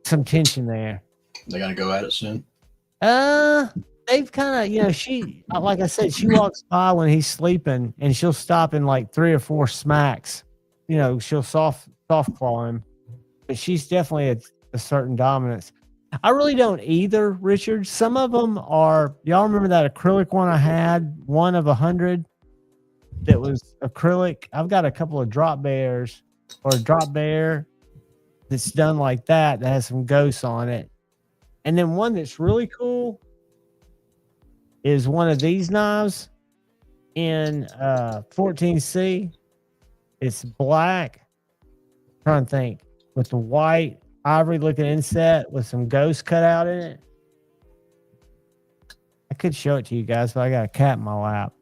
S8: some tension there.
S5: They're gonna go at it soon.
S8: They've kind of, she, like I said, she walks by when he's sleeping and she'll stop in like 3 or 4 smacks. She'll soft claw him. But she's definitely a certain dominance. I really don't either, Richard. Some of them are, y'all remember that acrylic one I had, 1 of 100 that was acrylic? I've got a couple of drop bears or a drop bear that's done like that has some ghosts on it. And then one that's really cool is one of these knives in 14C. It's black. I'm trying to think. With the white ivory looking inset with some ghosts cut out in it. I could show it to you guys, but I got a cat in my lap.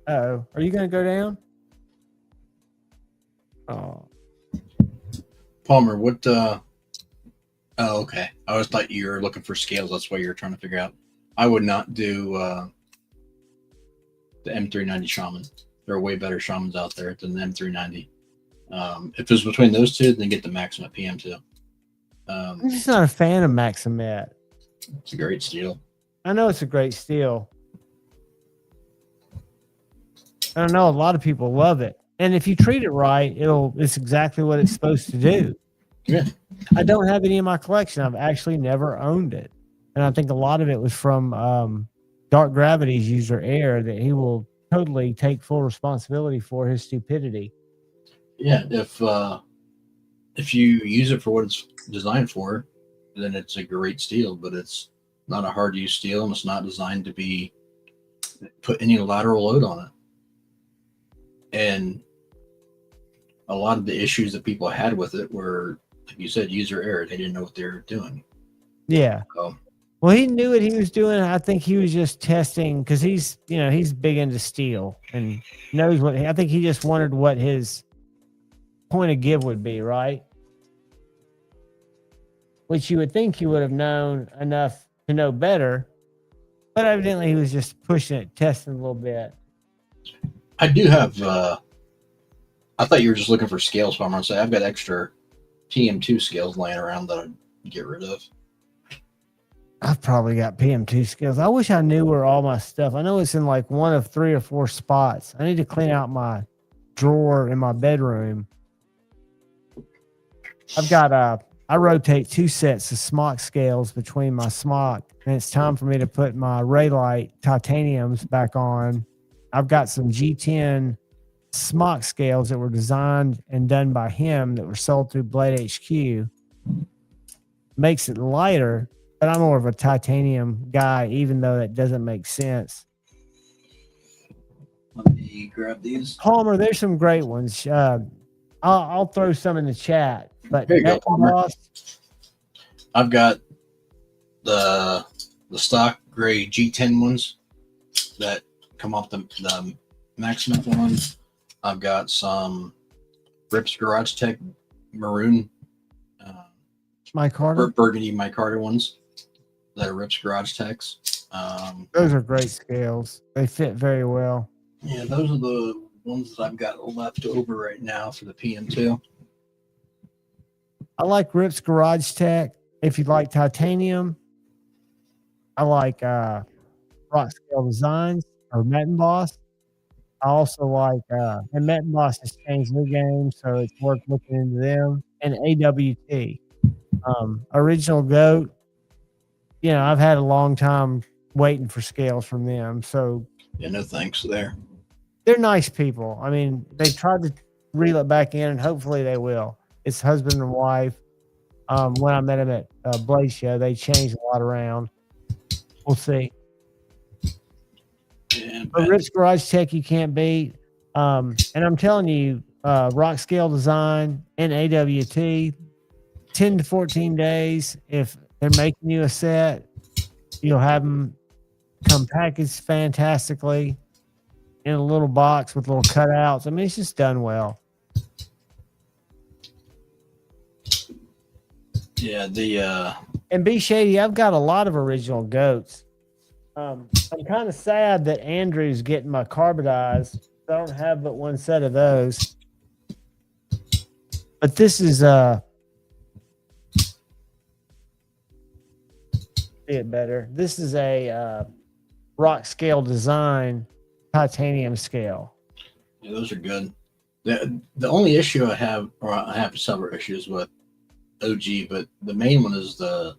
S8: Uh-oh. Are you going to go down? Oh.
S5: Palmer, what oh, okay. I always thought you were looking for scales. That's what you were trying to figure out. I would not do the M390 Shaman. There are way better Shamans out there than the M390. If it's between those two, then get the Maxima PM2.
S8: I'm just not a fan of Maximet.
S5: It's a great steel.
S8: I know it's a great steel. I know a lot of people love it. And if you treat it right, it's exactly what it's supposed to do.
S5: Yeah.
S8: I don't have any in my collection. I've actually never owned it. And I think a lot of it was from Dark Gravity's user Air that he will totally take full responsibility for his stupidity.
S5: Yeah, if you use it for what it's designed for, then it's a great steel, but it's not a hard use steel and it's not designed to be put any lateral load on it. And a lot of the issues that people had with it were, like you said, user error. They didn't know what they were doing.
S8: Yeah.
S5: So,
S8: well, he knew what he was doing. I think he was just testing because he's big into steel and knows what. I think he just wondered what his point of give would be, right? Which you would think he would have known enough to know better, but evidently he was just pushing it, testing a little bit.
S5: I do have. I thought you were just looking for scales, Palmer. I'd say I've got extra PM2 scales laying around that I'd get rid of.
S8: I've probably got PM2 scales. I wish I knew where all my stuff. I know it's in like 1 of 3 or 4 spots. I need to clean out my drawer in my bedroom. I've got I rotate 2 sets of smock scales between my smock, and it's time for me to put my Raylight titaniums back on. I've got some G10 smock scales that were designed and done by him that were sold through Blade HQ. Makes it lighter, but I'm more of a titanium guy, even though that doesn't make sense.
S5: Let me grab these.
S8: Palmer, there's some great ones. I'll throw some in the chat. But
S5: Here you go, Palmer. I've got the stock gray G10 ones that come off the Maximum ones. I've got some Rips Garage Tech maroon, uh,
S8: Mike Carter.
S5: burgundy Mike Carter ones that are Rips Garage Techs.
S8: Those are great scales. They fit very well.
S5: Yeah, those are the ones that I've got left over right now for the PM2.
S8: I like Rips Garage Tech. If you like titanium, I like Rock Scale Designs or Mettenboss. I also like and Mettenboss has changed the game, so it's worth looking into them. And AWT. Original Goat. You know, I've had a long time waiting for scales from them. So
S5: Yeah, no thanks there.
S8: they're nice people. I mean, they tried to reel it back in, and hopefully they will. It's husband and wife. When I met him at Blade Show, they changed a lot around. We'll see.
S5: Yeah,
S8: But Rips Garage Tech you can't beat. And I'm telling you, Rock Scale Design and AWT, 10 to 14 days. If they're making you a set, you'll have them come packaged fantastically in a little box with little cutouts. I mean, it's just done well.
S5: Yeah,
S8: And B Shady, I've got a lot of original goats. I'm kind of sad that Andrew's getting my carbidized. I don't have but one set of those. But this is see it better. This is a Rock Scale Design titanium scale.
S5: yeah, those are good. The only issue I have several issues with OG, but the main one is the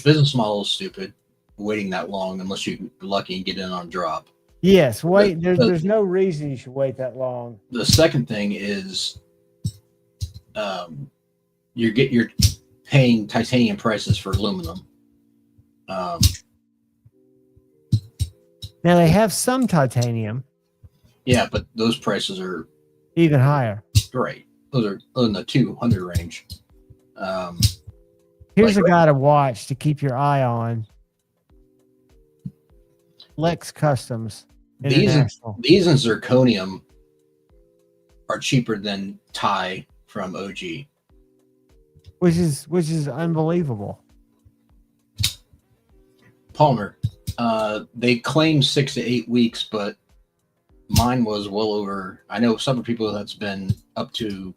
S5: business model is stupid. Waiting that long unless you're lucky and get in on drop.
S8: Yes, wait. There's no reason you should wait that long.
S5: The second thing is, you're paying titanium prices for aluminum.
S8: Now they have some titanium,
S5: Yeah, but those prices are
S8: even higher.
S5: great. Those are in the 200 range.
S8: Here's
S5: Like-
S8: a guy to watch to keep your eye on. Lex Customs International.
S5: These and zirconium are cheaper than Thai from OG.
S8: which is unbelievable.
S5: Palmer, they claim 6 to 8 weeks, but mine was well over. I know some people that's been up to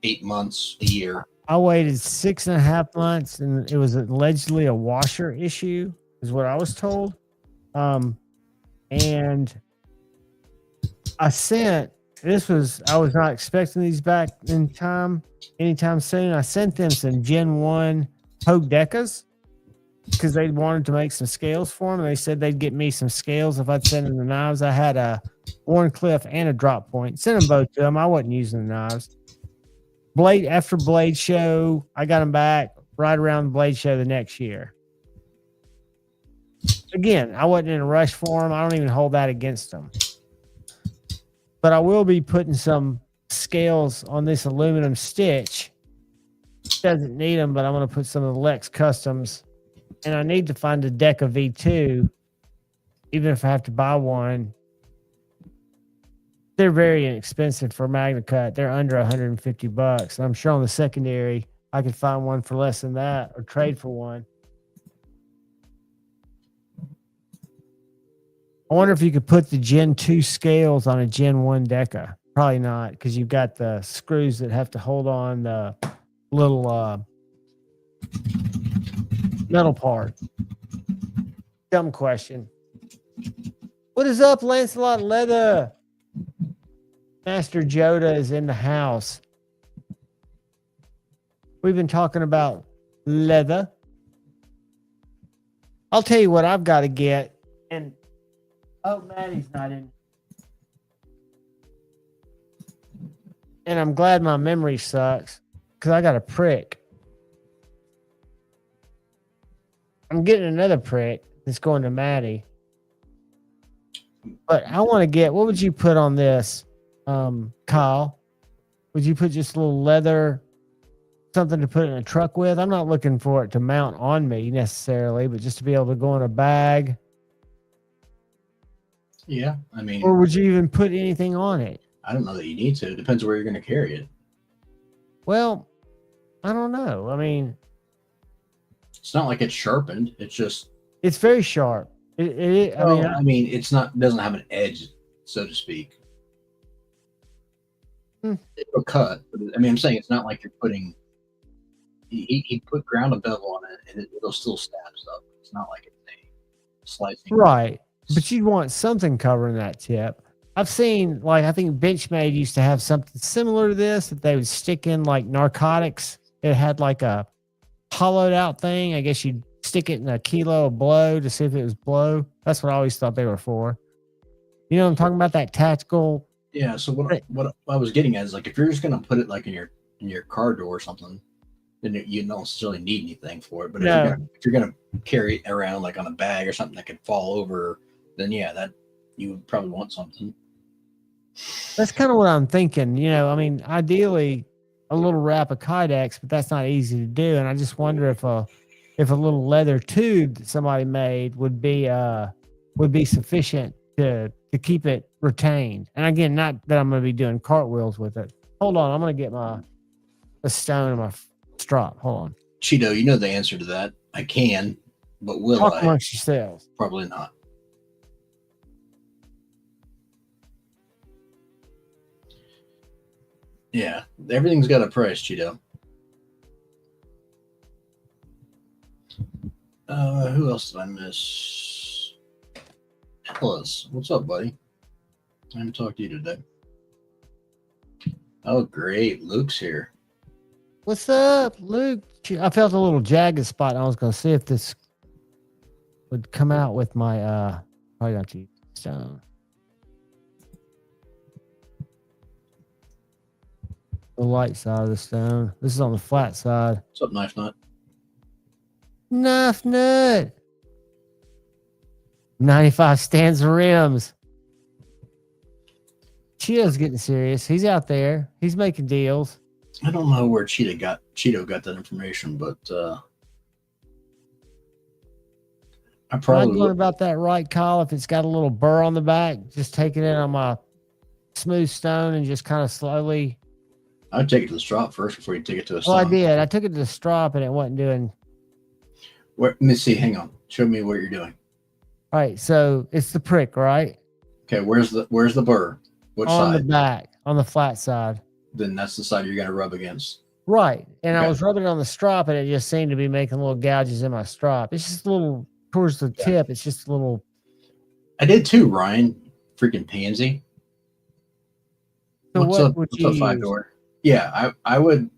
S5: 8 months, a year.
S8: I waited 6.5 months, and it was allegedly a washer issue, is what I was told. And I was not expecting these back in time anytime soon. I sent them some Gen 1 Hogue Decas because they wanted to make some scales for them. They said they'd get me some scales if I'd send them the knives. I had a Warncliffe and a drop point. Sent them both to them. I wasn't using the knives. After Blade Show, I got them back right around the Blade Show the next year. Again, I wasn't in a rush for them. I don't even hold that against them. But I will be putting some scales on this aluminum stitch. Doesn't need them, but I'm going to put some of the Lex Customs. And I need to find a Deca V2, even if I have to buy one. They're very inexpensive for Magna Cut. They're under $150. And I'm sure on the secondary, I could find one for less than that or trade for one. I wonder if you could put the Gen 2 scales on a Gen 1 Deca. Probably not, because you've got the screws that have to hold on the little metal part. Dumb question. What is up, Lancelot Leather? Master Joda is in the house. We've been talking about leather. I'll tell you what I've got to get. And oh, Maddie's not in. And I'm glad my memory sucks because I got a prick. I'm getting another prick that's going to Maddie. But I want to get, what would you put on this, Kyle? Would you put just a little leather, something to put in a truck with? I'm not looking for it to mount on me necessarily, but just to be able to go in a bag.
S5: Yeah, I mean,
S8: Or would you even put anything on it?
S5: I don't know that you need to. It depends where you're going to carry it.
S8: Well, I don't know. I mean,
S5: It's not like it's sharpened. It's just.
S8: it's very sharp.
S5: I mean, it's not. Doesn't have an edge, so to speak. It'll cut. But I mean, I'm saying it's not like you're putting. He put ground a bevel on it, and it'll still stab stuff. It's not like it's a slicing.
S8: Right. But you'd want something covering that tip. I've seen, like, I think Benchmade used to have something similar to this that they would stick in like narcotics. It had like a hollowed out thing. I guess you'd stick it in a kilo of blow to see if it was blow. That's what I always thought they were for. You know what I'm talking about? That tactical.
S5: Yeah. So what I was getting at is, like, if you're just gonna put it like in your car door or something, then you don't necessarily need anything for it. But if you're gonna carry it around like on a bag or something that could fall over, then yeah, that you would probably want something.
S8: That's kind of what I'm thinking. You know, I mean, ideally a little wrap of Kydex, but that's not easy to do. And I just wonder if a little leather tube that somebody made would be sufficient to keep it retained. And again, not that I'm going to be doing cartwheels with it. Hold on, I'm going to get a stone in my strop. Hold on.
S5: Cheeto, you know the answer to that. I can, but will
S8: Talk
S5: I?
S8: amongst yourselves.
S5: Probably not. Yeah, everything's got a price, Cheeto. Who else did I miss? Ellis, what's up, buddy? I haven't talked to you today. Oh, great. Luke's here.
S8: What's up, Luke? I felt a little jagged spot. And I was going to see if this would come out with my probably not to stone. The light side of the stone. This is on the flat side.
S5: What's up, Knife Nut?
S8: Knife Nut. 95 stands of rims. Cheeto's getting serious. He's out there. He's making deals.
S5: I don't know where Cheeto got that information, but I probably
S8: I'm going about that right, Kyle. If it's got a little burr on the back, just take it in on my smooth stone and just kind of slowly.
S5: I'd take it to the strop first before you take it to a stone.
S8: Well, I did. I took it to the strop and it wasn't doing.
S5: Let me see. Hang on. Show me what you're doing.
S8: All right. So it's the prick, right?
S5: Okay. Where's the burr? Which
S8: on
S5: side?
S8: The back, on the flat side.
S5: Then that's the side you're going to rub against.
S8: Right. And
S5: Okay.
S8: I was rubbing it on the strop and it just seemed to be making little gouges in my strop. It's just a little towards the tip. It's just a little.
S5: I did too, Ryan. Freaking pansy.
S8: So
S5: what's
S8: what
S5: up?
S8: would
S5: What's
S8: you
S5: up, Five
S8: use?
S5: Door? Yeah, I would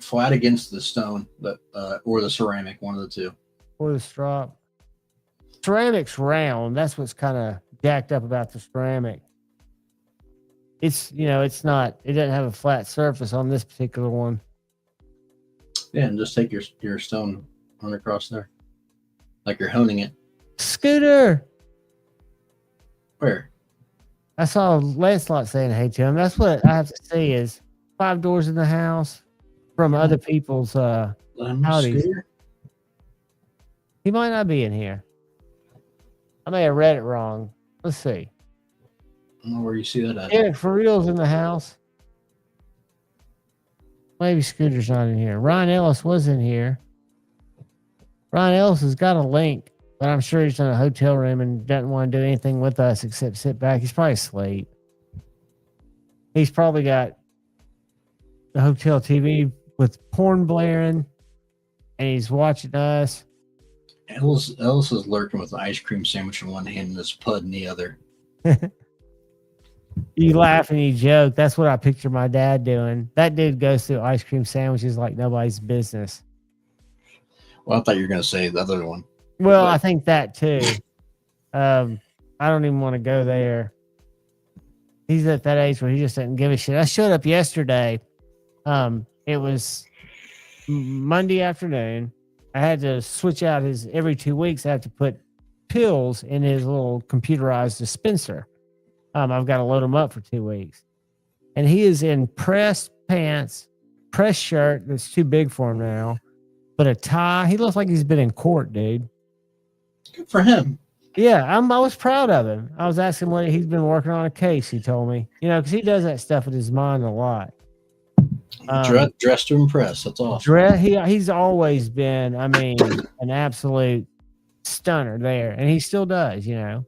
S5: flat against the stone that or the ceramic, one of the two.
S8: Or the strop. Ceramic's round. That's what's kind of jacked up about the ceramic. It's, it's not, it doesn't have a flat surface on this particular one.
S5: Yeah, and just take your stone run across there. Like you're honing it.
S8: Scooter.
S5: Where?
S8: I saw Lancelot saying hey to him. That's what I have to say is 5 doors in the house from other people's howdies.
S5: Scooter?
S8: He might not be in here. I may have read it wrong. Let's see.
S5: I don't know where you see that at.
S8: Eric for real's in the house. Maybe Scooter's not in here. Ryan Ellis was in here. Ryan Ellis has got a link, but I'm sure he's in a hotel room and doesn't want to do anything with us except sit back. He's probably asleep. He's probably got the hotel TV with porn blaring, and he's watching us.
S5: Ellis is lurking with an ice cream sandwich in one hand and his pud in the other.
S8: You laugh and you joke. That's what I picture my dad doing. That dude goes through ice cream sandwiches like nobody's business.
S5: Well, I thought you were going to say the other one.
S8: Well, I think that too. I don't even want to go there. He's at that age where he just doesn't give a shit. I showed up yesterday. It was Monday afternoon. I had to switch out his every 2 weeks. I have to put pills in his little computerized dispenser. I've got to load him up for 2 weeks. And he is in pressed pants, pressed shirt that's too big for him now, but a tie. He looks like he's been in court, dude.
S5: Good for him.
S8: Yeah, I was proud of him. I was asking what he's been working on a case, he told me. Because he does that stuff with his mind a lot.
S5: Dressed to impress. That's awesome.
S8: He's always been, I mean, an absolute stunner there, and he still does, you know,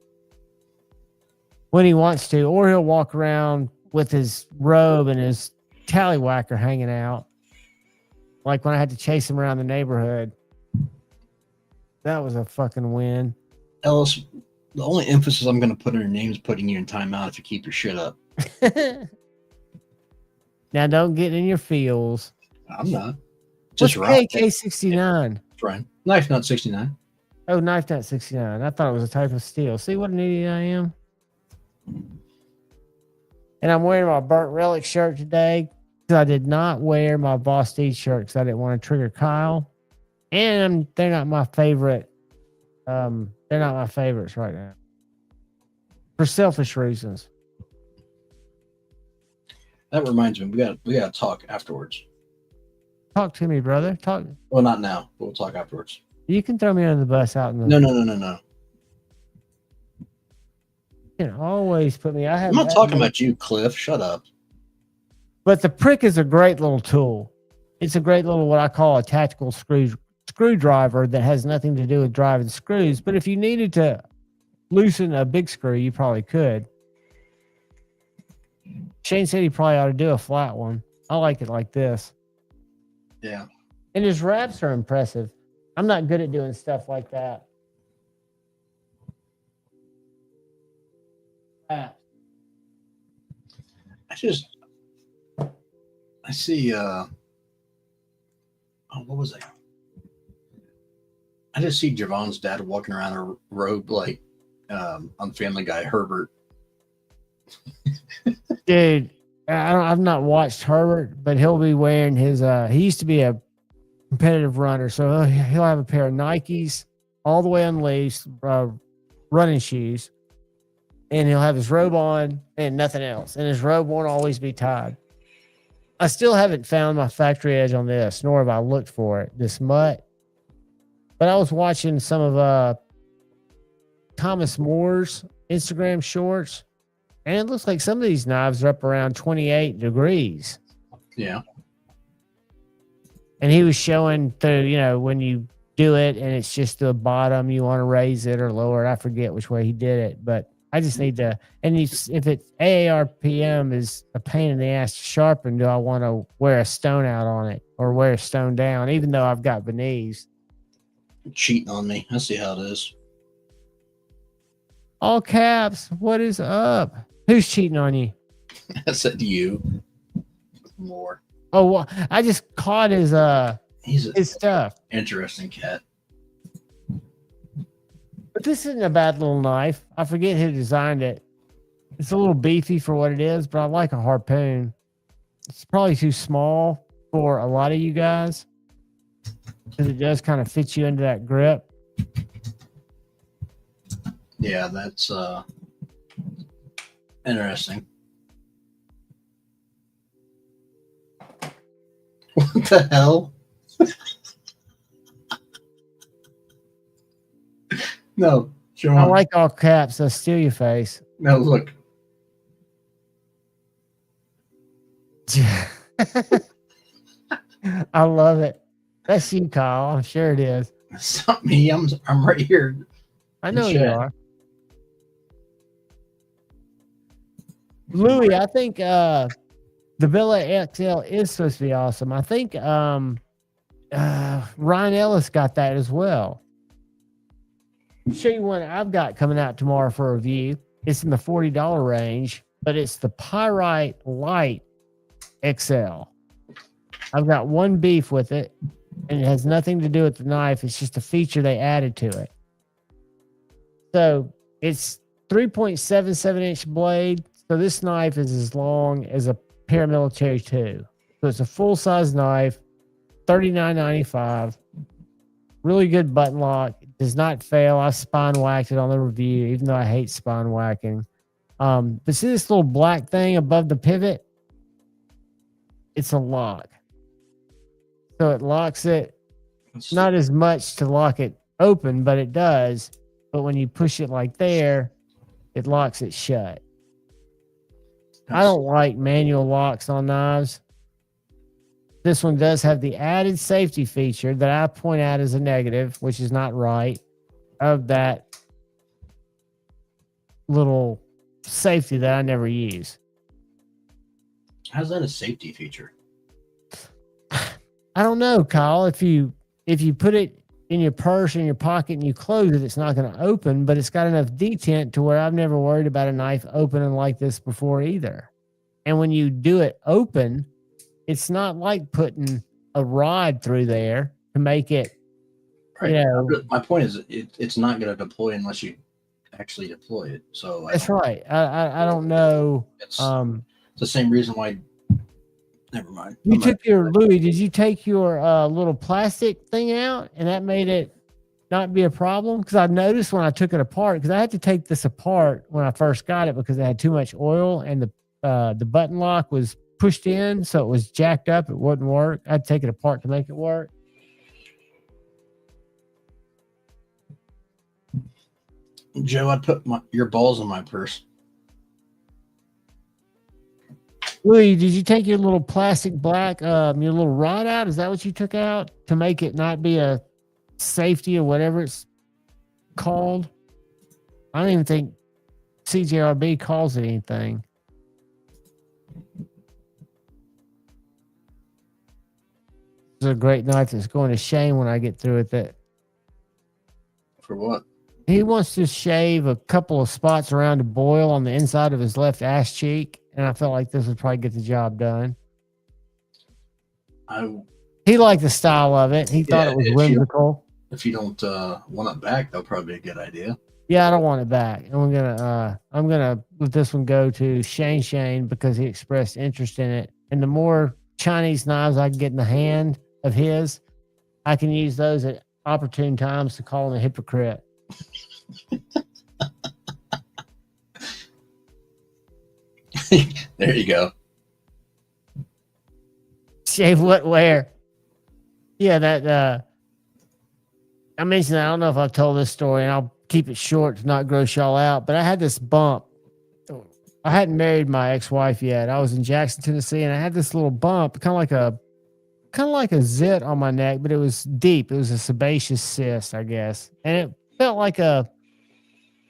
S8: when he wants to, or he'll walk around with his robe and his tallywhacker hanging out, like when I had to chase him around the neighborhood. That was a fucking win.
S5: Ellis, the only emphasis I'm going to put on your name is putting you in timeout if you keep your shit up.
S8: Now, don't get in your feels.
S5: I'm not.
S8: Just
S5: Just
S8: AK-69.
S5: Ryan. Knife Nut 69.
S8: Oh, Knife Nut 69. I thought it was a type of steel. See what an idiot I am? And I'm wearing my Burnt Relic shirt today because I did not wear my Boss Deed shirt because I didn't want to trigger Kyle. And they're not my favorite. They're not my favorites right now. For selfish reasons.
S5: That reminds me, we got to talk afterwards.
S8: Talk to me, brother. Talk.
S5: Well, not now, but we'll talk afterwards.
S8: You can throw me under the bus out in the.
S5: No.
S8: You can always put me.
S5: I'm not talking about you, Cliff. Shut up.
S8: But the prick is a great little tool. It's a great little what I call a tactical screwdriver that has nothing to do with driving screws. But if you needed to loosen a big screw, you probably could. Shane said he probably ought to do a flat one. I like it like this.
S5: Yeah.
S8: And his wraps are impressive. I'm not good at doing stuff like that.
S5: I see what was that? I just see Javon's dad walking around a robe like on Family Guy, Herbert.
S8: Dude, I've not watched Herbert, but he'll be wearing his he used to be a competitive runner, so he'll have a pair of Nikes all the way unleashed, running shoes, and he'll have his robe on and nothing else, and his robe won't always be tied. I still haven't found my factory edge on this, nor have I looked for it, this mutt. But I was watching some of Thomas Moore's Instagram shorts, and it looks like some of these knives are up around 28 degrees.
S5: Yeah.
S8: And he was showing when you do it and it's just the bottom, you want to raise it or lower it. I forget which way he did it, but I just need to. And if it AARPM is a pain in the ass to sharpen, do I want to wear a stone out on it or wear a stone down, even though I've got Venice?
S5: Cheating on me. I see how it is.
S8: All caps. What is up? Who's cheating on you?
S5: I said you. More.
S8: Oh, well, I just caught his stuff.
S5: Interesting cat.
S8: But this isn't a bad little knife. I forget who designed it. It's a little beefy for what it is, but I like a harpoon. It's probably too small for a lot of you guys because it does kind of fit you into that grip.
S5: Yeah, that's interesting. What the hell? No, Sean.
S8: I like all caps. So steal your face.
S5: No, look.
S8: I love it. That's you, Kyle. I'm sure it is.
S5: It's not me. I'm right here.
S8: I know you are. Louis, I think the Billet XL is supposed to be awesome. I think Ryan Ellis got that as well. I'll show you one I've got coming out tomorrow for review. It's in the $40 range, but it's the Pyrite Light XL. I've got one beef with it, and it has nothing to do with the knife. It's just a feature they added to it. So it's 3.77 inch blade. So this knife is as long as a paramilitary 2. So it's a full size knife, $39.95. Really good button lock. It does not fail. I spine whacked it on the review, even though I hate spine whacking. But see this little black thing above the pivot? It's a lock. So it locks it. Not as much to lock it open, but it does. But when you push it like there, it locks it shut. I don't like manual locks on knives. This one does have the added safety feature that I point out as a negative, which is not right, of that little safety that I never use.
S5: How's that a safety feature?
S8: I don't know, Kyle. If you put it in your purse or in your pocket and you close it, it's not going to open, but it's got enough detent to where I've never worried about a knife opening like this before either. And when you do it open, it's not like putting a rod through there to make it,
S5: Right.
S8: you know.
S5: My point is, it's not going to deploy unless you actually deploy it. So
S8: That's right. I don't know.
S5: It's the same reason why. Never mind.
S8: You took your Louis. Did you take your little plastic thing out, and that made it not be a problem? Because I noticed when I took it apart, because I had to take this apart when I first got it because it had too much oil, and the button lock was pushed in, so it was jacked up. It wouldn't work. I had to take it apart to make it work.
S5: Joe, I put your balls in my purse.
S8: Louis, did you take your little plastic black, your little rod out? Is that what you took out to make it not be a safety or whatever it's called? I don't even think CJRB calls it anything. It's a great knife that's going to Shane when I get through with it.
S5: For what?
S8: He wants to shave a couple of spots around a boil on the inside of his left ass cheek, and I felt like this would probably get the job done. He liked the style of it. He thought it was whimsical.
S5: If you don't want it back, that'll probably be a good idea.
S8: Yeah, I don't want it back. And I'm gonna let this one go to Shane because he expressed interest in it. And the more Chinese knives I can get in the hand of his, I can use those at opportune times to call him a hypocrite.
S5: There you go.
S8: Shave what where? Yeah, that I mentioned that. I don't know if I've told this story, and I'll keep it short to not gross y'all out, but I had this bump. I hadn't married my ex-wife yet. I was in Jackson, Tennessee, and I had this little bump, kind of like a zit on my neck, but it was deep. It was a sebaceous cyst, I guess. And it felt like a,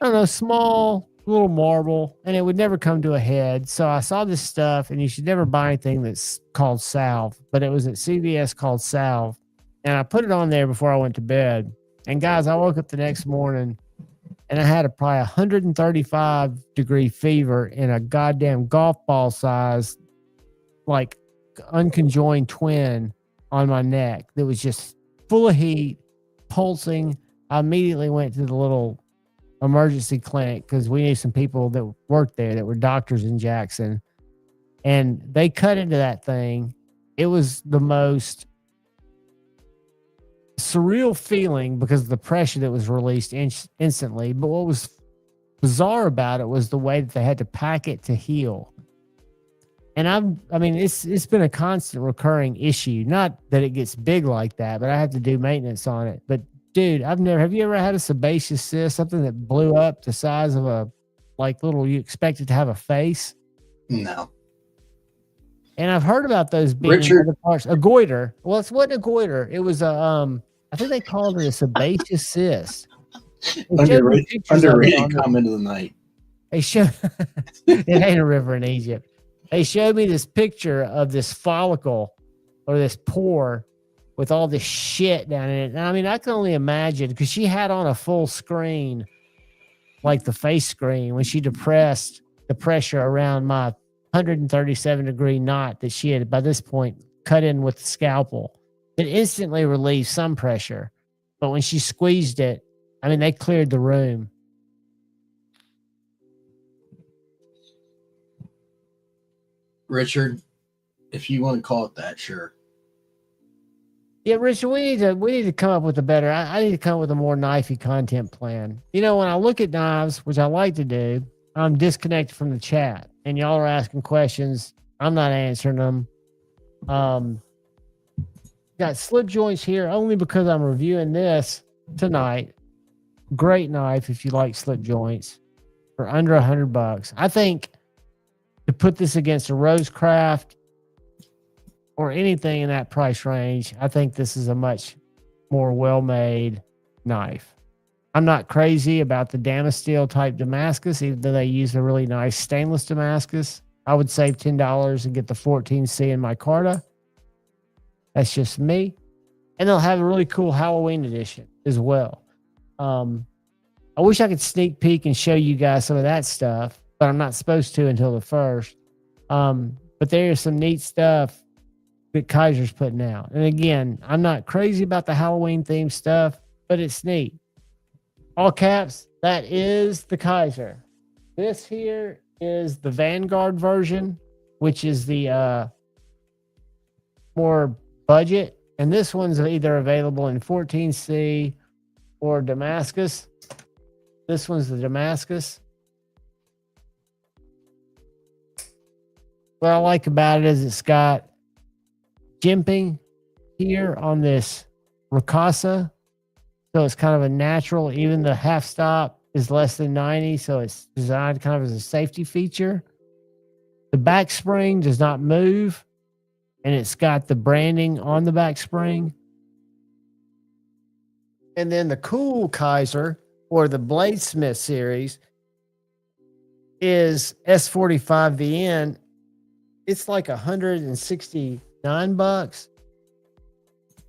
S8: I don't know, small little marble, and it would never come to a head. So I saw this stuff, and you should never buy anything that's called salve, but it was at CVS called salve. And I put it on there before I went to bed. And guys, I woke up the next morning and I had probably 135-degree fever in a goddamn golf ball size, like unconjoined twin on my neck that was just full of heat, pulsing. I immediately went to the little emergency clinic because we knew some people that worked there that were doctors in Jackson. And they cut into that thing. It was the most surreal feeling because of the pressure that was released instantly. But what was bizarre about it was the way that they had to pack it to heal. And I mean, it's been a constant recurring issue. Not that it gets big like that, but I have to do maintenance on it. But dude, have you ever had a sebaceous cyst, something that blew up the size of a, like little, you expect it to have a face?
S5: No.
S8: And I've heard about those being
S5: Richard,
S8: other parts. A goiter. Well, it wasn't a goiter. It was a, I think they called it a sebaceous cyst.
S5: Underrated comment of the night.
S8: They showed, it ain't a river in Egypt. They showed me this picture of this follicle or this pore with all this shit down in it. And I mean, I can only imagine because she had on a full screen, like the face screen, when she depressed the pressure around my 137-degree knot that she had by this point cut in with the scalpel. It instantly relieved some pressure. But when she squeezed it, I mean, they cleared the room.
S5: Richard, if you want to call it that, sure.
S8: Yeah, Richard, we need to come up with a better. I need to come up with a more knifey content plan. You know, when I look at knives, which I like to do, I'm disconnected from the chat, and y'all are asking questions. I'm not answering them. Got slip joints here only because I'm reviewing this tonight. Great knife if you like slip joints for under $100. I think to put this against a Rosecraft or anything in that price range, I think this is a much more well-made knife. I'm not crazy about the Damasteel type Damascus, even though they use a really nice stainless Damascus. I would save $10 and get the 14C in micarta. That's just me. And they'll have a really cool Halloween edition as well. I wish I could sneak peek and show you guys some of that stuff, but I'm not supposed to until the 1st. But there's some neat stuff that Kaiser's putting out. And again, I'm not crazy about the Halloween themed stuff, but it's neat. All caps, that is the Kaiser. This here is the Vanguard version, which is the more budget. And this one's either available in 14C or Damascus. This one's the Damascus. What I like about it is it's got jimping here on this Ricasa. So it's kind of a natural, even the half stop is less than 90. So it's designed kind of as a safety feature. The back spring does not move. And it's got the branding on the back spring. And then the cool Kaiser or the Bladesmith series is S45VN. It's like $169.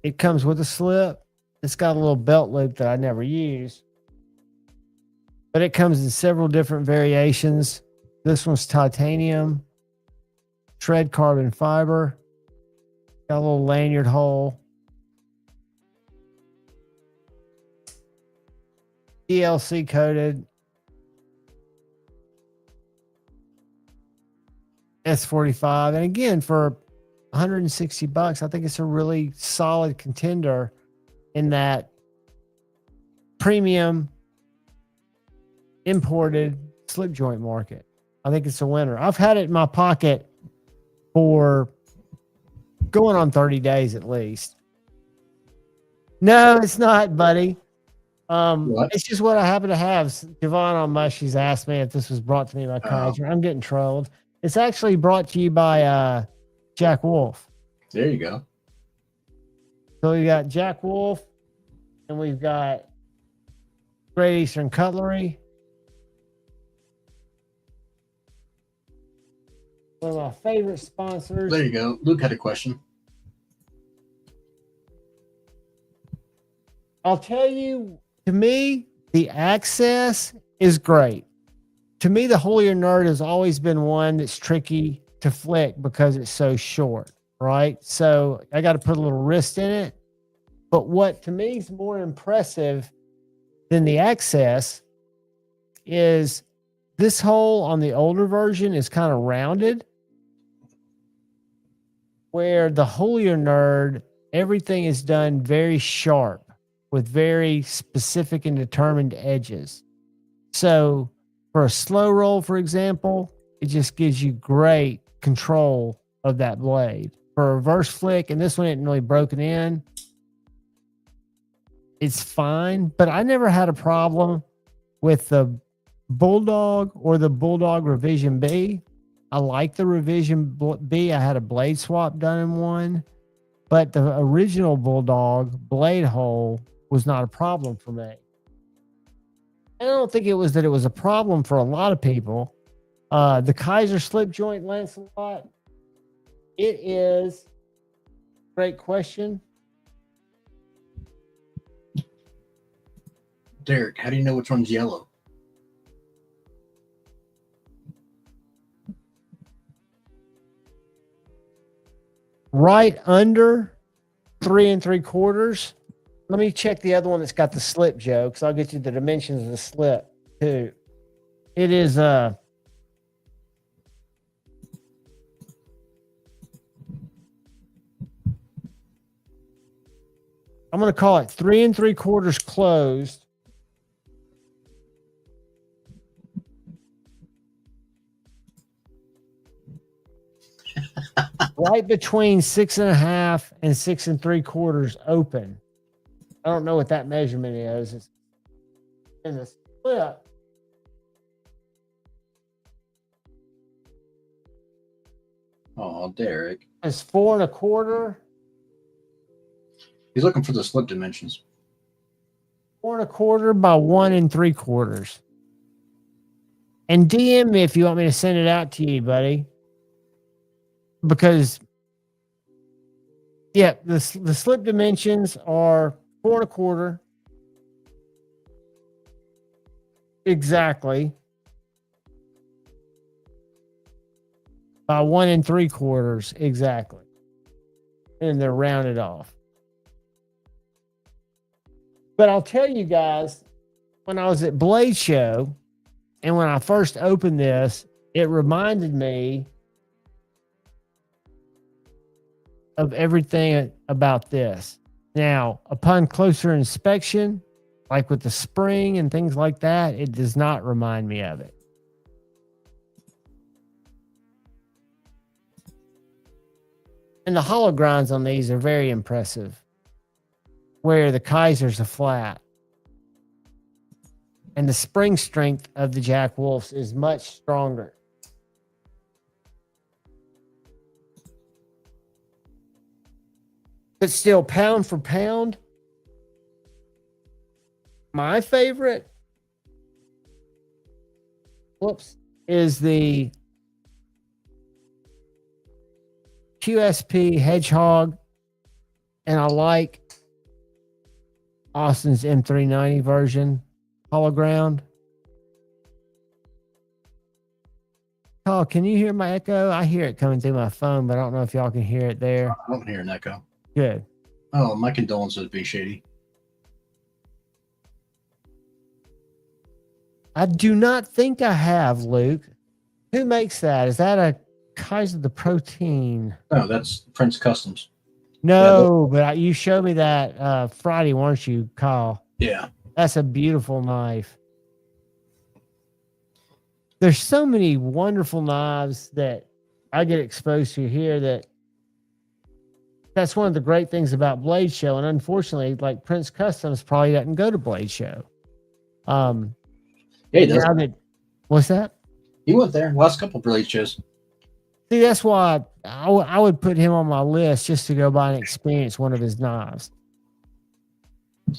S8: It comes with a slip. It's got a little belt loop that I never use. But it comes in several different variations. This one's titanium, shred carbon fiber, got a little lanyard hole. DLC coated. S45. And again, for $160, I think it's a really solid contender in that premium imported slip joint market. I think it's a winner. I've had it in my pocket for going on 30 days at least. No, it's not, buddy. It's just what I happen to have. Javon on Mushies asked me if this was brought to me by Kaiser. I'm getting trolled. It's actually brought to you by Jack Wolf.
S5: There you go.
S8: So we got Jack Wolf, and we've got Great Eastern Cutlery. One of my favorite sponsors.
S5: There you go. Luke had a question.
S8: I'll tell you, to me, the access is great. To me, the Holier Nerd has always been one that's tricky to flick because it's so short, right? So I got to put a little wrist in it. But what to me is more impressive than the access is this hole on the older version is kind of rounded, where the Holier Nerd, everything is done very sharp with very specific and determined edges. So for a slow roll, for example, it just gives you great control of that blade. For a reverse flick, and this one isn't really broken in, it's fine, but I never had a problem with the Bulldog or the Bulldog Revision B. I like the Revision B. I had a blade swap done in one, but the original Bulldog blade hole was not a problem for me. I don't think it was that it was a problem for a lot of people. The Kaiser slip joint Lancelot, it is, great question.
S5: Derek, how do you know which one's yellow?
S8: Right under 3 3/4. Let me check the other one that's got the slip, Joe, because I'll get you the dimensions of the slip too. It is I'm going to call it 3 3/4 closed. Right between 6.5 and 6 3/4 open. I don't know what that measurement is. It's in the slip.
S5: Oh, Derek.
S8: It's 4 1/4.
S5: He's looking for the slip dimensions.
S8: 4 1/4 by 1 3/4. And DM me if you want me to send it out to you, buddy. Because, yeah, the slip dimensions are 4 1/4. Exactly. By 1 3/4. Exactly. And they're rounded off. But I'll tell you guys, when I was at Blade Show and when I first opened this, it reminded me of everything about this. Now, upon closer inspection, like with the spring and things like that, it does not remind me of it. And the hollow grinds on these are very impressive, where the Kaiser's are flat. And the spring strength of the Jack Wolfs is much stronger. But still, pound for pound, my favorite, is the QSP Hedgehog. And I like Austin's M390 version, hollow ground. Oh, can you hear my echo? I hear it coming through my phone, but I don't know if y'all can hear it there.
S5: I don't hear an echo.
S8: Good.
S5: Oh, my condolences, B Shady.
S8: I do not think I have, Luke. Who makes that? Is that a Kaiser the Protein?
S5: No, that's Prince Customs.
S8: No, but you showed me that Friday, weren't you, Kyle?
S5: Yeah.
S8: That's a beautiful knife. There's so many wonderful knives that I get exposed to here that's one of the great things about Blade Show. And unfortunately, like Prince Customs probably doesn't go to Blade Show.
S5: Yeah, he does.
S8: What's that?
S5: He went there last couple of Blade shows.
S8: See, that's why I would put him on my list just to go by and experience one of his knives.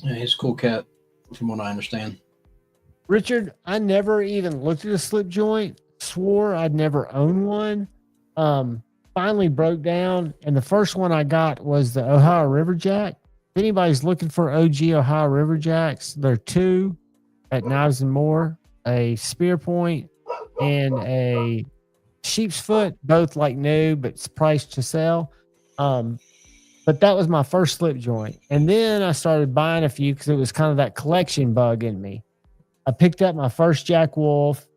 S5: Yeah, he's a cool cat, from what I understand.
S8: Richard, I never even looked at a slip joint, swore I'd never owned one. Finally broke down, and the first one I got was the Ohio River Jack. If anybody's looking for OG Ohio River Jacks, there are 2 at Knives and More, a Spear Point and a Sheep's Foot, both like new, but it's priced to sell. But that was my first slip joint. And then I started buying a few because it was kind of that collection bug in me. I picked up my first Jack Wolf,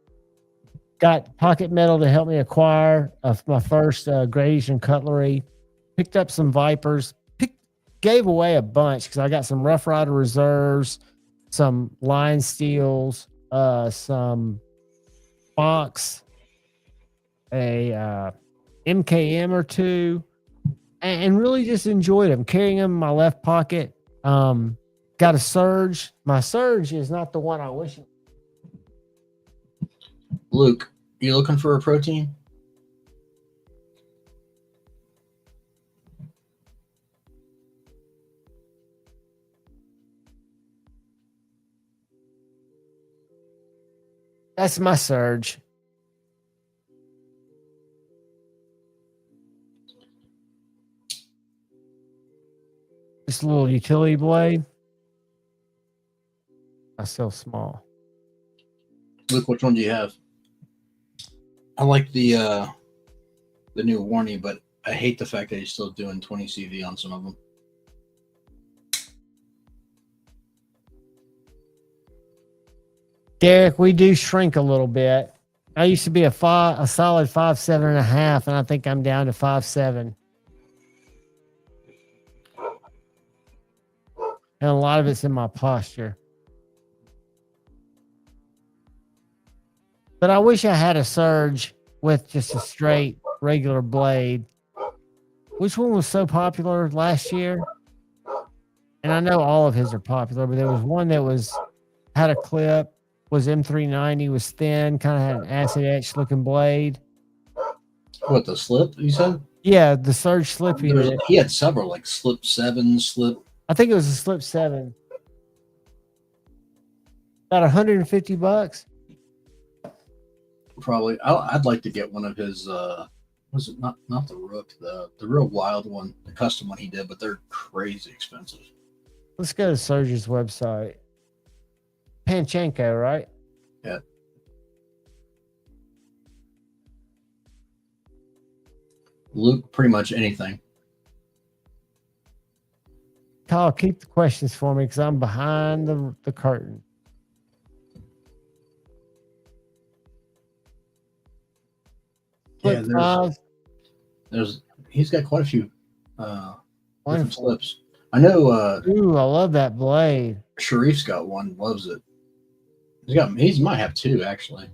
S8: got pocket metal to help me acquire my first Great Eastern cutlery, picked up some Vipers, gave away a bunch because I got some Rough Rider reserves, some line steels, some Fox, a MKM or 2, and really just enjoyed them, carrying them in my left pocket. Got a Surge. My Surge is not the one I wish.
S5: Luke, you looking for a protein?
S8: That's my Surge. This little utility blade. I sell small.
S5: Luke, which one do you have? I like the new Warney, but I hate the fact that he's still doing 20 CV on some of them.
S8: Derek, we do shrink a little bit. I used to be a solid 5'7.5", and I think I'm down to 5'7". And a lot of it's in my posture. But I wish I had a Surge with just a straight regular blade. Which one was so popular last year? And I know all of his are popular, but there was one that had a clip, was M390, was thin, kind of had an acid etched looking blade.
S5: What, the slip, you said?
S8: Yeah, the surge slip unit.
S5: He had several, like slip 7, slip.
S8: I think it was a slip 7. About $150.
S5: Probably. I'd like to get one of his. Was it not the Rook, the real wild one, the custom one he did, but they're crazy expensive.
S8: Let's go to Surge's website. Panchenko, right?
S5: Yeah. Luke, pretty much anything.
S8: Kyle, keep the questions for me because I'm behind the curtain.
S5: Yeah,
S8: Flip
S5: there's he's got quite a few different
S8: Wonderful.
S5: slips. I know
S8: Ooh, I love that blade.
S5: Sharif's got one, loves it. He might have 2 actually.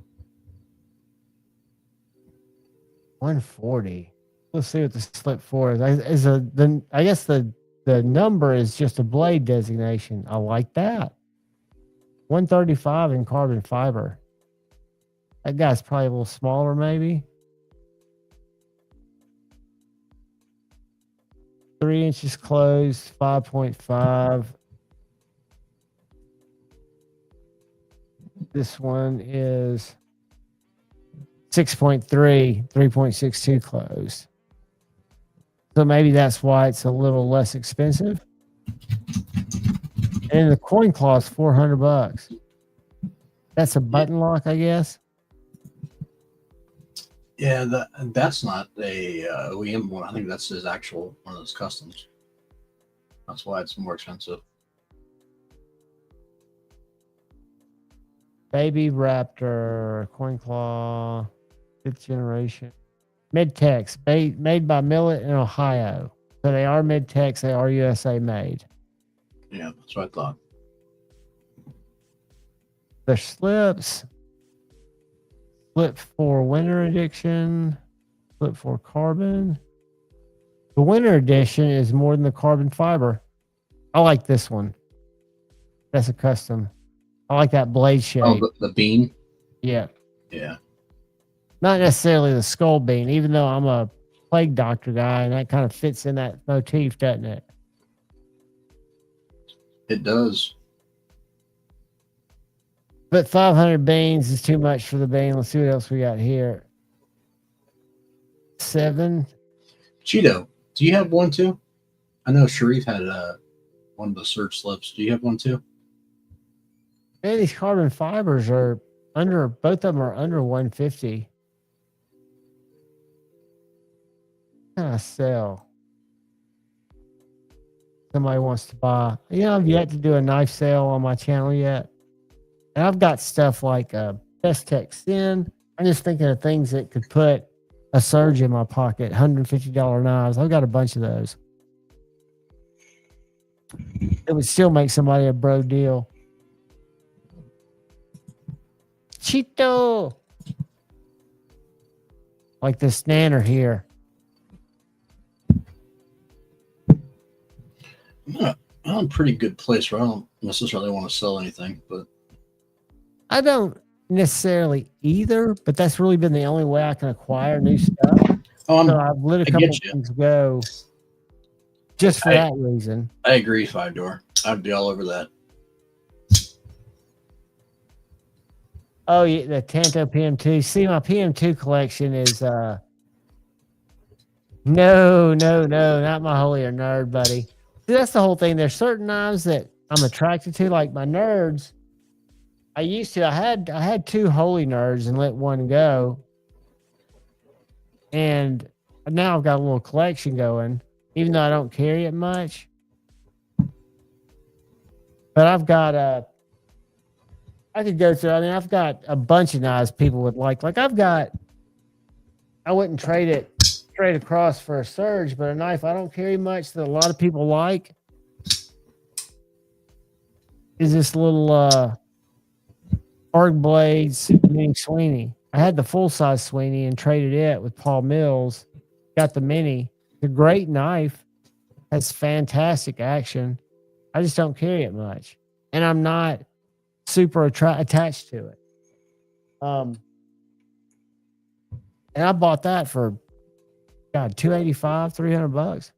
S8: 140. Let's see what the slip 4 is. I guess the number is just a blade designation. I like that. 135 in carbon fiber. That guy's probably a little smaller, maybe. 3 inches closed, 5.5. This one is 6.3, 3.62 closed. So maybe that's why it's a little less expensive. And the coin cloth's $400. That's a button lock, I guess.
S5: Yeah, that's not a OEM one. I think that's his actual one of those customs. That's why it's more expensive.
S8: Baby Raptor, coin claw, 5th generation. Midtex, made by Millet in Ohio. So they are Midtex, they are USA made.
S5: Yeah, that's what I thought.
S8: The slips. Slip 4 Winter Edition. Slip 4 Carbon. The Winter Edition is more than the carbon fiber. I like this one. That's a custom. I like that blade shape.
S5: Oh, the bean?
S8: Yeah.
S5: Yeah.
S8: Not necessarily the skull bean, even though I'm a plague doctor guy, and that kind of fits in that motif, doesn't it?
S5: It does.
S8: But 500 beans is too much for the bean. Let's see what else we got here. 7.
S5: Cheeto, do you have one too? I know Sharif had one of the search slips. Do you have one too?
S8: Man, these carbon fibers are under, both of them are under 150. What can I sell? Somebody wants to buy. You know, I've yet to do a knife sale on my channel yet. And I've got stuff like Best Tech Sin. I'm just thinking of things that could put a surge in my pocket. $150 knives. I've got a bunch of those. It would still make somebody a bro deal. Cheeto. Like this Nanner here.
S5: I'm in a pretty good place where I don't necessarily want to sell anything, but
S8: I don't necessarily either, but that's really been the only way I can acquire new stuff. So I've let a couple things go just for that reason.
S5: I agree, 5 Door. I'd be all over that.
S8: Oh, yeah, the Tanto PM2. See, my PM2 collection is no, not my holier nerd, buddy. See, that's the whole thing. There's certain knives that I'm attracted to, like my nerds. I had 2 holy nerds and let one go. And now I've got a little collection going, even though I don't carry it much. But I've got I could go through, I mean, I've got a bunch of knives people would like. Like I wouldn't trade it straight across for a surge, but a knife I don't carry much that a lot of people like is this little Arg Blades Mini Sweeney. I had the full-size Sweeney and traded it with Paul Mills. Got the Mini. It's a great knife. Has fantastic action. I just don't carry it much. And I'm not super attached to it. And I bought that for God, 285, $300.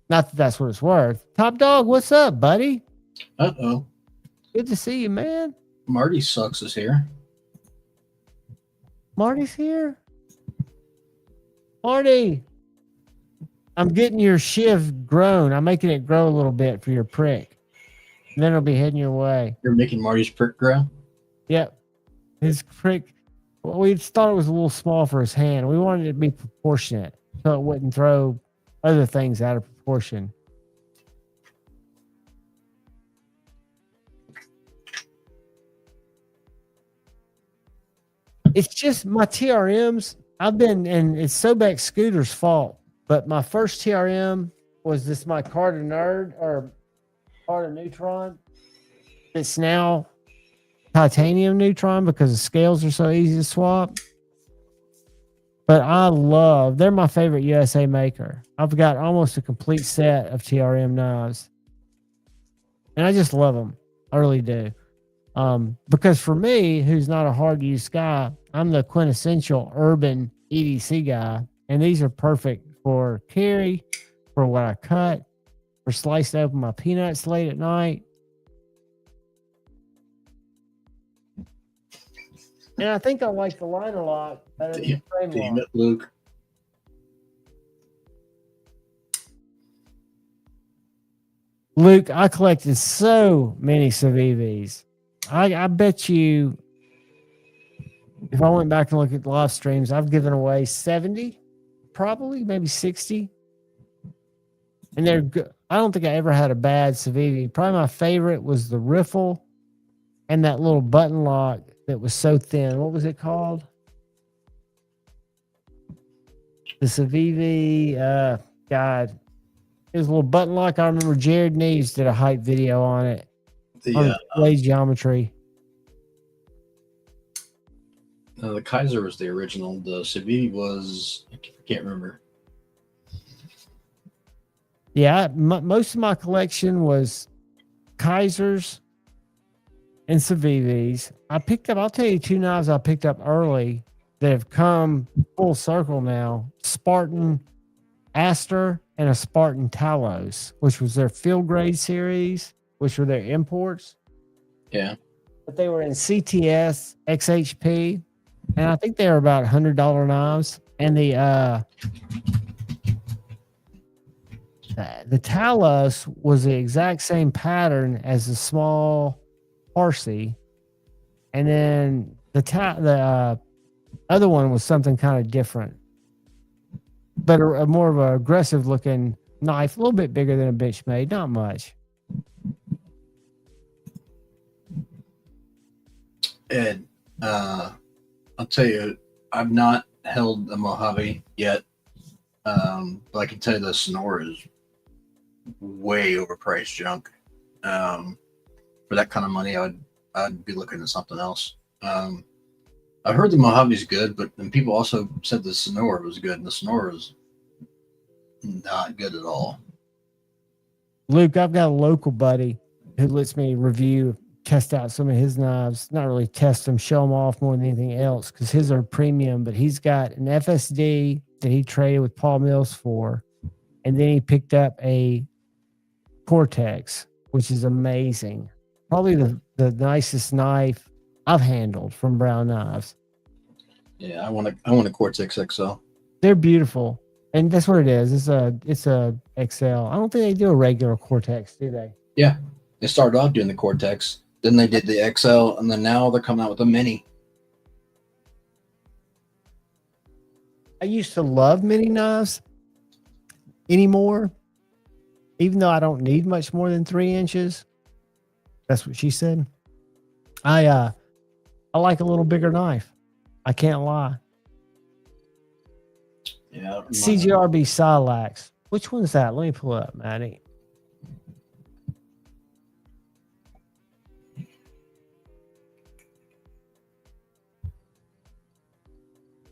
S8: Not that that's what it's worth. Top Dog, what's up, buddy?
S5: Uh-oh.
S8: Good to see you, man.
S5: Marty Sucks is here.
S8: Marty's here. Marty, I'm getting your shiv grown. I'm making it grow a little bit for your prick. And then it'll be heading your way.
S5: You're making Marty's prick grow?
S8: Yep. His prick, well, we thought it was a little small for his hand. We wanted it to be proportionate so it wouldn't throw other things out of proportion. It's just my TRMs. And it's Sobek Scooter's fault, but my first TRM was this my Carter Nerd or Carter Neutron. It's now titanium Neutron because the scales are so easy to swap. But they're my favorite USA maker. I've got almost a complete set of TRM knives. And I just love them. I really do. Because for me, who's not a hard use guy, I'm the quintessential urban EDC guy. And these are perfect for carry, for what I cut, for slicing open my peanuts late at night. And I think I like the liner lock better than the frame lock.
S5: Damn it, Luke.
S8: Luke, I collected so many Civivis. I bet you, if I went back and looked at the live streams, I've given away 70, probably, maybe 60. And they're good. I don't think I ever had a bad Civivi. Probably my favorite was the riffle and that little button lock that was so thin. What was it called? The Civivi, God. It was a little button lock. I remember Jared Neves did a hype video on it.
S5: The
S8: blade geometry.
S5: The Kaiser was the original. The Civivi was, I can't remember.
S8: Yeah, most of my collection was Kaisers and Civivis. I'll tell you two knives I picked up early that have come full circle now. Spartan Aster and a Spartan Talos, which was their field grade series, which were their imports.
S5: Yeah.
S8: But they were in CTS, XHP, and I think they were about $100 knives. And the Talos was the exact same pattern as the small Parsi, and then the other one was something kind of different, but a more of an aggressive looking knife, a little bit bigger than a Benchmade, not much.
S5: Ed, I'll tell you, I've not held a Mojave yet, but I can tell you the Sonora is way overpriced junk. For that kind of money, I'd be looking at something else. I heard the Mojave's good, but then people also said the Sonora was good, and the Sonora is not good at all.
S8: Luke, I've got a local buddy who lets me test out some of his knives. Not really test them, show them off more than anything else, because his are premium. But he's got an FSD that he traded with Paul Mills for, and then he picked up a Cortex, which is amazing. Probably the nicest knife I've handled from Brown Knives.
S5: Yeah, I want a Cortex XL.
S8: They're beautiful, and that's what it is. It's a XL. I don't think they do a regular Cortex, do they?
S5: Yeah, they started off doing the Cortex, then they did the XL, and then now they're coming out with a Mini.
S8: I used to love mini knives anymore, even though I don't need much more than 3 inches. That's what she said. I like a little bigger knife. I can't lie.
S5: Yeah.
S8: CGRB Silax. Which one's that? Let me pull it up, Maddie.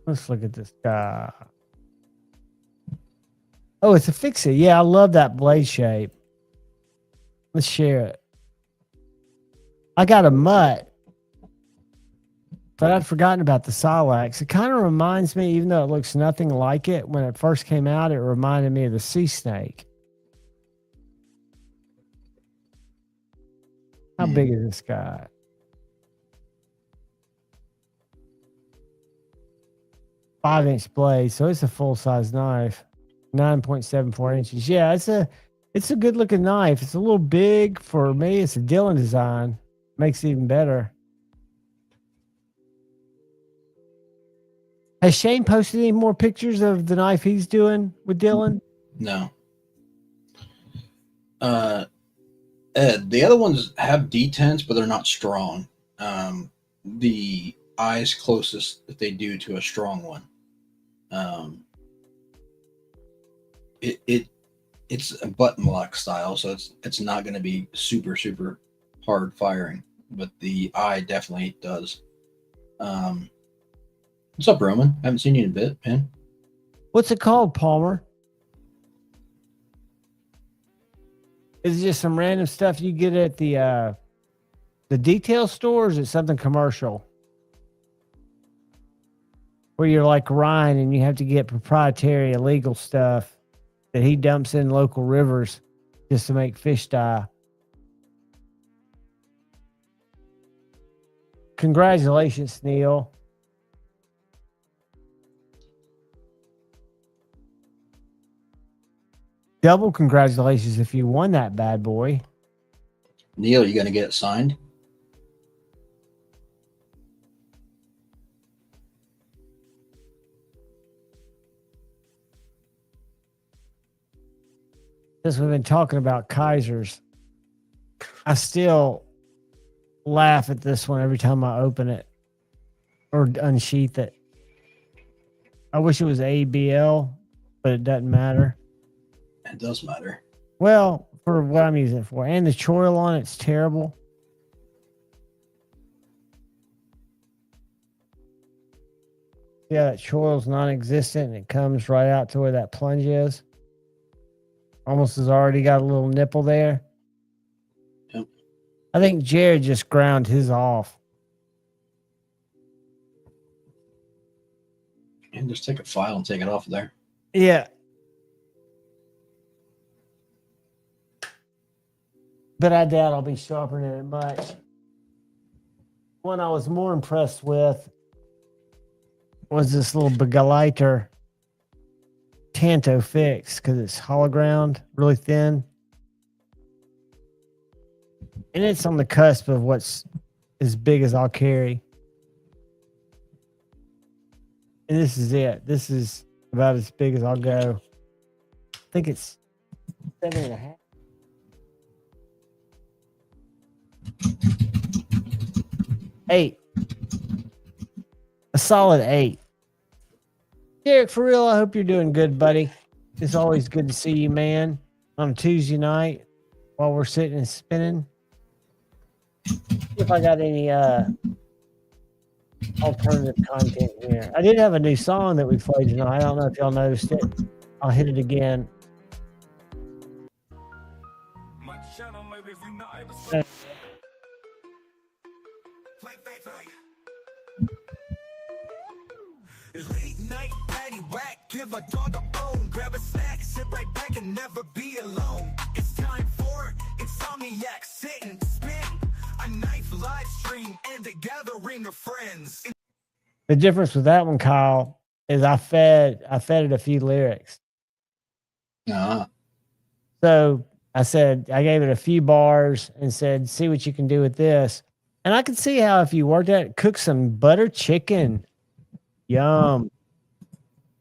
S8: Let's look at this guy. Oh, it's a Fix-It. Yeah, I love that blade shape. Let's share it. I got a Mutt but I'd forgotten about the Silex. It kind of reminds me, even though it looks nothing like it, when it first came out, it reminded me of the sea snake. How big is this guy? Five-inch blade, so it's a full-size knife. 9.74 inches. Yeah, it's a good-looking knife. It's a little big for me. It's a Dylan design. Makes it even better. Has Shane posted any more pictures of the knife he's doing with Dylan?
S5: No. Ed, the other ones have detents, but they're not strong. The eye's closest that they do to a strong one. It's a button lock style, so it's not going to be super hard firing, but the eye definitely does. What's up, Roman? Haven't seen you in a bit, man.
S8: What's it called, Palmer? Is it just some random stuff you get at the detail store, or is it something commercial? Where you're like Ryan and you have to get proprietary illegal stuff that he dumps in local rivers just to make fish die. Congratulations, Neil. Double congratulations if you won that bad boy.
S5: Neil, you going to get it signed?
S8: Since we've been talking about Kaisers, I still laugh at this one every time I open it or unsheath it. I wish it was ABL, but it doesn't matter.
S5: It does matter.
S8: Well, for what I'm using it for. And the choil on it's terrible. Yeah, that choil's non-existent and it comes right out to where that plunge is. Almost has already got a little nipple there.
S5: Yep.
S8: I think Jared just ground his off.
S5: And just take a file and take it off of there.
S8: Yeah. But I doubt I'll be sharpening it much. One I was more impressed with was this little Begleiter Tanto Fix, because it's hollow ground, really thin. And it's on the cusp of what's as big as I'll carry. And this is it. This is about as big as I'll go. I think it's 7.5. Eight. A solid 8. Derek, for real, I hope you're doing good, buddy. It's always good to see you, man, on a Tuesday night while we're sitting and spinning. See if I got any alternative content here. I did have a new song that we played tonight. I don't know if y'all noticed it. I'll hit it again.
S3: Late night, patty whack, give a dog a bone, grab a snack, sit right back and never be alone. It's time for Insomniac, sit and spin, a knife live stream and a gathering of friends.
S8: The difference with that one, Kyle, is I fed it a few lyrics. So I gave it a few bars and said, see what you can do with this. And I could see how if you worked at it, cook some butter chicken. Yum.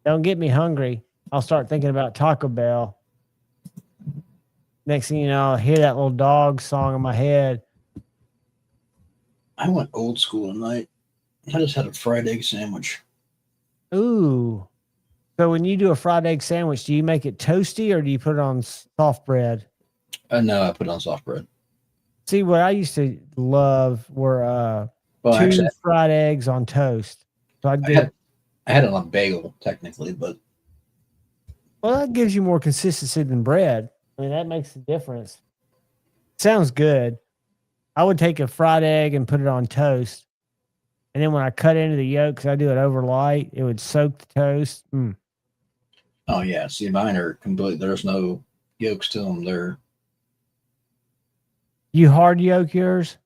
S8: Don't get me hungry. I'll start thinking about Taco Bell. Next thing you know, I'll hear that little dog song in my head.
S5: I went old school tonight. I just had a fried egg sandwich.
S8: Ooh. So when you do a fried egg sandwich, do you make it toasty or do you put it on soft bread?
S5: No, I put it on soft bread.
S8: See, what I used to love were two fried eggs on toast. So I
S5: had it on a bagel, technically, but
S8: well, that gives you more consistency than bread. I mean, that makes a difference. Sounds good. I would take a fried egg and put it on toast. And then when I cut into the yolk, because I do it over light, it would soak the toast.
S5: Oh yeah, see, mine are complete. There's no yolks to them.
S8: You hard yolk yours?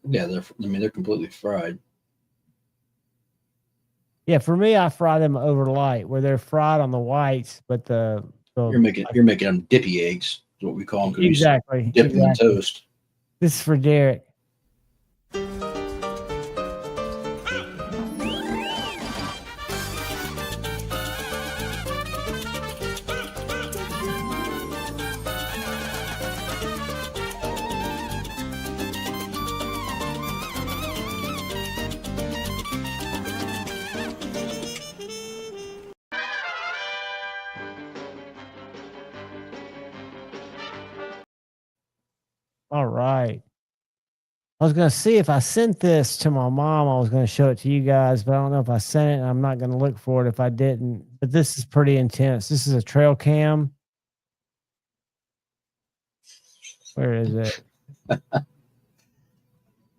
S5: Yeah, they're completely fried.
S8: Yeah, for me, I fry them over light, where they're fried on the whites, but the
S5: You're making them dippy eggs, is what we call them. 'Cause
S8: exactly
S5: you dip them in toast.
S8: This is for Derek. All right. I was going to see if I sent this to my mom. I was going to show it to you guys, but I don't know if I sent it. And I'm not going to look for it if I didn't. But this is pretty intense. This is a trail cam. Where is it?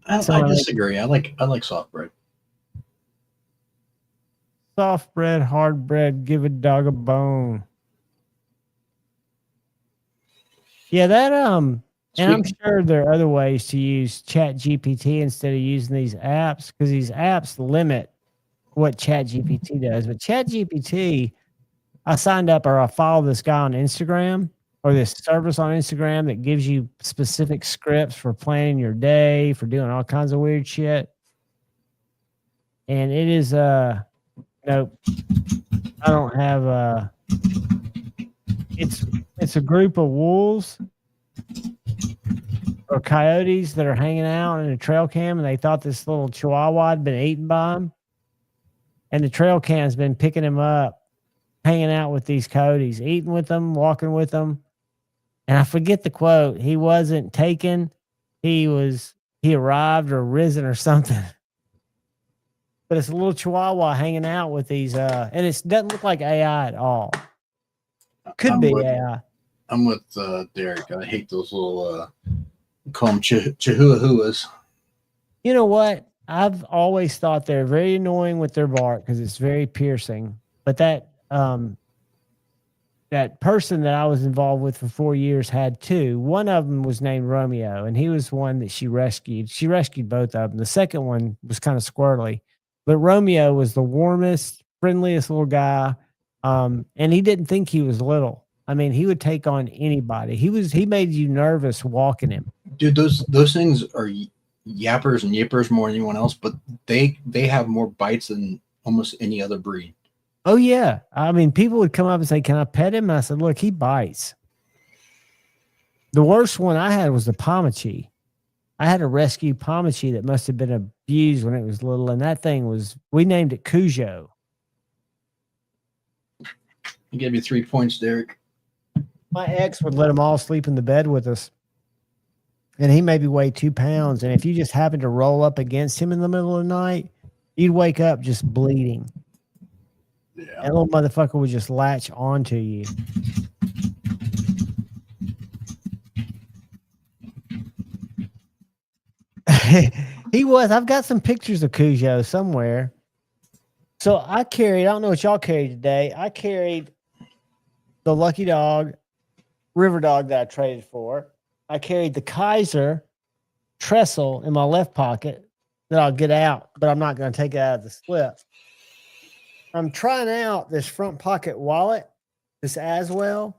S5: I disagree. I like soft bread.
S8: Soft bread, hard bread, give a dog a bone. Yeah, that and I'm sure there are other ways to use Chat GPT instead of using these apps, because these apps limit what Chat GPT does. But Chat GPT, I signed up, or I follow this guy on Instagram, or this service on Instagram that gives you specific scripts for planning your day, for doing all kinds of weird shit. And it is nope. I don't have it's a group of wolves or coyotes that are hanging out in a trail cam, and they thought this little chihuahua had been eaten by them. And the trail cam's been picking him up, hanging out with these coyotes, eating with them, walking with them. And I forget the quote. He wasn't taken. He arrived or risen or something. But it's a little chihuahua hanging out with these, and it doesn't look like AI at all. Could be AI.
S5: I'm with Derek. I hate those little, call them chihuahuas.
S8: You know what? I've always thought they're very annoying with their bark because it's very piercing. But that person that I was involved with for 4 years had two. One of them was named Romeo, and he was one that she rescued. She rescued both of them. The second one was kind of squirrely, but Romeo was the warmest, friendliest little guy. And he didn't think he was little. I mean, he would take on anybody. He made you nervous walking him.
S5: Dude, those things are yappers and yippers more than anyone else, but they have more bites than almost any other breed.
S8: Oh yeah. I mean, people would come up and say, "Can I pet him?" And I said, "Look, he bites." The worst one I had was the Pomachie. I had a rescue Pomachie that must have been abused when it was little, and that thing we named it Cujo.
S5: You gave me 3 points, Derek.
S8: My ex would let them all sleep in the bed with us. And he maybe weighed 2 pounds. And if you just happened to roll up against him in the middle of the night, you'd wake up just bleeding. Yeah. That little motherfucker would just latch onto you. He was. I've got some pictures of Cujo somewhere. So I don't know what y'all carried today. I carried the Lucky Dog, River Dog that I traded for. I carried the Kaiser Trestle in my left pocket that I'll get out, but I'm not going to take it out of the slip. I'm trying out this front pocket wallet, this Aswell,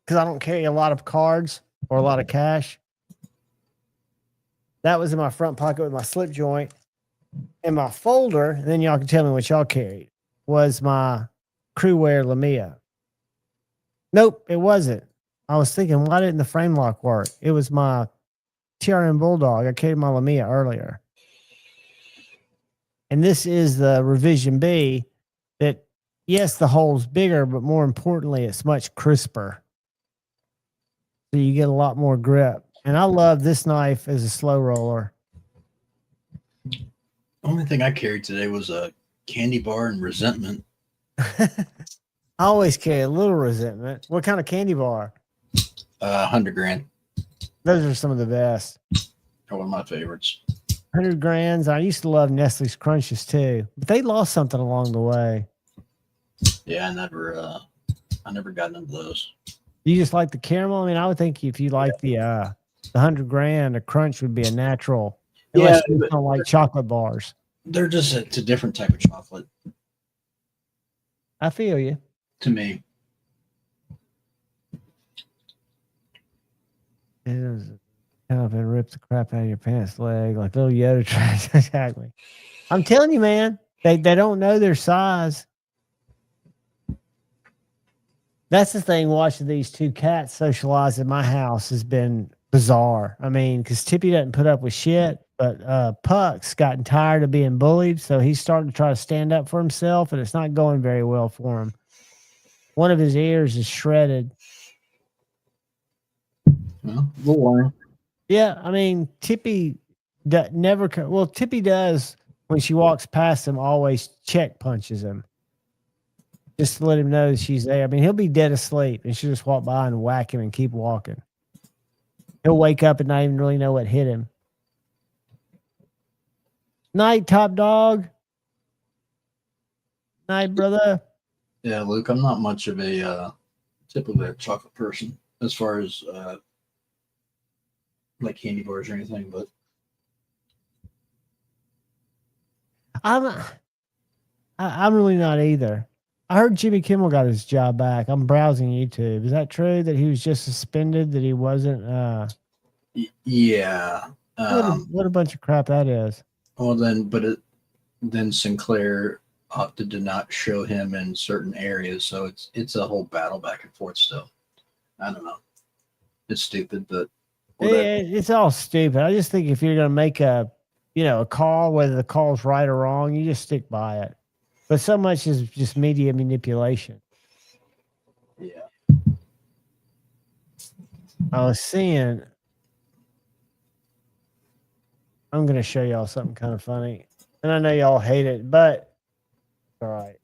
S8: because I don't carry a lot of cards or a lot of cash. That was in my front pocket with my slip joint. And my folder, and then y'all can tell me what y'all carried, was my Crewwear Lamia. Nope, it wasn't. I was thinking, why didn't the frame lock work? It was my TRM Bulldog. I carried my Lamia earlier. And this is the Revision B that, yes, the hole's bigger, but more importantly, it's much crisper. So you get a lot more grip. And I love this knife as a slow roller.
S5: Only thing I carried today was a candy bar and Resentment.
S8: I always carry a little Resentment. What kind of candy bar?
S5: 100 grand.
S8: Those are some of the best.
S5: They're one of my favorites.
S8: 100 grands. I used to love Nestle's Crunches too, but they lost something along the way.
S5: Yeah, I never got into those.
S8: You just like the caramel? I mean, I would think if you like the 100 grand, a crunch would be a natural. Unless you don't like chocolate bars.
S5: They're just it's a different type of chocolate
S8: I feel you.
S5: to me.
S8: It is come up and rip the crap out of your pants leg like little Yoda trash. Exactly. I'm telling you, man, they don't know their size. That's the thing. Watching these two cats socialize in my house has been bizarre. I mean, because Tippy doesn't put up with shit, but Puck's gotten tired of being bullied, so he's starting to try to stand up for himself, and it's not going very well for him. One of his ears is shredded.
S5: Well, we'll learn.
S8: Yeah, I mean, Tippy never. Well, Tippy does when she walks past him. Always check punches him, just to let him know that she's there. I mean, he'll be dead asleep, and she'll just walk by and whack him and keep walking. He'll wake up and not even really know what hit him. Night, top dog. Night, brother.
S5: Yeah, Luke, I'm not much of a typically a chocolate person as far as like candy bars or anything, but
S8: I'm really not either. I heard Jimmy Kimmel got his job back. I'm browsing YouTube. Is that true that he was just suspended? That he wasn't?
S5: Yeah.
S8: What a bunch of crap that is.
S5: Well, then Sinclair opted to not show him in certain areas, so it's a whole battle back and forth still. I don't know. It's stupid, but
S8: It's all stupid. I just think if you're going to make a call, whether the call's right or wrong, you just stick by it. But so much is just media manipulation.
S5: Yeah.
S8: I was seeing. I'm going to show y'all something kind of funny. And I know y'all hate it, but all right.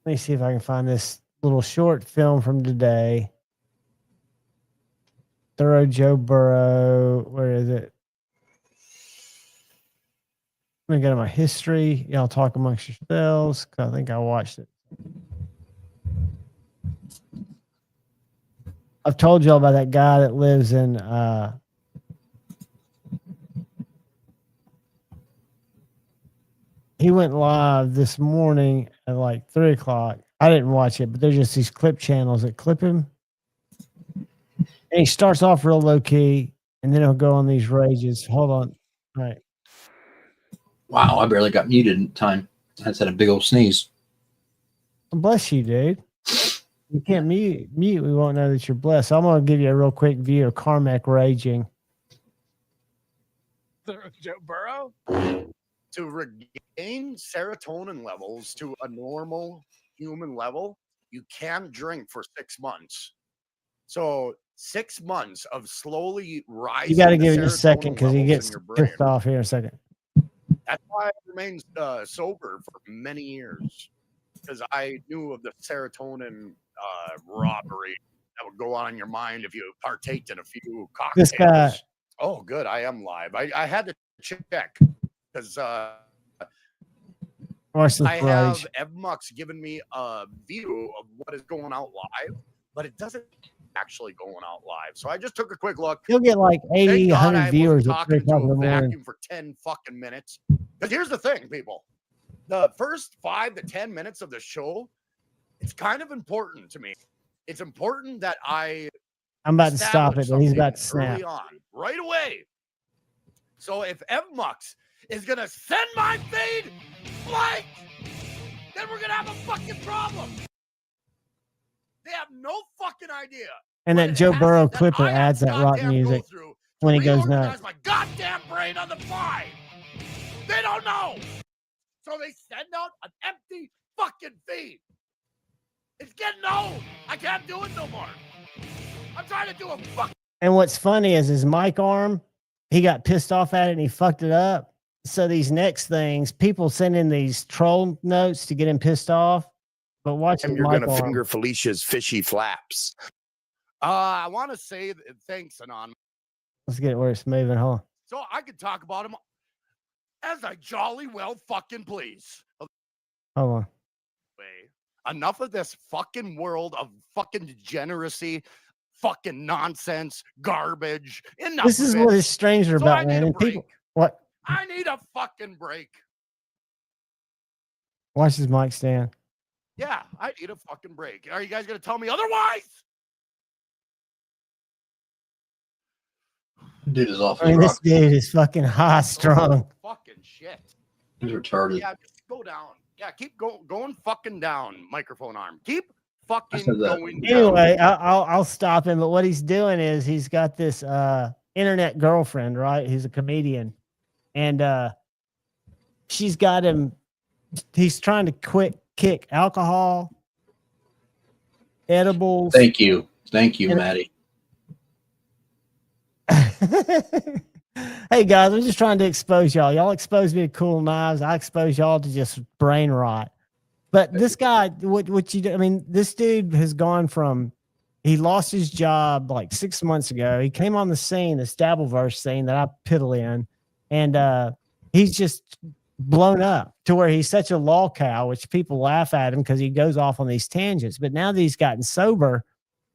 S8: Let me see if I can find this little short film from today. Thorough Joe Burrow. Where is it? Let me go to my history. Y'all talk amongst yourselves. I think I watched it. I've told y'all about that guy that lives in he went live this morning at like 3:00. I didn't watch it, but there's just these clip channels that clip him. And he starts off real low key, and then he'll go on these rages. Hold on. All right.
S5: Wow, I barely got muted in time. I just had a big old sneeze.
S8: Bless you, dude. You can't mute. We won't know that you're blessed. So I'm going to give you a real quick view of Carmack raging.
S11: Joe Burrow? To regain serotonin levels to a normal human level, you can drink for 6 months. So 6 months of slowly rising.
S8: You got to give it a second because he gets pissed off here in a second.
S11: That's why I remained sober for many years, because I knew of the serotonin robbery that would go on in your mind if you partaked in a few cocktails.
S8: This guy.
S11: Oh, good. I am live. I had to check because I have Evmux giving me a view of what is going out live, but it doesn't actually going out live. So I just took a quick look.
S8: You'll get like 80, 100 viewers at 3 o'clock in the morning.
S11: Vacuum for 10 fucking minutes. Because here's the thing, people. The first 5 to 10 minutes of the show, it's kind of important to me. It's important that I'm
S8: about to stop it, but he's about to snap.
S11: Early on, right away. So if Evmux is going to send my feed blank, then we're going to have a fucking problem. They have no fucking idea.
S8: And that Joe Burrow clipper adds that rock music when he goes nuts.
S11: My goddamn brain on the fly. They don't know. So they send out an empty fucking feed. It's getting old. I can't do it no more. I'm trying to do a fuck.
S8: And what's funny is his mic arm, he got pissed off at it and he fucked it up. So these next things, people send in these troll notes to get him pissed off. But watch him.
S11: You're going to finger Felicia's fishy flaps. I want to say thanks, Anon.
S8: Let's get where it's moving, huh?
S11: So I could talk about him as I jolly well fucking please.
S8: Hold on.
S11: Enough of this fucking world of fucking degeneracy, fucking nonsense, garbage. Enough
S8: This is
S11: of it.
S8: what is stranger
S11: So
S8: about,
S11: I
S8: man.
S11: need a
S8: And
S11: break.
S8: people, what?
S11: I need a fucking break.
S8: Watch his mic stand.
S11: Yeah, I need a fucking break. Are you guys going to tell me otherwise?
S5: Dude is off
S8: I
S5: his
S8: mean, this
S5: rock.
S8: dude is fucking high strung.
S11: Fucking shit.
S5: He's retarded.
S11: Yeah, just go down. Yeah, keep going fucking down, microphone arm. Keep fucking
S5: said that.
S11: going down.
S8: Anyway, I'll stop him. But what he's doing is he's got this internet girlfriend, right? He's a comedian, and she's got him. He's trying to kick alcohol, edibles.
S5: Thank you,
S8: And-
S5: Maddie.
S8: Hey guys, I'm just trying to expose y'all. Y'all expose me to cool knives. I expose y'all to just brain rot. But this guy, what you do? I mean, this dude has gone from he lost his job like 6 months ago. He came on the scene, this Dabbleverse scene that I piddle in, and he's just blown up to where he's such a lol cow, which people laugh at him because he goes off on these tangents. But now that he's gotten sober,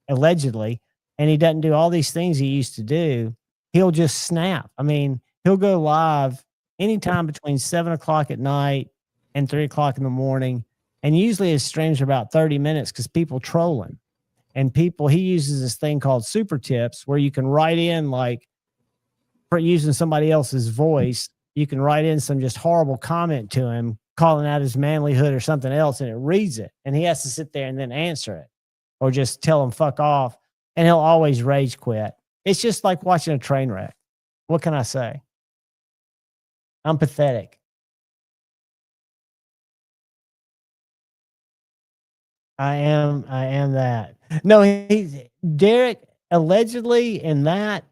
S8: allegedly, and he doesn't do all these things he used to do, he'll just snap. I mean, he'll go live anytime between 7 o'clock at night and 3 o'clock in the morning. And usually his streams are about 30 minutes because people troll him. And he uses this thing called super tips where you can write in, like, for using somebody else's voice, you can write in some just horrible comment to him, calling out his manlyhood or something else, and it reads it. And he has to sit there and then answer it or just tell him fuck off. And he'll always rage quit. It's just like watching a train wreck. What can I say? I'm pathetic. I am that. No, Derek allegedly in that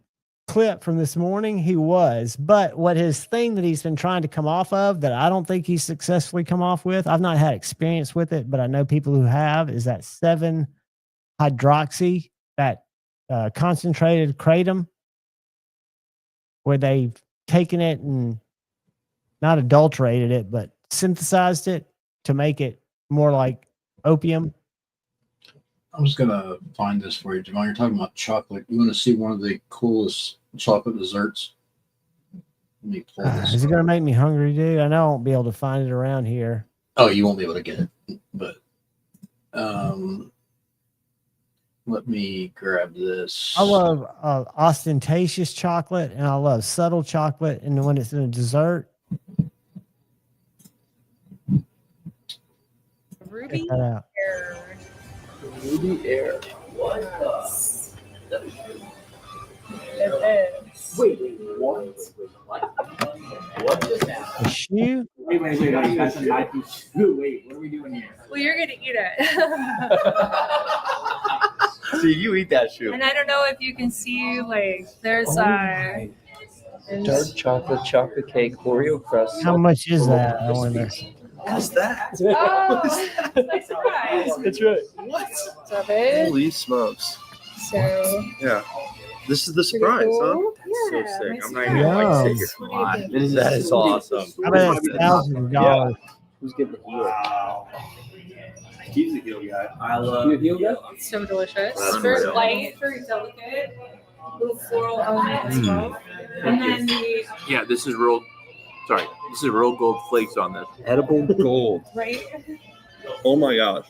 S8: clip from this morning, he was. But what his thing that he's been trying to come off of that I don't think he's successfully come off with, I've not had experience with it, but I know people who have, is that 7-hydroxy, that concentrated kratom, where they've taken it and not adulterated it, but synthesized it to make it more like opium.
S5: I'm just gonna find this for you, Javon. You're talking about chocolate. You want to see one of the coolest chocolate desserts? Let me pull this.
S8: Is it going to make me hungry, dude? I know I won't be able to find it around here.
S5: Oh, you won't be able to get it, but let me grab this.
S8: I love ostentatious chocolate, and I love subtle chocolate, and when it's in a dessert.
S12: Ruby
S8: Check that out.
S12: Air.
S13: Ruby Air. What the?
S12: It is.
S13: Wait, what? What just happened?
S8: A shoe?
S13: Wait, that's a Nike shoe. Wait, what are we doing here?
S12: Well, you're gonna eat it.
S13: See, you eat that shoe.
S12: And I don't know if you can see, like, there's
S13: Dark chocolate cake, Oreo crust.
S8: How much is that? I wonder.
S13: What's that?
S12: Oh, nice surprise.
S13: That's right.
S12: What? Love it.
S13: Holy smokes.
S12: So,
S13: Yeah. This is the
S12: pretty
S13: surprise, huh?
S12: cool.
S13: So
S12: Yeah,
S13: sick.
S12: nice
S13: I'm not
S12: surprise.
S13: even like
S8: Yum.
S13: sick. Come on. That is awesome.
S8: I bet it's $1,000.
S13: Who's getting the heel? Wow. He's the heel guy. I love the heel guy.
S12: So delicious.
S13: That's
S12: Very
S13: unreal.
S12: light, very delicate. Little floral element as well. And then the
S14: Yeah, this is real gold flakes on this.
S13: Edible gold.
S12: right.
S13: Oh my gosh.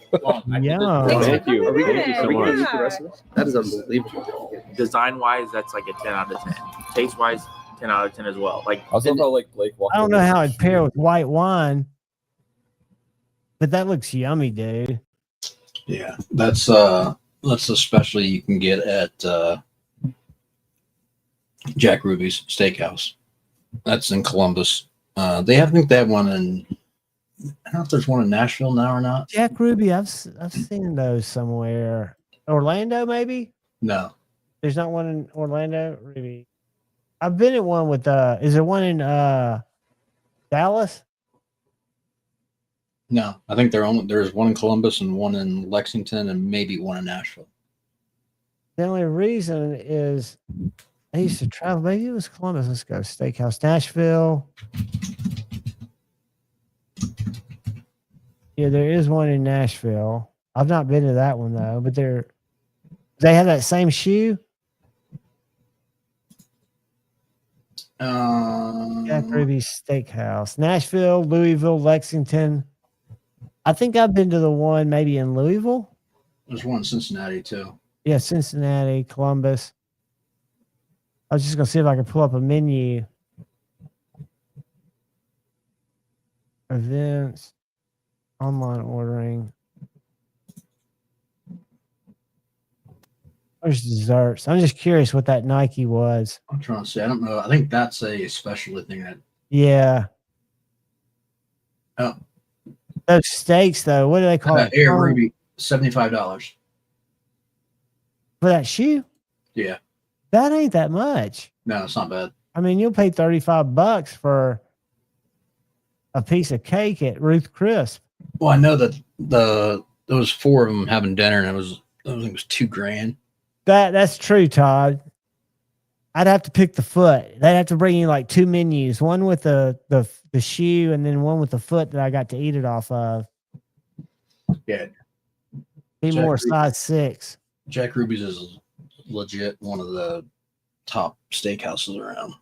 S8: Yeah.
S13: Thank you. Are we going to
S12: Yeah.
S13: eat the rest of this? That is unbelievable.
S14: Design wise, that's like a 10 out of 10. Taste wise, 10 out of 10 as well. Like
S13: I also thought like Blake walked.
S8: I don't know how it'd pair with white wine, but that looks yummy, dude.
S5: Yeah, that's especially you can get at Jack Ruby's Steakhouse. That's in Columbus. They have, I think they have one in. I don't know if there's one in Nashville now or not.
S8: Jack Ruby, I've seen those somewhere. Orlando, maybe?
S5: No,
S8: There's not one in Orlando, Ruby. I've been at one with is there one in Dallas?
S5: no. I think there's one in Columbus and one in Lexington and maybe one in Nashville.
S8: The only reason is I used to travel. Maybe it was Columbus. Let's go. Steakhouse, Nashville. Yeah, there is one in Nashville. I've not been to that one though, but they have that same shoe. Jack Ruby's Steakhouse, Nashville, Louisville, Lexington. I think I've been to the one maybe in Louisville.
S5: There's one in Cincinnati too.
S8: Yeah, Cincinnati, Columbus. I was just gonna see if I could pull up a menu. Events, online ordering. There's desserts. I'm just curious what that Nike was.
S5: I'm trying to say. I don't know. I think that's a specialty thing. That
S8: Yeah.
S5: Oh,
S8: those steaks though. What do they call it?
S5: Air Ruby, $75
S8: for that shoe.
S5: Yeah,
S8: that ain't that much.
S5: No, it's not bad.
S8: I mean, you'll pay $35 for a piece of cake at Ruth Crisp.
S5: Well, I know that there was 4 of them having dinner, and I think it was $2,000.
S8: That's true, Todd. I'd have to pick the foot. They'd have to bring you like 2 menus, one with the shoe, and then one with the foot that I got to eat it off of.
S5: Yeah,
S8: be more size 6.
S5: Jack Ruby's is legit one of the top steakhouses around.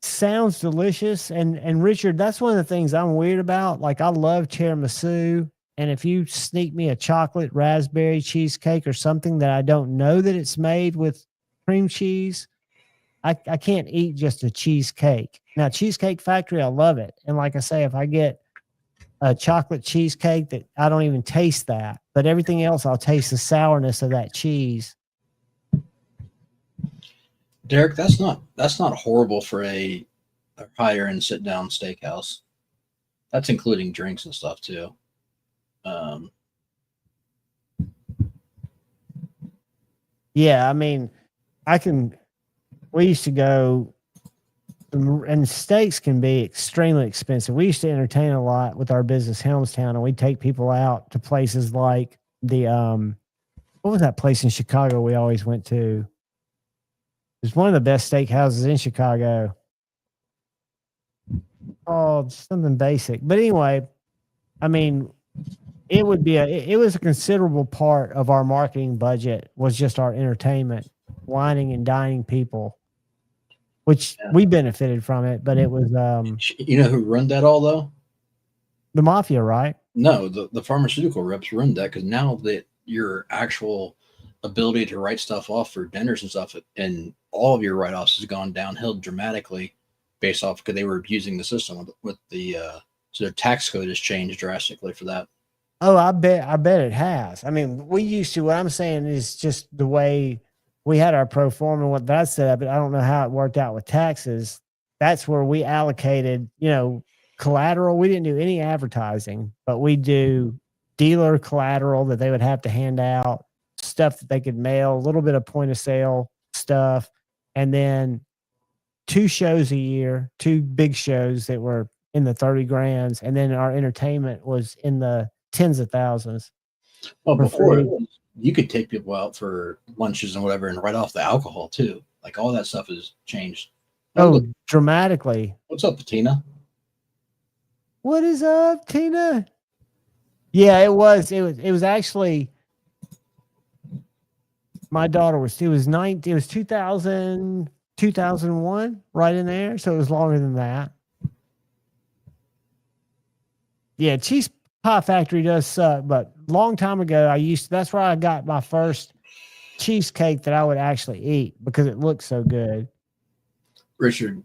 S8: Sounds delicious. And Richard, that's one of the things I'm weird about. Like, I love tiramisu. And if you sneak me a chocolate raspberry cheesecake or something that I don't know that it's made with cream cheese, I can't eat just a cheesecake. Now, Cheesecake Factory, I love it. And like I say, if I get a chocolate cheesecake that I don't even taste that, but everything else, I'll taste the sourness of that cheese.
S5: Derek, that's not horrible for a higher end sit down steakhouse. That's including drinks and stuff too.
S8: Yeah, I mean, we used to go, and steaks can be extremely expensive. We used to entertain a lot with our business, Helmstown, and we'd take people out to places like what was that place in Chicago we always went to? It was one of the best steakhouses in Chicago. Oh, something basic. But anyway, I mean, it was a considerable part of our marketing budget was just our entertainment, wining and dining people, which we benefited from it, but it was
S5: you know who run that all though?
S8: The mafia, right?
S5: No, the pharmaceutical reps run that, because now that your actual ability to write stuff off for dinners and stuff, and all of your write-offs has gone downhill dramatically based off because they were abusing the system with the so their tax code has changed drastically for that.
S8: Oh, I bet it has. I mean, we used to, what I'm saying is just the way we had our pro forma and what that set up, but I don't know how it worked out with taxes. That's where we allocated, collateral. We didn't do any advertising, but we do dealer collateral that they would have to hand out, stuff that they could mail, a little bit of point of sale stuff, and then 2 shows a year, 2 big shows that were in the 30 grands, and then our entertainment was in the tens of thousands.
S5: Well, before you could take people out for lunches and whatever and write off the alcohol too. Like, all that stuff has changed.
S8: Oh, dramatically.
S5: What's up, Tina?
S8: What is up, Tina? Yeah, it was actually, my daughter was 2000, 2001, right in there. So it was longer than that. Yeah, Cheese Pie Factory does suck, but long time ago, that's where I got my first cheesecake that I would actually eat because it looked so good.
S5: Richard,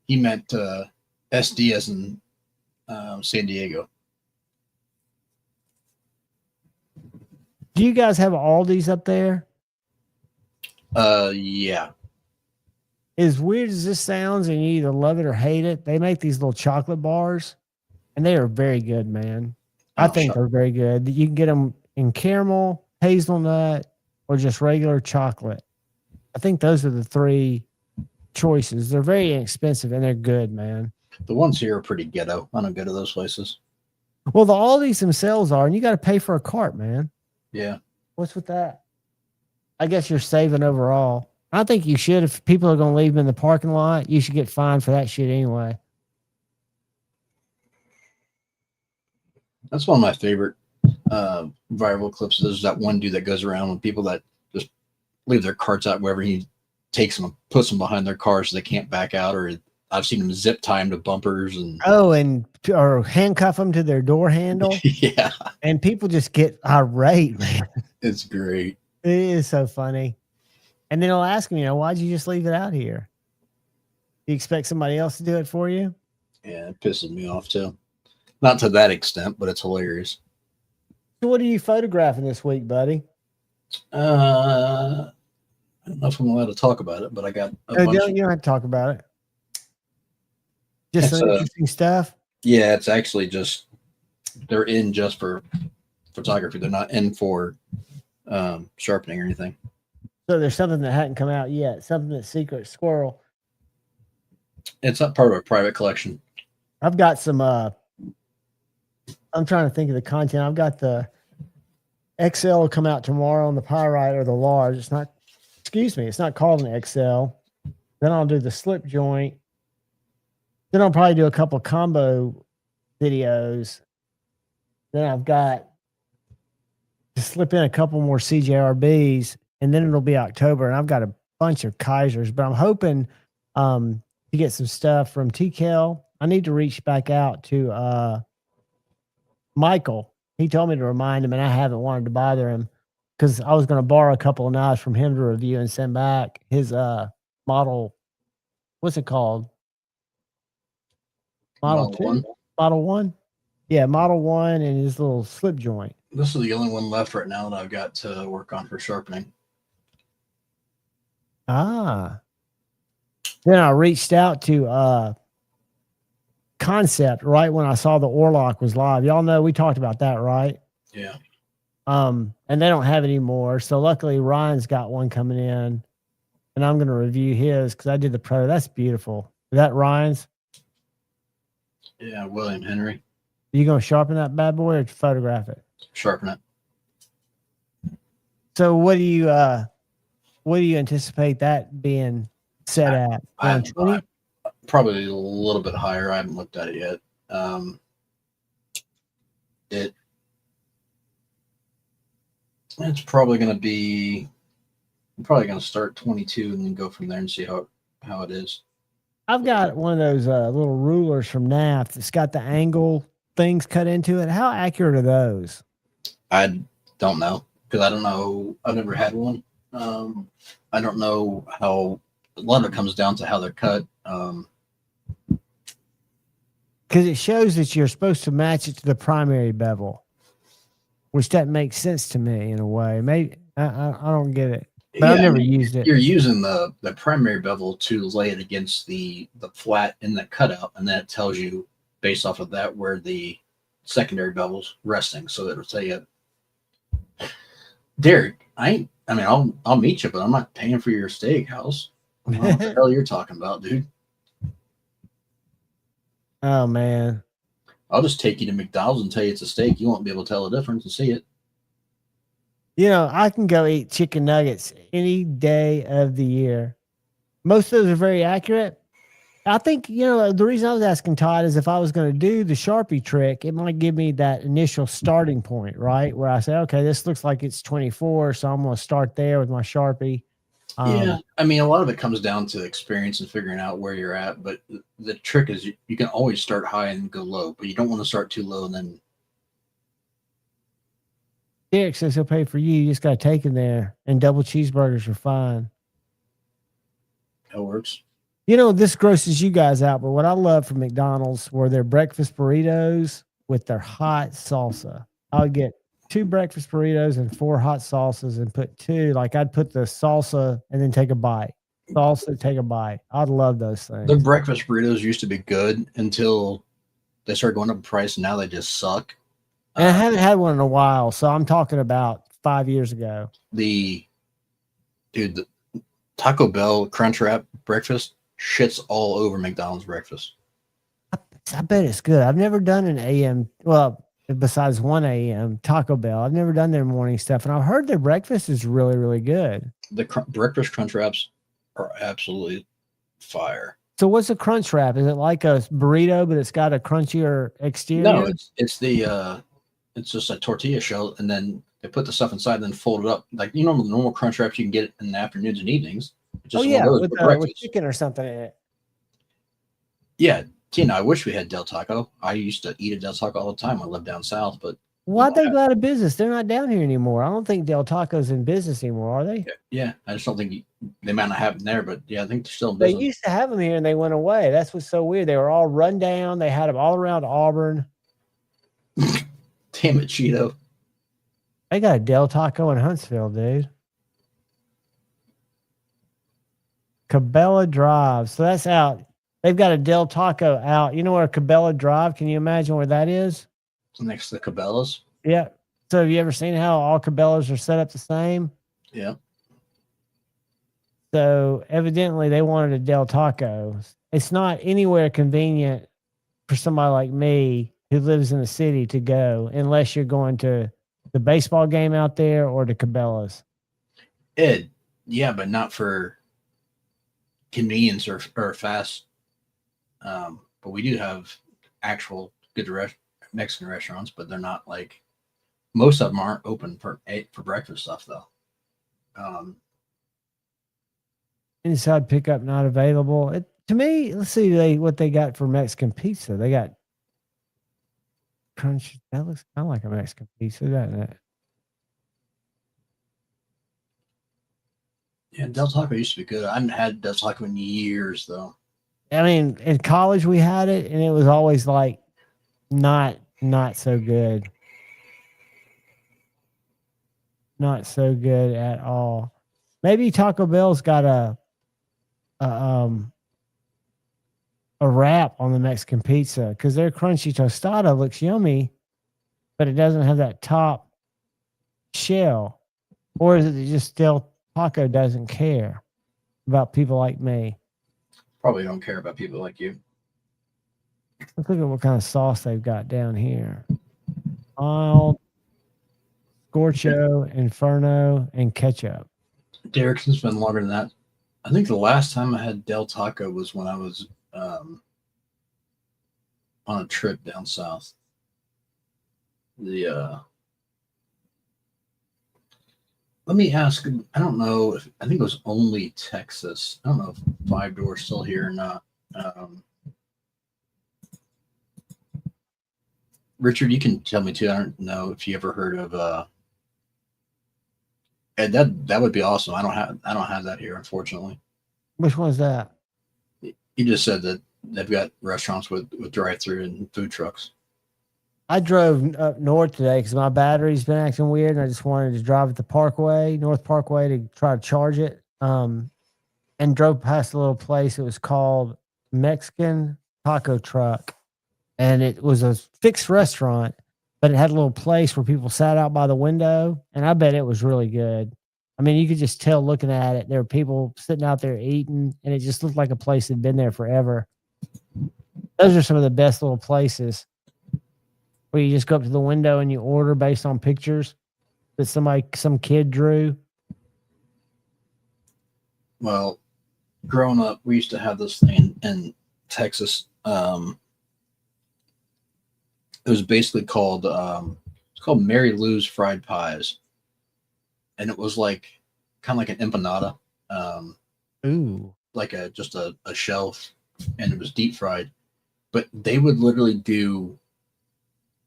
S5: he meant SD as in San Diego.
S8: Do you guys have Aldi's up there?
S5: Yeah.
S8: As weird as this sounds, and you either love it or hate it, they make these little chocolate bars, and they are very good, man. I think they're very good. You can get them in caramel, hazelnut, or just regular chocolate. I think those are the 3 choices. They're very inexpensive, and they're good, man.
S5: The ones here are pretty ghetto. I don't go to those places.
S8: Well, the Aldi's themselves are, and you got to pay for a cart, man.
S5: Yeah.
S8: What's with that? I guess you're saving overall. I think you should. If people are going to leave them in the parking lot, you should get fined for that shit anyway.
S5: That's one of my favorite viral clips. There's that one dude that goes around with people that just leave their carts out wherever he takes them and puts them behind their car so they can't back out. Or I've seen them zip tie them to bumpers and
S8: or handcuff them to their door handle.
S5: Yeah,
S8: and people just get irate, man.
S5: It's great.
S8: It is so funny. And then they'll ask me, why'd you just leave it out here? You expect somebody else to do it for you?
S5: Yeah, it pisses me off too. Not to that extent, but it's hilarious.
S8: So what are you photographing this week, buddy?
S5: I don't know if I'm allowed to talk about it, but I got
S8: you don't have to talk about it. Just some interesting stuff.
S5: Yeah, it's actually just they're in just for photography. They're not in for sharpening or anything.
S8: So there's something that hadn't come out yet. Something that's secret squirrel.
S5: It's not part of a private collection.
S8: I've got some. I'm trying to think of the content. I've got the XL will come out tomorrow on the pyrite or the large. It's not. Excuse me. It's not called an XL. Then I'll do the slip joint. Then I'll probably do a couple combo videos. Then I've got to slip in a couple more CJRBs, and then it'll be October. And I've got a bunch of Kaisers, but I'm hoping to get some stuff from TKL. I need to reach back out to Michael. He told me to remind him, and I haven't wanted to bother him because I was going to borrow a couple of knives from him to review and send back his model. What's it called? Model 2? Model 1? Yeah, Model 1 and his little slip joint.
S5: This is the only one left right now that I've got to work on for sharpening.
S8: Ah. Then I reached out to Concept right when I saw the Orlock was live. Y'all know we talked about that, right?
S5: Yeah.
S8: And they don't have any more. So luckily Ryan's got one coming in, and I'm going to review his because I did the pro. That's beautiful. Is that Ryan's?
S5: Yeah, William Henry.
S8: Are you going to sharpen that bad boy or photograph it?
S5: Sharpen it.
S8: So what do you anticipate that being set at?
S5: Probably a little bit higher. I haven't looked at it yet. It's probably going to be. I'm probably going to start 22 and then go from there and see how it is.
S8: I've got one of those little rulers from NAF that's got the angle things cut into it. How accurate are those?
S5: I don't know because I don't know. I've never had one. I don't know how. A lot of it comes down to how they're cut.
S8: Because it shows that you're supposed to match it to the primary bevel, which that makes sense to me in a way. Maybe I don't get it, but I've never used it.
S5: You're using the primary bevel to lay it against the flat in the cutout, and that tells you based off of that where the secondary bevel's resting. So it'll tell you, Derek, I'll meet you, but I'm not paying for your steakhouse. I don't know what the hell you're talking about, dude.
S8: Oh man,
S5: I'll just take you to McDonald's and tell you it's a steak. You won't be able to tell the difference and see it.
S8: I can go eat chicken nuggets any day of the year. Most of those are very accurate. I think, the reason I was asking Todd is if I was going to do the Sharpie trick, it might give me that initial starting point, right? Where I say, okay, this looks like it's 24, so I'm going to start there with my Sharpie.
S5: Yeah, a lot of it comes down to experience and figuring out where you're at. But the trick is you can always start high and go low, but you don't want to start too low and then.
S8: Derek says he'll pay for you. You just got to take him there, and double cheeseburgers are fine.
S5: That works.
S8: This grosses you guys out, but what I love from McDonald's were their breakfast burritos with their hot salsa. I would get 2 breakfast burritos and 4 hot salsas and put 2. Like I'd put the salsa and then take a bite. Salsa, take a bite. I'd love those things.
S5: The breakfast burritos used to be good until they started going up in price, and now they just suck.
S8: And I haven't had one in a while, so I'm talking about 5 years ago.
S5: The Taco Bell Crunchwrap breakfast shits all over McDonald's breakfast.
S8: I bet it's good. I've never done an AM. Well, besides 1 a.m. Taco Bell, I've never done their morning stuff, and I've heard their breakfast is really, really good.
S5: The breakfast Crunchwraps are absolutely fire.
S8: So what's a crunch wrap? Is it like a burrito, but it's got a crunchier exterior?
S5: No, it's just a tortilla shell, and then they put the stuff inside and then fold it up. Like the normal crunch wraps you can get in the afternoons and evenings. Just one of those for
S8: with
S5: breakfast.
S8: chicken or something in it.
S5: Yeah, Tina, I wish we had Del Taco. I used to eat at Del Taco all the time when I lived down south, but
S8: Why'd they go out of business? They're not down here anymore. I don't think Del Taco's in business anymore, are they?
S5: yeah, I just don't think they might not have them there, but yeah, I think they're still in
S8: They
S5: business.
S8: used to have them here and they went away. That's what's so weird. They were all run down. They had them all around Auburn.
S5: Damn it, Cheeto.
S8: They got a Del Taco in Huntsville, dude. Cabela Drive. So that's out. They've got a Del Taco out. You know where Cabela Drive? Can you imagine where that is?
S5: Next to the Cabela's.
S8: Yeah. So have you ever seen how all Cabela's are set up the same?
S5: Yeah.
S8: So evidently they wanted a Del Taco. It's not anywhere convenient for somebody like me who lives in the city to go unless you're going to the baseball game out there or to Cabela's.
S5: Yeah, but not for convenience or fast. But we do have actual good Mexican restaurants, but they're not like most of them aren't open for breakfast stuff though.
S8: Inside pickup not available. To me, let's see what they got for Mexican pizza. They got crunch. That looks kind of like a Mexican pizza, doesn't it?
S5: Yeah, Del Taco used to be good. I haven't had Del Taco in years though.
S8: I mean, in college we had it, and it was always like not so good. Not so good at all. Maybe Taco Bell's got a wrap on the Mexican pizza because their crunchy tostada looks yummy, but it doesn't have that top shell. Or is it just Del Taco doesn't care about people like me?
S5: Probably don't care about people like you.
S8: Let's look at what kind of sauce they've got down here. Mild, Scorcho, Inferno, and ketchup.
S5: Derek, it's been longer than that. I think the last time I had Del Taco was when I was on a trip down south. Let me ask. I don't know if I think it was only Texas. I don't know if Five Door's still here or not. Richard, you can tell me too. I don't know if you ever heard of and that would be awesome. I don't have that here, unfortunately.
S8: Which one's that?
S5: You just said that they've got restaurants with drive-through and food trucks.
S8: I drove up north today because my battery's been acting weird, and I just wanted to drive at the Parkway, North Parkway, to try to charge it. And drove past a little place. It was called Mexican Taco Truck, and it was a fixed restaurant, but it had a little place where people sat out by the window, and I bet it was really good. I mean, you could just tell looking at it. There were people sitting out there eating, and it just looked like a place that had been there forever. Those are some of the best little places where you just go up to the window and you order based on pictures that some kid drew.
S5: Well, growing up, we used to have this thing in Texas. It was basically called Mary Lou's Fried Pies, and it was like kind of like an empanada,
S8: Ooh,
S5: like just a shelf, and it was deep fried. But they would literally do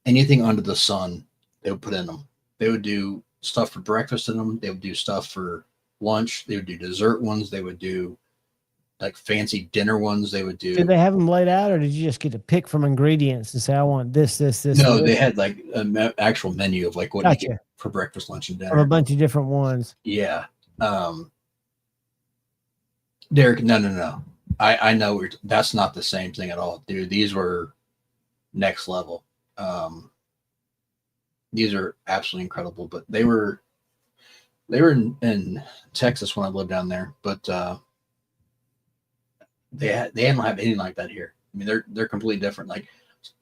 S5: anything under the sun. They would put in them. They would do stuff for breakfast in them. They would do stuff for lunch. They would do dessert ones. They would do like fancy dinner ones. They would do.
S8: Did they have them laid out, or did you just get to pick from ingredients and say, I want this?
S5: No,
S8: this?
S5: they had like an actual menu of like what you get for breakfast, lunch, and dinner.
S8: From a bunch of different ones.
S5: Yeah. Derek, no. I know that's not the same thing at all, dude. These were next level. These are absolutely incredible, but they were in Texas when I lived down there, but they don't have anything like that here. I mean, they're completely different. Like,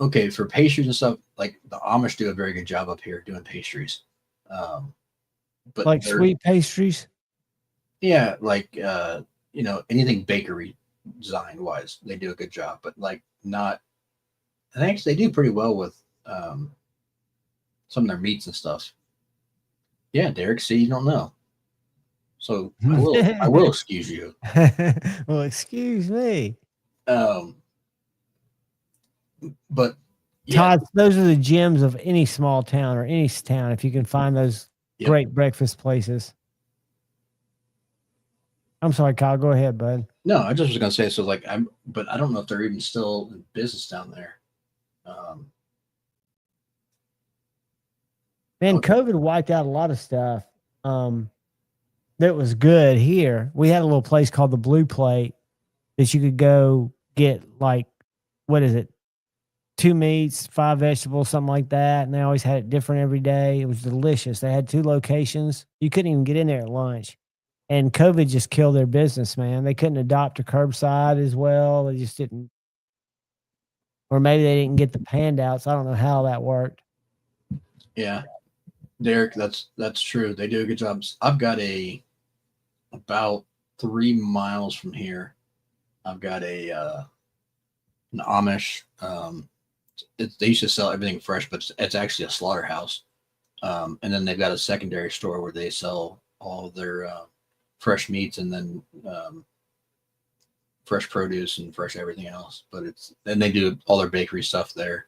S5: okay, for pastries and stuff, like the Amish do a very good job up here doing pastries. But
S8: like sweet pastries.
S5: Yeah, like you know, anything bakery design wise, they do a good job, but like not, I think they do pretty well with some of their meats and stuff. Yeah, Derek, see, you don't know. So I will excuse you.
S8: Well, excuse me.
S5: But yeah,
S8: Todd, those are the gems of any small town or any town. If you can find those great breakfast places. I'm sorry, Kyle. Go ahead, bud.
S5: no, I just was gonna say so. Like but I don't know if they're even still in business down there.
S8: Man, COVID wiped out a lot of stuff. That was good here. We had a little place called the Blue Plate that you could go get, like, what is it? 2 meats, 5 vegetables, something like that. And they always had it different every day. It was delicious. They had 2 locations. You couldn't even get in there at lunch. And COVID just killed their business, man. They couldn't adopt a curbside as well. They just didn't. Or maybe they didn't get the handouts. I don't know how that worked.
S5: Yeah, Derek, that's true. They do a good job. I've got about 3 miles from here. I've got an Amish. They used to sell everything fresh, but it's actually a slaughterhouse. And then they've got a secondary store where they sell all of their fresh meats and then fresh produce and fresh everything else. But then they do all their bakery stuff there.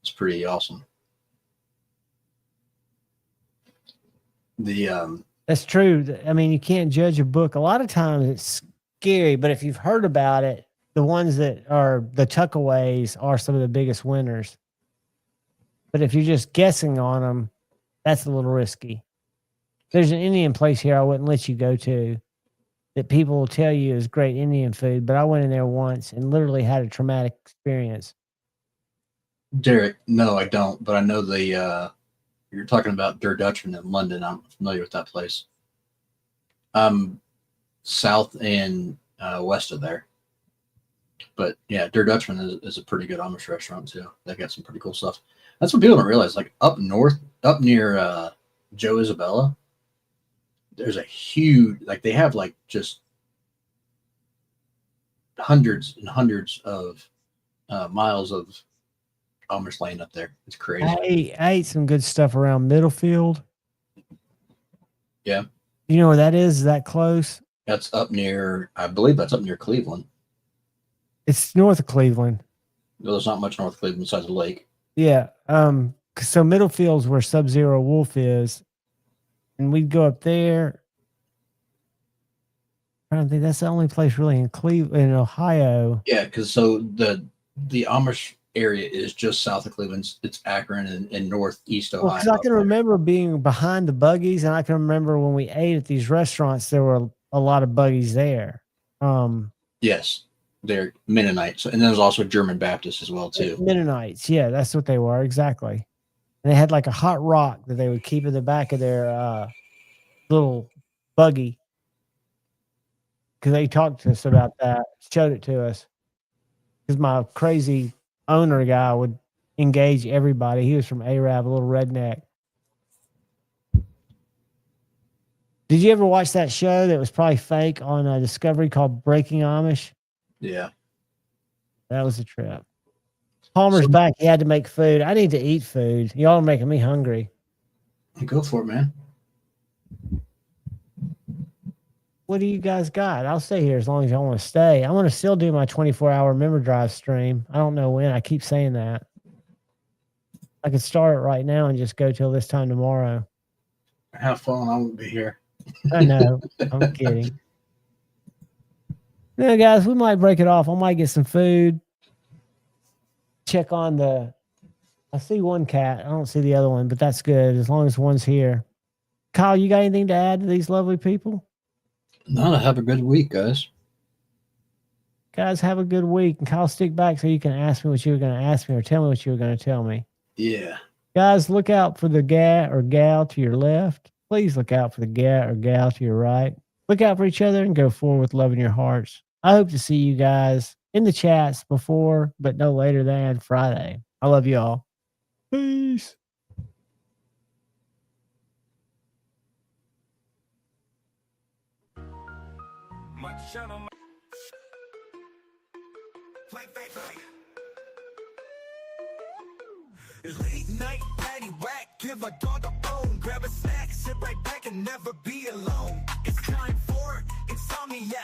S5: It's pretty awesome.
S8: That's true. I mean, you can't judge a book. A lot of times it's scary, but if you've heard about it, the ones that are the tuckaways are some of the biggest winners. But if you're just guessing on them, that's a little risky. There's an Indian place here I wouldn't let you go to that people will tell you is great Indian food, but I went in there once and literally had a traumatic experience.
S5: Derek, no, I don't, but I know you're talking about Der Dutchman in London. I'm familiar with that place. South and west of there. But yeah, Der Dutchman is a pretty good Amish restaurant too. They got some pretty cool stuff. That's what people don't realize. Like up north, up near Joe Isabella, there's a huge, like they have like just hundreds and hundreds of miles of Amish land up there. It's crazy.
S8: I ate some good stuff around Middlefield.
S5: Yeah.
S8: You know where that is? Is that close?
S5: That's up near, I believe that's up near Cleveland.
S8: It's north of Cleveland.
S5: No, there's not much north of Cleveland besides the lake.
S8: Yeah. So Middlefield's where Sub-Zero Wolf is. And we'd go up there. I don't think that's the only place really in Cleveland, in Ohio.
S5: Yeah, because so the Amish area is just south of Cleveland. It's Akron and northeast Ohio.
S8: Because I can remember being behind the buggies, and I can remember when we ate at these restaurants, there were a lot of buggies there.
S5: Yes, they're Mennonites, and there's also German Baptists as well too.
S8: Mennonites, yeah, that's what they were exactly. And they had like a hot rock that they would keep in the back of their little buggy. Because they talked to us about that, showed it to us. Because my crazy owner guy would engage everybody. He was from Arab, a little redneck. Did you ever watch that show that was probably fake on Discovery called Breaking Amish?
S5: Yeah.
S8: That was a trip. Palmer's back. He had to make food. I need to eat food. Y'all are making me hungry.
S5: Go for it, man.
S8: What do you guys got? I'll stay here as long as y'all want to stay. I want to still do my 24-hour Member Drive stream. I don't know when. I keep saying that. I could start it right now and just go till this time tomorrow.
S5: Have fun. I won't be here.
S8: I know. I'm kidding. No, guys, we might break it off. I might get some food. Check on I see one cat. I don't see the other one, but that's good as long as one's here. Kyle, you got anything to add to these lovely people?
S5: No, have a good week, guys.
S8: Guys, have a good week. And Kyle, stick back so you can ask me what you were going to ask me or tell me what you were going to tell me.
S5: Yeah.
S8: Guys, look out for the guy or gal to your left. Please look out for the guy or gal to your right. Look out for each other and go forward with love in your hearts. I hope to see you guys in the chats before, but no later than Friday. I love you all. Peace.
S3: Much Late night patty whack, give a dog a bone. Grab a snack, sit right back and never be alone. It's time for Insomniac,